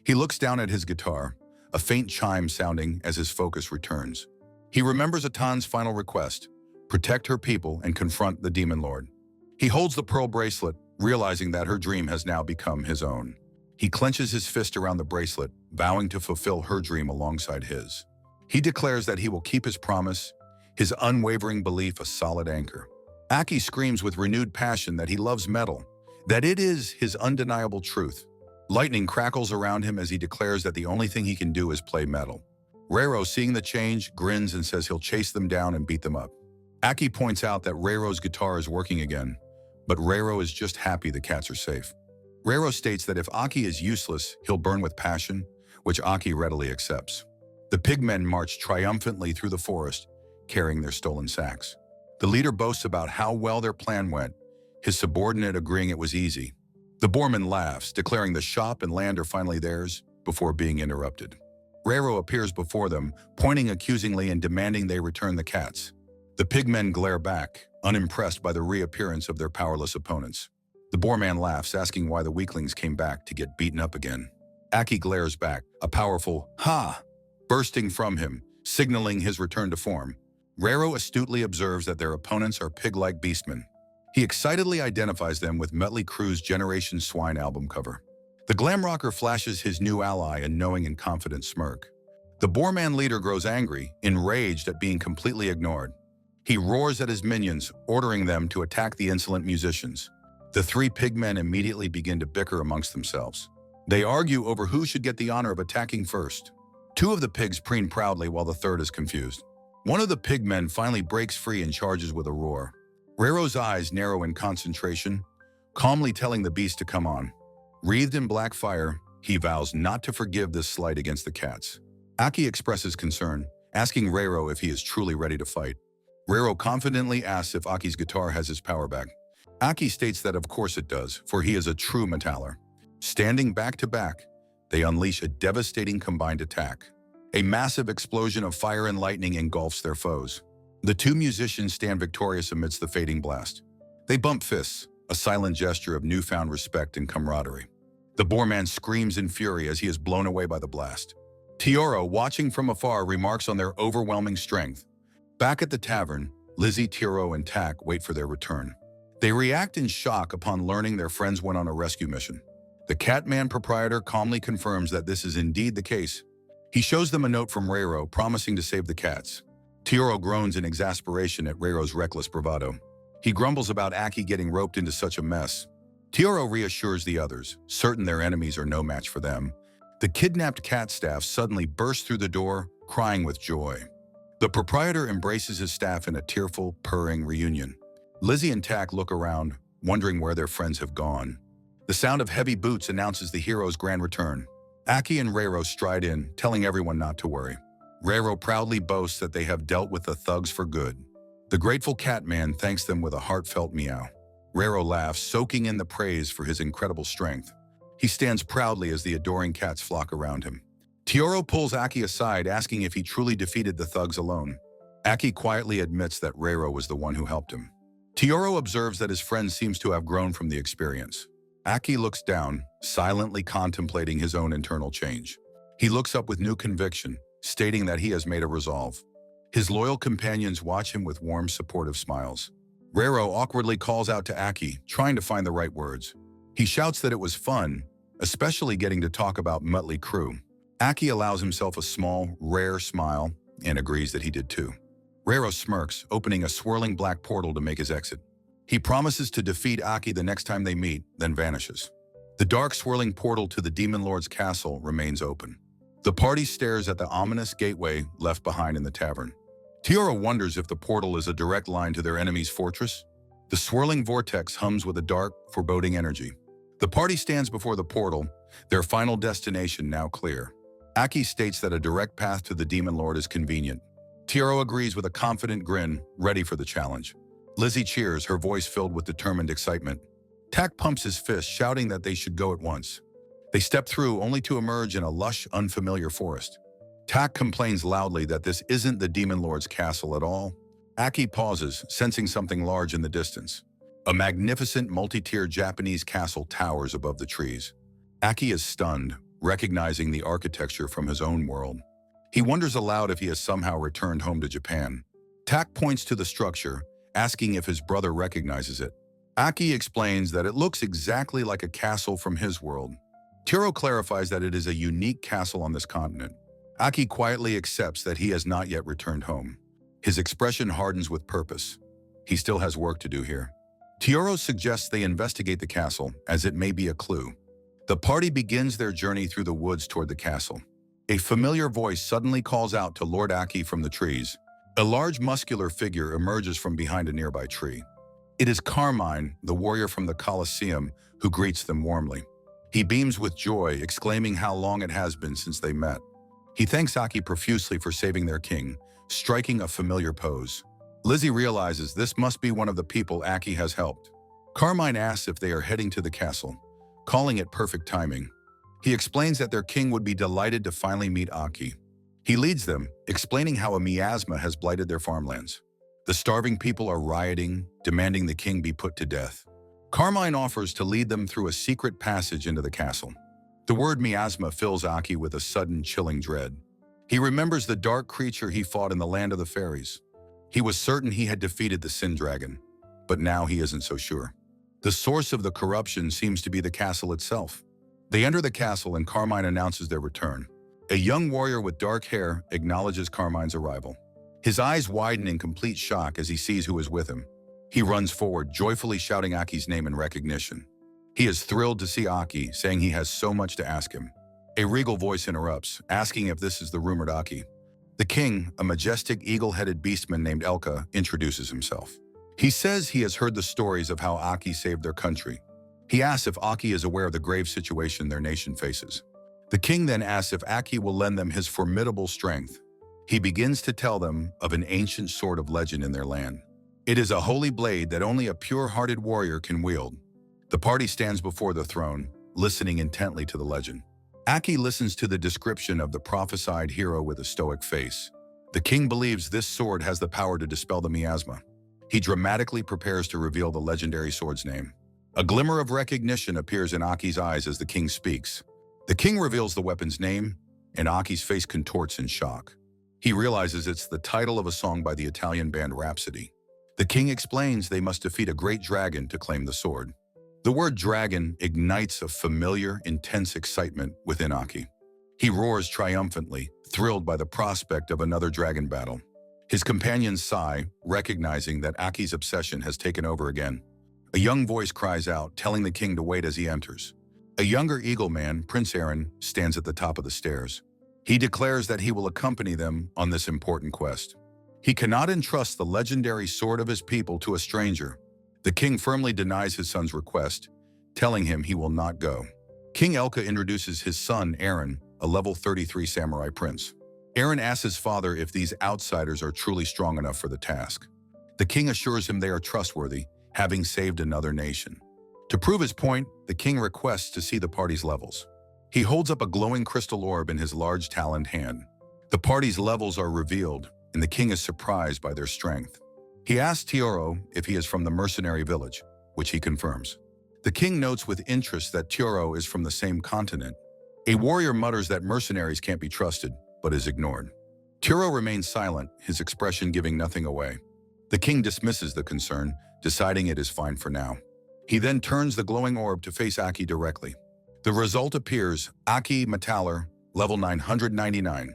He looks down at his guitar, a faint chime sounding as his focus returns. He remembers Aton's final request, protect her people and confront the demon lord. He holds the pearl bracelet, realizing that her dream has now become his own. He clenches his fist around the bracelet, vowing to fulfill her dream alongside his. He declares that he will keep his promise, his unwavering belief a solid anchor. Aki screams with renewed passion that he loves metal, that it is his undeniable truth. Lightning crackles around him as he declares that the only thing he can do is play metal. Reiro, seeing the change, grins and says he'll chase them down and beat them up. Aki points out that Reiro's guitar is working again, but Reiro is just happy the cats are safe. Reiro states that if Aki is useless, he'll burn with passion, which Aki readily accepts. The pigmen march triumphantly through the forest, carrying their stolen sacks. The leader boasts about how well their plan went, his subordinate agreeing it was easy. The Boarman laughs, declaring the shop and land are finally theirs, before being interrupted. Reiro appears before them, pointing accusingly and demanding they return the cats. The pigmen glare back, unimpressed by the reappearance of their powerless opponents. The Boarman laughs, asking why the weaklings came back to get beaten up again. Aki glares back, a powerful "ha!" bursting from him, signaling his return to form. Reiro astutely observes that their opponents are pig-like beastmen. He excitedly identifies them with Mötley Crüe's Generation Swine album cover. The glam rocker flashes his new ally a knowing and confident smirk. The Boarman leader grows angry, enraged at being completely ignored. He roars at his minions, ordering them to attack the insolent musicians. The three pigmen immediately begin to bicker amongst themselves. They argue over who should get the honor of attacking first. Two of the pigs preen proudly while the third is confused. One of the pigmen finally breaks free and charges with a roar. Reiro's eyes narrow in concentration, calmly telling the beast to come on. Wreathed in black fire, he vows not to forgive this slight against the cats. Aki expresses concern, asking Reiro if he is truly ready to fight. Reiro confidently asks if Aki's guitar has his power back. Aki states that of course it does, for he is a true metaller. Standing back to back, they unleash a devastating combined attack. A massive explosion of fire and lightning engulfs their foes. The two musicians stand victorious amidst the fading blast. They bump fists, a silent gesture of newfound respect and camaraderie. The Boarman screams in fury as he is blown away by the blast. Tioro, watching from afar, remarks on their overwhelming strength. Back at the tavern, Lizzie, Tioro, and Tak wait for their return. They react in shock upon learning their friends went on a rescue mission. The Catman proprietor calmly confirms that this is indeed the case. He shows them a note from Reiro promising to save the cats. Tioro groans in exasperation at Reiro's reckless bravado. He grumbles about Aki getting roped into such a mess. Tioro reassures the others, certain their enemies are no match for them. The kidnapped cat staff suddenly bursts through the door, crying with joy. The proprietor embraces his staff in a tearful, purring reunion. Lizzie and Tack look around, wondering where their friends have gone. The sound of heavy boots announces the hero's grand return. Aki and Reiro stride in, telling everyone not to worry. Reiro proudly boasts that they have dealt with the thugs for good. The grateful Catman thanks them with a heartfelt meow. Reiro laughs, soaking in the praise for his incredible strength. He stands proudly as the adoring cats flock around him. Tioro pulls Aki aside, asking if he truly defeated the thugs alone. Aki quietly admits that Reiro was the one who helped him. Tioro observes that his friend seems to have grown from the experience. Aki looks down, silently contemplating his own internal change. He looks up with new conviction, stating that he has made a resolve. His loyal companions watch him with warm, supportive smiles. Reiro awkwardly calls out to Aki, trying to find the right words. He shouts that it was fun, especially getting to talk about Motley Crue. Aki allows himself a small, rare smile and agrees that he did too. Reiro smirks, opening a swirling black portal to make his exit. He promises to defeat Aki the next time they meet, then vanishes. The dark swirling portal to the Demon Lord's castle remains open. The party stares at the ominous gateway left behind in the tavern. Tioro wonders if the portal is a direct line to their enemy's fortress. The swirling vortex hums with a dark, foreboding energy. The party stands before the portal, their final destination now clear. Aki states that a direct path to the Demon Lord is convenient. Tioro agrees with a confident grin, ready for the challenge. Lizzie cheers, her voice filled with determined excitement. Tack pumps his fist, shouting that they should go at once. They step through, only to emerge in a lush, unfamiliar forest. Tack complains loudly that this isn't the Demon Lord's castle at all. Aki pauses, sensing something large in the distance. A magnificent multi-tiered Japanese castle towers above the trees. Aki is stunned, recognizing the architecture from his own world. He wonders aloud if he has somehow returned home to Japan. Tack points to the structure, asking if his brother recognizes it. Aki explains that it looks exactly like a castle from his world. Tioro clarifies that it is a unique castle on this continent. Aki quietly accepts that he has not yet returned home. His expression hardens with purpose. He still has work to do here. Tioro suggests they investigate the castle, as it may be a clue. The party begins their journey through the woods toward the castle. A familiar voice suddenly calls out to Lord Aki from the trees. A large muscular figure emerges from behind a nearby tree. It is Carmine, the warrior from the Colosseum, who greets them warmly. He beams with joy, exclaiming how long it has been since they met. He thanks Aki profusely for saving their king, striking a familiar pose. Lizzie realizes this must be one of the people Aki has helped. Carmine asks if they are heading to the castle, calling it perfect timing. He explains that their king would be delighted to finally meet Aki. He leads them, explaining how a miasma has blighted their farmlands. The starving people are rioting, demanding the king be put to death. Carmine offers to lead them through a secret passage into the castle. The word miasma fills Aki with a sudden, chilling dread. He remembers the dark creature he fought in the land of the fairies. He was certain he had defeated the Sin Dragon, but now he isn't so sure. The source of the corruption seems to be the castle itself. They enter the castle and Carmine announces their return. A young warrior with dark hair acknowledges Carmine's arrival. His eyes widen in complete shock as he sees who is with him. He runs forward, joyfully shouting Aki's name in recognition. He is thrilled to see Aki, saying he has so much to ask him. A regal voice interrupts, asking if this is the rumored Aki. The king, a majestic eagle-headed beastman named Elka, introduces himself. He says he has heard the stories of how Aki saved their country. He asks if Aki is aware of the grave situation their nation faces. The king then asks if Aki will lend them his formidable strength. He begins to tell them of an ancient sword of legend in their land. It is a holy blade that only a pure-hearted warrior can wield. The party stands before the throne, listening intently to the legend. Aki listens to the description of the prophesied hero with a stoic face. The king believes this sword has the power to dispel the miasma. He dramatically prepares to reveal the legendary sword's name. A glimmer of recognition appears in Aki's eyes as the king speaks. The king reveals the weapon's name, and Aki's face contorts in shock. He realizes it's the title of a song by the Italian band Rhapsody. The king explains they must defeat a great dragon to claim the sword. The word dragon ignites a familiar, intense excitement within Aki. He roars triumphantly, thrilled by the prospect of another dragon battle. His companions sigh, recognizing that Aki's obsession has taken over again. A young voice cries out, telling the king to wait as he enters. A younger eagle man, Prince Aaron, stands at the top of the stairs. He declares that he will accompany them on this important quest. He cannot entrust the legendary sword of his people to a stranger. The king firmly denies his son's request, telling him he will not go. King Elka introduces his son, Aaron, a level 33 samurai prince. Aaron asks his father if these outsiders are truly strong enough for the task. The king assures him they are trustworthy, having saved another nation. To prove his point, the king requests to see the party's levels. He holds up a glowing crystal orb in his large taloned hand. The party's levels are revealed, and the king is surprised by their strength. He asks Tioro if he is from the mercenary village, which he confirms. The king notes with interest that Tioro is from the same continent. A warrior mutters that mercenaries can't be trusted, but is ignored. Tioro remains silent, his expression giving nothing away. The king dismisses the concern, deciding it is fine for now. He then turns the glowing orb to face Aki directly. The result appears, Aki Metaller, level 999.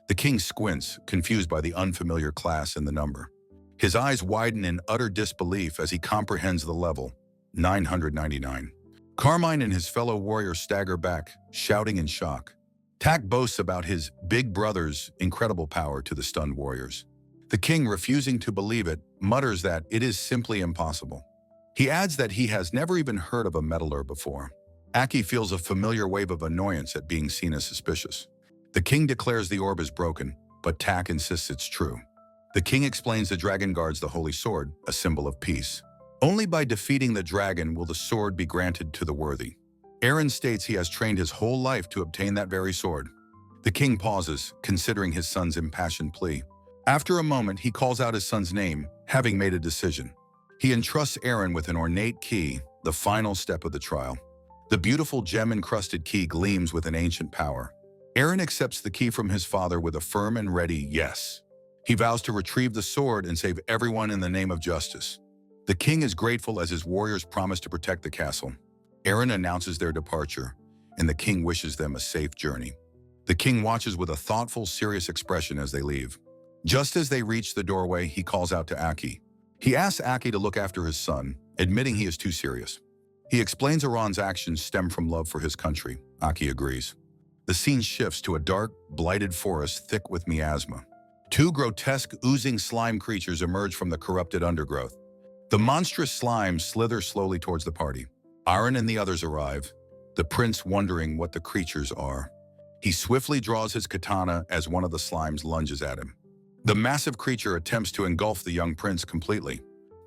The king squints, confused by the unfamiliar class and the number. His eyes widen in utter disbelief as he comprehends the level, 999. Carmine and his fellow warriors stagger back, shouting in shock. Tak boasts about his big brother's incredible power to the stunned warriors. The king, refusing to believe it, mutters that it is simply impossible. He adds that he has never even heard of a metaller before. Aki feels a familiar wave of annoyance at being seen as suspicious. The king declares the orb is broken, but Tak insists it's true. The king explains the dragon guards the holy sword, a symbol of peace. Only by defeating the dragon will the sword be granted to the worthy. Aaron states he has trained his whole life to obtain that very sword. The king pauses, considering his son's impassioned plea. After a moment, he calls out his son's name, having made a decision. He entrusts Aaron with an ornate key, the final step of the trial. The beautiful gem-encrusted key gleams with an ancient power. Aaron accepts the key from his father with a firm and ready yes. He vows to retrieve the sword and save everyone in the name of justice. The king is grateful as his warriors promise to protect the castle. Aaron announces their departure, and the king wishes them a safe journey. The king watches with a thoughtful, serious expression as they leave. Just as they reach the doorway, he calls out to Aki. He asks Aki to look after his son, admitting he is too serious. He explains Aron's actions stem from love for his country. Aki agrees. The scene shifts to a dark, blighted forest thick with miasma. Two grotesque, oozing slime creatures emerge from the corrupted undergrowth. The monstrous slimes slither slowly towards the party. Aaron and the others arrive, the prince wondering what the creatures are. He swiftly draws his katana as one of the slimes lunges at him. The massive creature attempts to engulf the young prince completely.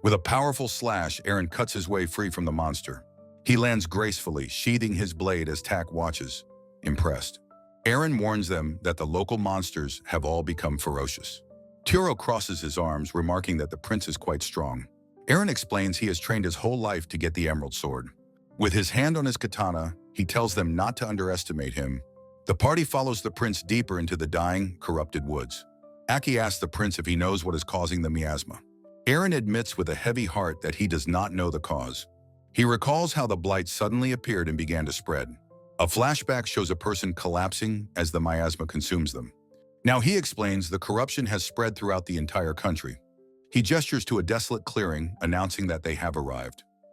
With a powerful slash, Aaron cuts his way free from the monster. He lands gracefully, sheathing his blade as Tak watches, impressed. Aaron warns them that the local monsters have all become ferocious. Tioro crosses his arms, remarking that the prince is quite strong. Aaron explains he has trained his whole life to get the emerald sword. With his hand on his katana, he tells them not to underestimate him. The party follows the prince deeper into the dying, corrupted woods. Aki asks the prince if he knows what is causing the miasma. Aaron admits with a heavy heart that he does not know the cause. He recalls how the blight suddenly appeared and began to spread. A flashback shows a person collapsing as the miasma consumes them. Now he explains the corruption has spread throughout the entire country. He gestures to a desolate clearing, announcing that they have arrived.